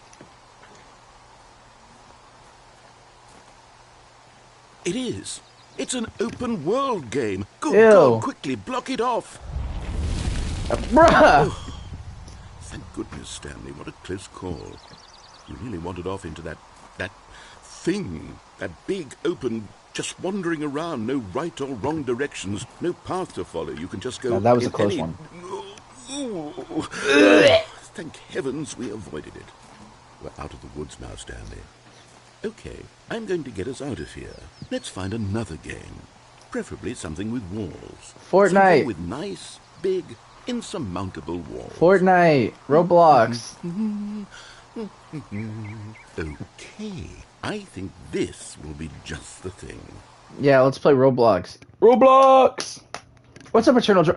It is. It's an open world game. Good God, quickly block it off. Bruh! Oh, thank goodness, Stanley. What a close call. You really wandered off into that thing. That big, open, just wandering around. No right or wrong directions. No path to follow. You can just go... No, that was a in close any... one. Thank heavens we avoided it. We're out of the woods now, Stanley. Okay, I'm going to get us out of here. Let's find another game. Preferably something with walls. Fortnite. Something with nice, big, insurmountable walls. Fortnite. Roblox. Okay, I think this will be just the thing. Yeah, let's play Roblox. Roblox! What's up, Eternal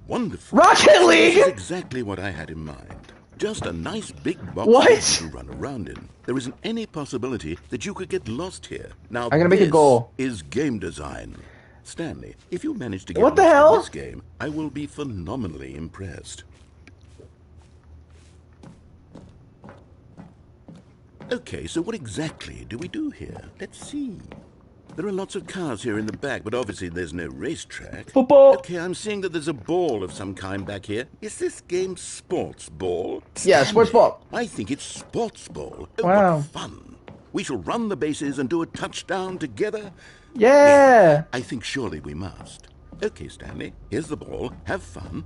Wonderful. Rocket League! This is exactly what I had in mind. Just a nice big box What? to run around in. There isn't any possibility that you could get lost here. Now, I'm gonna make a goal. Is game design. Stanley, if you manage to get What the lost hell? in this game, I will be phenomenally impressed. Okay, so what exactly do we do here? Let's see. There are lots of cars here in the back, but obviously there's no racetrack. Football! Okay, I'm seeing that there's a ball of some kind back here. Is this game sports ball? Yeah, sports ball. I think it's sports ball. Oh, Wow. what fun. We shall run the bases and do a touchdown together. Yeah! I think surely we must. Okay, Stanley, here's the ball. Have fun.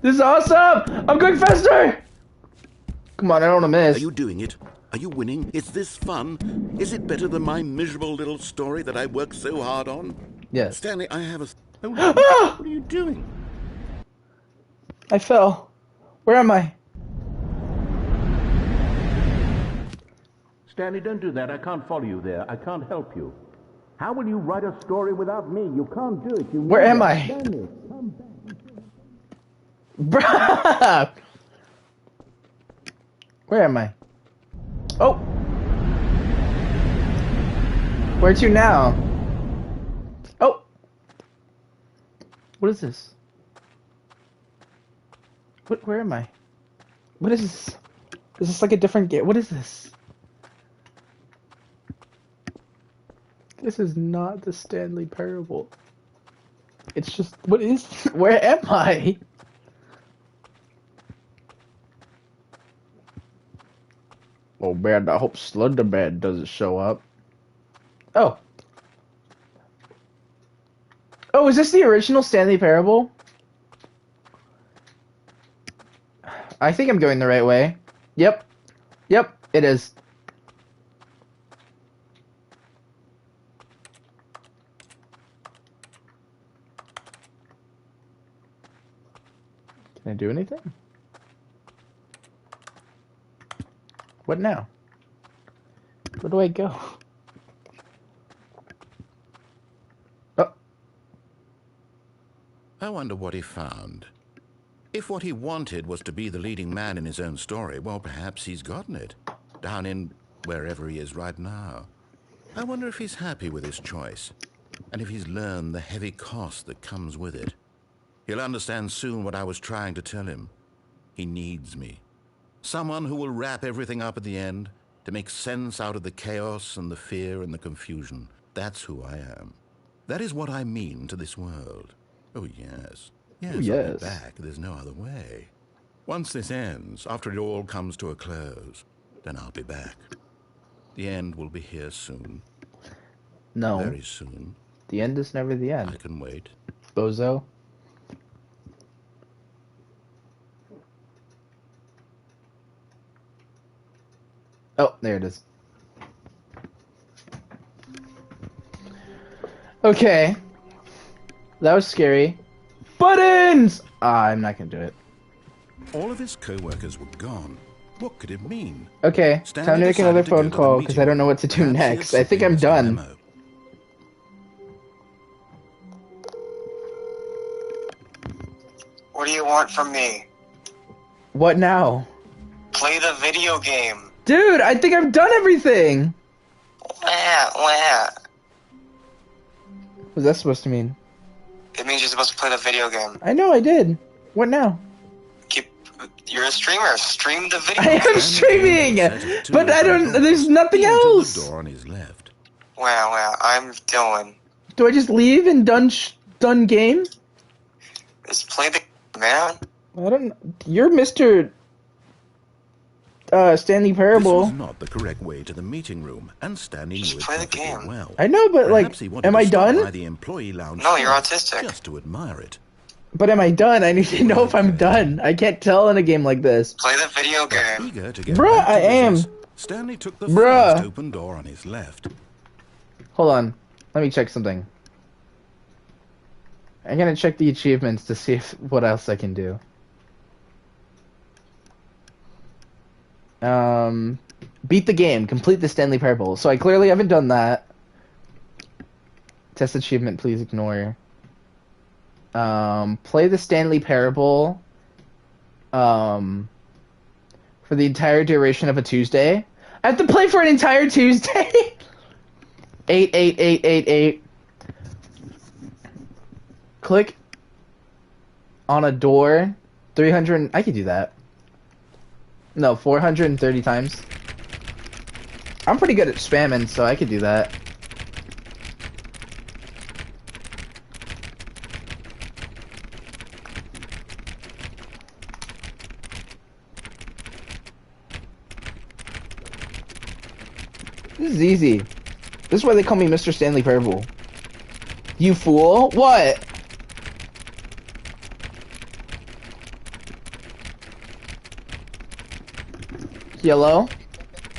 This is awesome! I'm going faster! Come on, I don't want to miss. Are you doing it? Are you winning? Is this fun? Is it better than my miserable little story that I worked so hard on? Yes. Stanley, I have a... Oh, no. What are you doing? I fell. Where am I? Stanley, don't do that. I can't follow you there. I can't help you. How will you write a story without me? You can't do it. Where am I? Stanley, come back. Bruh! Where am I? Oh! Where to now? Oh! What is this? Where am I? What is this? Is this like a different game? What is this? This is not the Stanley Parable. It's just, what is, where am I? Oh man, I hope Slenderman doesn't show up. Oh. Oh, is this the original Stanley Parable? I think I'm going the right way. Yep. Yep, it is. Can I do anything? What now? Where do I go? Oh. I wonder what he found. If what he wanted was to be the leading man in his own story, well, perhaps he's gotten it. Down in wherever he is right now. I wonder if he's happy with his choice, and if he's learned the heavy cost that comes with it. He'll understand soon what I was trying to tell him. He needs me. Someone who will wrap everything up at the end to make sense out of the chaos and the fear and the confusion. That's who I am. That is what I mean to this world. Oh, yes. Yes, Yes. I'll be back. There's no other way. Once this ends, after it all comes to a close, then I'll be back. The end will be here soon. No. Very soon. The end is never the end. I can wait. Bozo. Oh, there it is. Okay. That was scary. Buttons! I'm not gonna do it. All of his co-workers were gone. What could it mean? Okay, Stanley time to make another decided to go phone to the call because I meeting. don't know what to do Perhaps he next. had I think simply I'm missed a done. memo. What do you want from me? What now? Play the video game. Dude, I think I've done everything! Wah. What's that supposed to mean? It means you're supposed to play the video game. I know I did. What now? You're a streamer. Stream the video I game. am streaming! But I don't... There's nothing else! The door on his left. Wow, I'm Dylan. Do I just leave and done game? Just play the game, man. I don't... You're Mr... Stanley This Parable. was not the correct way to the meeting room, and Stanley knew it play the perfectly game. well. I know, but Perhaps he like, wanted am to I stop done? by the employee lounge No, you're first, autistic. just to admire it. But am I done? I need to know if I'm done. I can't tell in a game like this. Play the video game. Eager to get Bruh, back to I am. business, Stanley took the Bruh. first open door on his left. Hold on. Let me check something. I'm gonna check the achievements to see what else I can do. Beat the game. Complete the Stanley Parable. So I clearly haven't done that. Test achievement, please ignore. Play the Stanley Parable. For the entire duration of a Tuesday. I have to play for an entire Tuesday? 8. Click on a door. 300. I could do that. No, 430 times. I'm pretty good at spamming, so I could do that. This is easy. This is why they call me Mr. Stanley Parable. You fool. What? Yellow?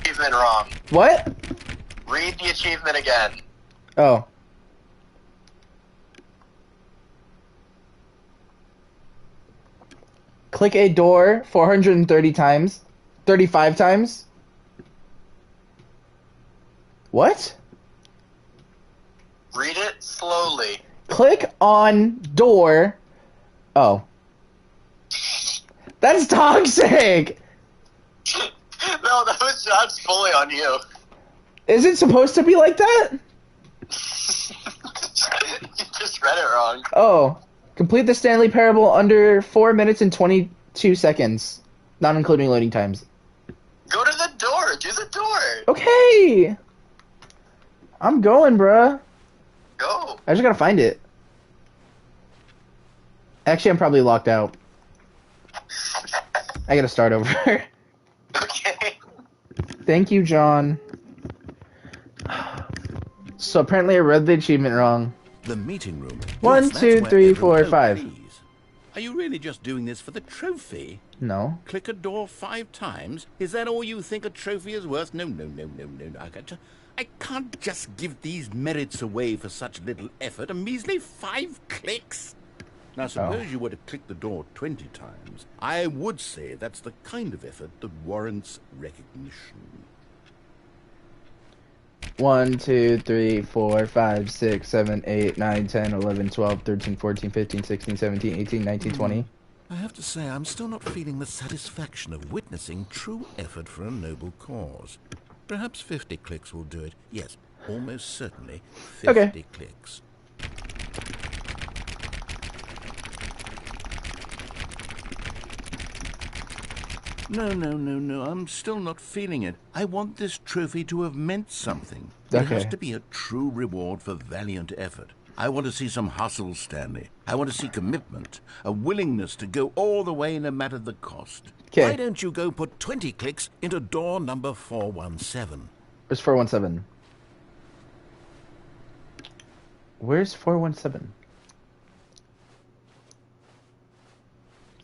Achievement wrong. What? Read the achievement again. Oh. Click a door 430 times. 35 times. What? Read it slowly. Click on door. Oh. That's toxic! No, that's fully on you. Is it supposed to be like that? You just read it wrong. Oh. Complete the Stanley Parable under 4 minutes and 22 seconds. Not including loading times. Go to the door. Do the door. Okay! I'm going, bruh. Go. I just gotta find it. Actually, I'm probably locked out. I gotta start over. Okay. Thank you, John. So apparently I read the achievement wrong. The meeting room. 1, Yes, that's 2, where 3, everyone- 4, Oh, 5. please. Are you really just doing this for the trophy? No. Click a door 5 times? Is that all you think a trophy is worth? No. I can't just give these merits away for such little effort. A measly 5 clicks? Now, suppose you were to click the door 20 times. I would say that's the kind of effort that warrants recognition. 1, 2, 3, 4, 5, 6, 7, 8, 9, 10, 11, 12, 13, 14, 15, 16, 17, 18, 19, 20. I have to say, I'm still not feeling the satisfaction of witnessing true effort for a noble cause. Perhaps 50 clicks will do it. Yes, almost certainly 50 clicks. No. I'm still not feeling it. I want this trophy to have meant something. It has Okay. to be a true reward for valiant effort. I want to see some hustle, Stanley. I want to see commitment, a willingness to go all the way no matter the cost. Okay. Why don't you go put 20 clicks into door number 417? Where's 417? Where's 417?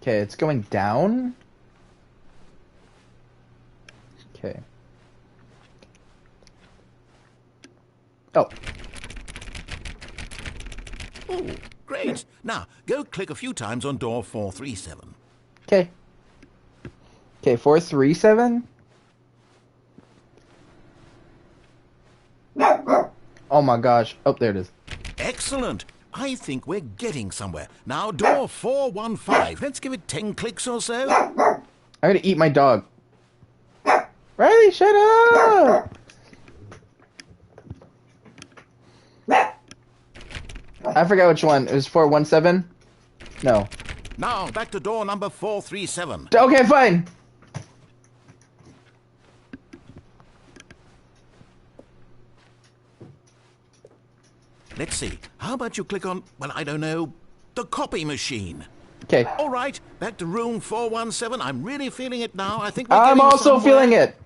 Okay, it's going down. Okay. Oh. Oh, great. Now, go click a few times on door 437. Okay. Okay, 437? Oh my gosh. Oh, there it is. Excellent. I think we're getting somewhere. Now, door 415. Let's give it 10 clicks or so. I'm gonna eat my dog. Riley, shut up! I forgot which one. It was 417? No. Now, back to door number 437. Okay, fine. Let's see. How about you click on, well, I don't know, the copy machine? Okay. All right, back to room 417. I'm really feeling it now. I think we're I'm getting also somewhere. feeling it.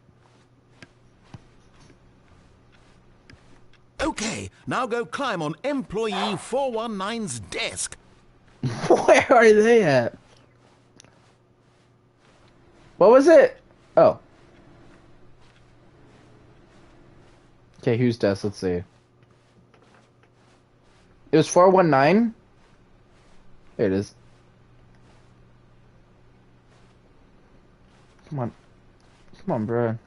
Okay, now go climb on employee 419's desk. Where are they at? What was it? Oh. Okay, whose desk? Let's see. It was 419? There it is. Come on. Come on, bro.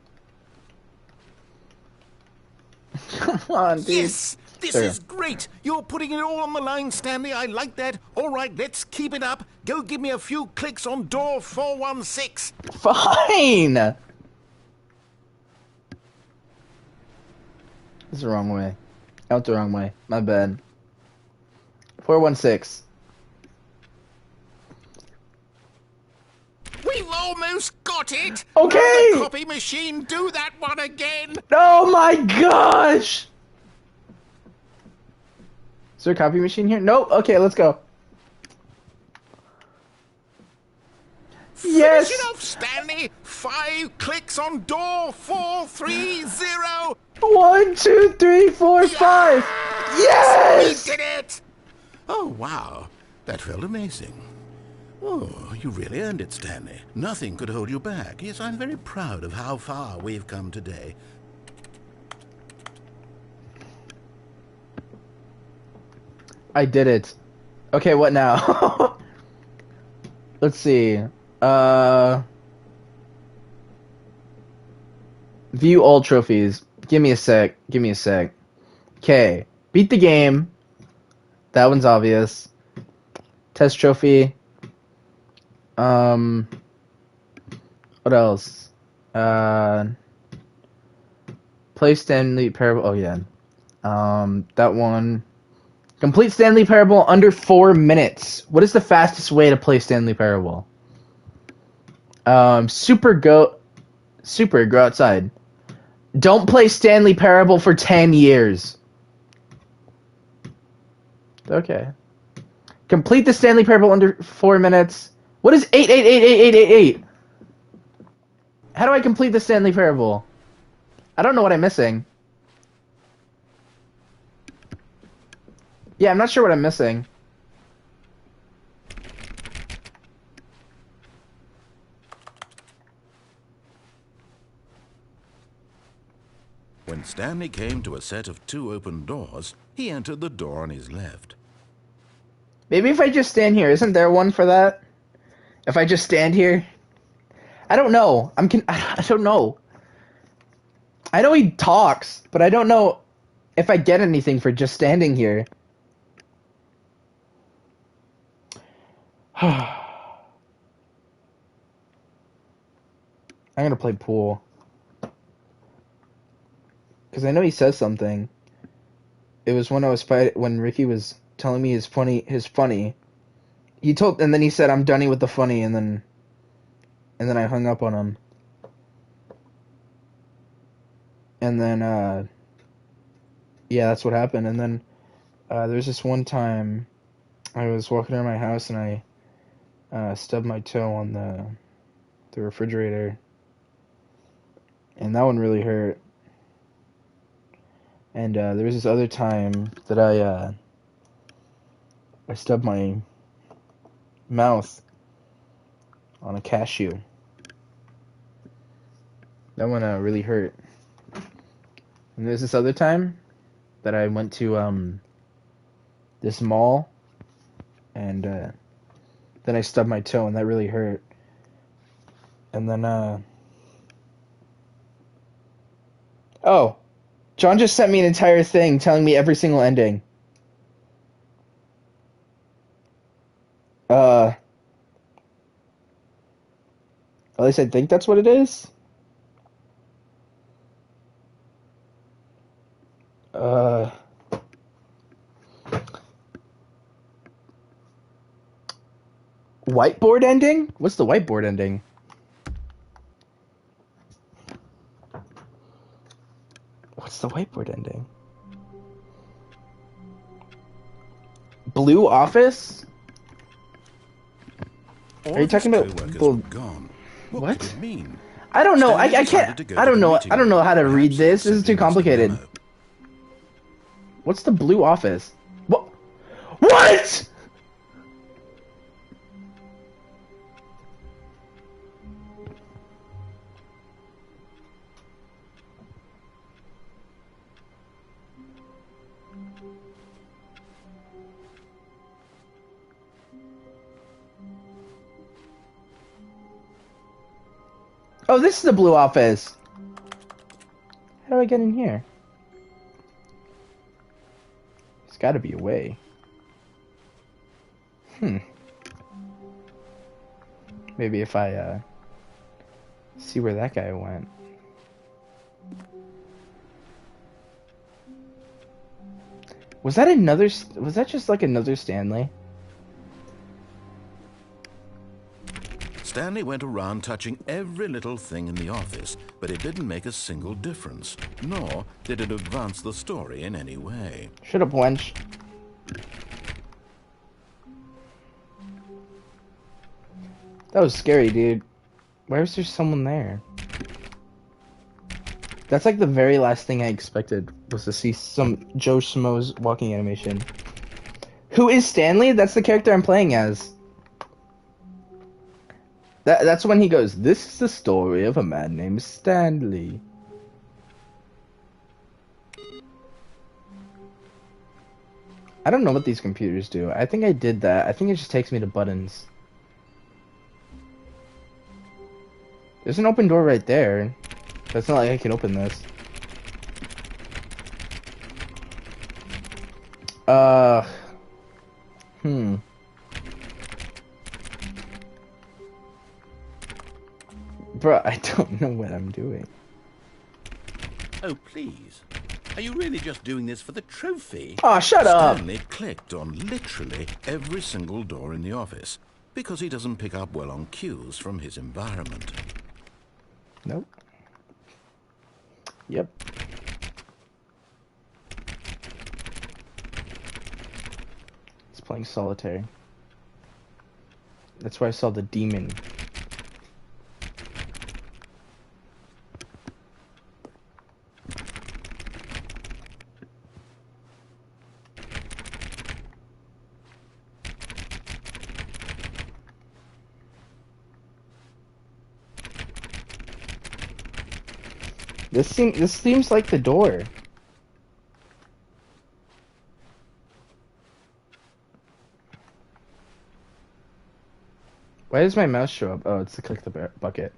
Come on, dude. Yes! This There. is great! You're putting it all on the line, Stanley. I like that. All right, let's keep it up. Go give me a few clicks on door 416. Fine! This is the wrong way. Out the wrong way. My bad. 416. We've almost got it! Okay! Now the copy machine, do that one again! Oh my gosh! Is there a copy machine here? Nope. Okay, let's go. Yes! Finish it off, Stanley! 5 clicks on door 430! 1, 2, 3, 4, 5. Yes! We did it! Oh, wow. That felt amazing. Oh, you really earned it, Stanley. Nothing could hold you back. Yes, I'm very proud of how far we've come today. I did it. Okay, what now? Let's see. View all trophies. Give me a sec. Give me a sec. Okay. Beat the game. That one's obvious. Test trophy. What else? Play Stanley Parable. Oh, yeah. That one. Complete Stanley Parable under 4 minutes. What is the fastest way to play Stanley Parable? Go outside. Don't play Stanley Parable for 10 years. Okay. Complete the Stanley Parable under 4 minutes. What is 8888888? How do I complete the Stanley Parable? I don't know what I'm missing. Yeah, I'm not sure what I'm missing. When Stanley came to a set of 2 open doors, he entered the door on his left. Maybe if I just stand here, isn't there one for that? If I just stand here? I don't know. I don't know. I know he talks, but I don't know if I get anything for just standing here. I'm gonna play pool. Because I know he says something. It was when I was when Ricky was telling me his funny. He told, and then he said, "I'm done with the funny," and then and then I hung up on him. And then, yeah, that's what happened. And then there's this one time I was walking around my house and I stubbed my toe on the refrigerator. And that one really hurt. And there was this other time that I stubbed my mouth on a cashew. That one really hurt. And there's this other time that I went to this mall, and then I stubbed my toe, and that really hurt. And then oh, John just sent me an entire thing telling me every single ending. At least I think that's what it is. Whiteboard ending? What's the whiteboard ending? What's the whiteboard ending? Blue Office? Are you talking about gone? What? Did it mean? I don't know. I Stanley can't. decided to go I to don't the know. meeting I don't know how to room. read this. This is Simply too missed the complicated. memo. What's the Blue Office? What? What? Oh, this is the Blue Office. How do I get in here? There's got to be a way. Maybe if I see where that guy went. Was that another? Was that just like another Stanley? Stanley went around touching every little thing in the office, but it didn't make a single difference, nor did it advance the story in any way. Shut up, wench. That was scary, dude. Why was there someone there? That's like the very last thing I expected was to see some Joe Schmo's walking animation. Who is Stanley? That's the character I'm playing as. That's when he goes, "This is the story of a man named Stanley." I don't know what these computers do. I think I did that. I think it just takes me to buttons. There's an open door right there. But it's not like I can open this. Bro, I don't know what I'm doing. Oh, please. Are you really just doing this for the trophy? Oh, shut up! Stanley clicked on literally every single door in the office, because he doesn't pick up well on cues from his environment. Nope. Yep. It's playing solitaire. That's where I saw the demon. This seems like the door. Why does my mouse show up? Oh, it's to click the bucket.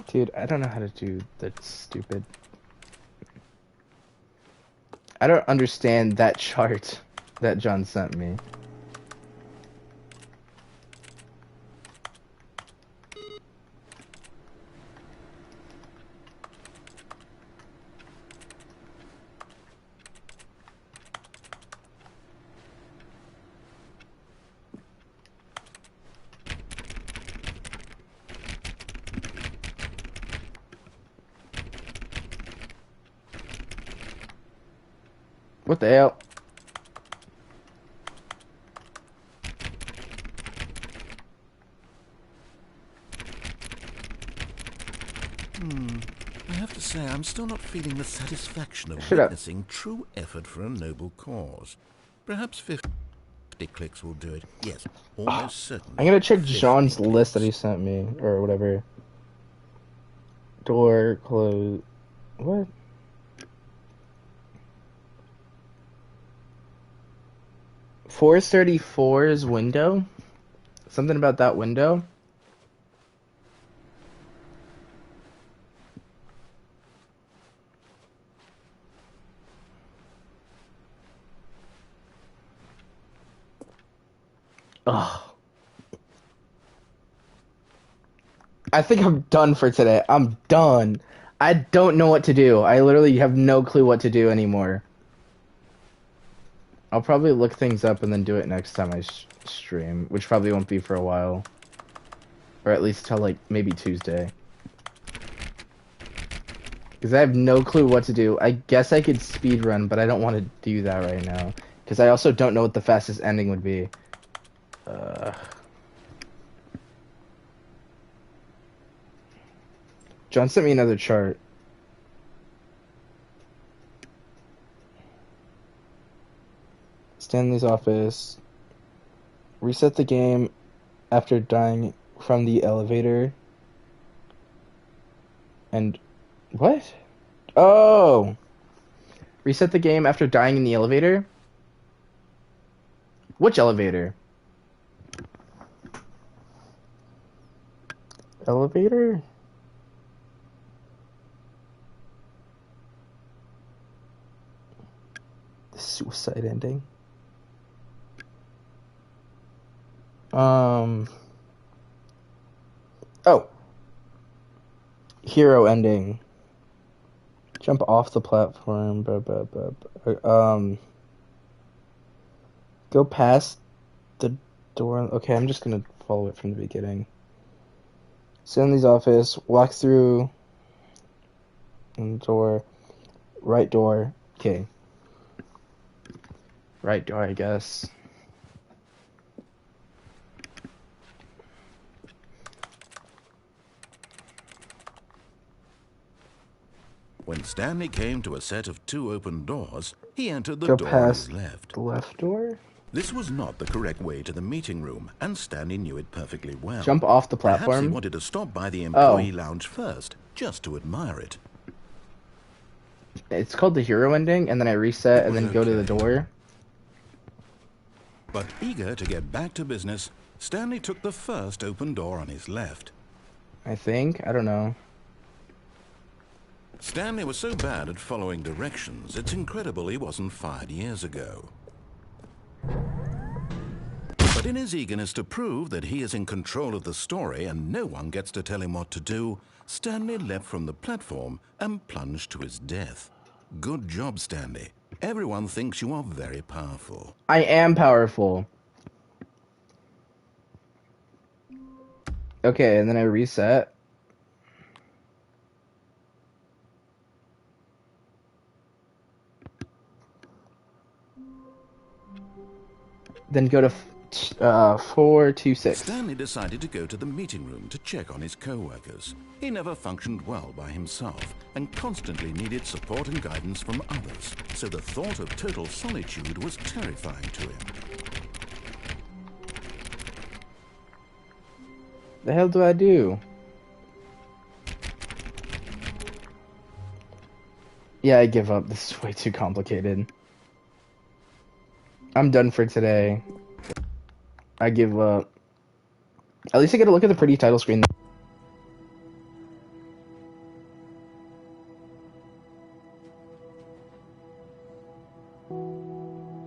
Dude, I don't know how to do that stupid. I don't understand that chart that John sent me. What the hell? I have to say, I'm still not feeling the satisfaction of Shut up. witnessing true effort for a noble cause. Perhaps 50 clicks will do it. Yes, almost certainly. I'm gonna check 50 Jean's list that clicks. he sent me, or whatever. Door closed. What? .434's window? Something about that window? Ugh. I think I'm done for today. I'm done. I don't know what to do. I literally have no clue what to do anymore. I'll probably look things up and then do it next time I stream, which probably won't be for a while. Or at least till, like, maybe Tuesday. Because I have no clue what to do. I guess I could speedrun, but I don't want to do that right now. Because I also don't know what the fastest ending would be. John sent me another chart. Stanley's office. Reset the game after dying from the elevator. And... what? Oh! Reset the game after dying in the elevator? Which elevator? Elevator? The suicide ending? Oh. Hero ending. Jump off the platform. Go past the door. Okay, I'm just gonna follow it from the beginning. Stanley's office. Walk through the door. Right door. Okay. Right door, I guess. When Stanley came to a set of 2 open doors, he entered the Go door on past his left. the left door? This was not the correct way to the meeting room, and Stanley knew it perfectly well. Jump off the Perhaps he platform? wanted to stop by the employee lounge first, just to admire it. It's called the hero ending, and then I reset and then go to the door. But eager to get back to business, Stanley took the first open door on his left. I think. I don't know. Stanley was so bad at following directions, it's incredible he wasn't fired years ago. But in his eagerness to prove that he is in control of the story and no one gets to tell him what to do, Stanley leapt from the platform and plunged to his death. Good job, Stanley. Everyone thinks you are very powerful. I am powerful. Okay, and then I reset. Then go to 426. Stanley decided to go to the meeting room to check on his co-workers. He never functioned well by himself and constantly needed support and guidance from others, so the thought of total solitude was terrifying to him. The hell do I do? Yeah, I give up. This is way too complicated. I'm done for today. I give up. At least I get to look at the pretty title screen.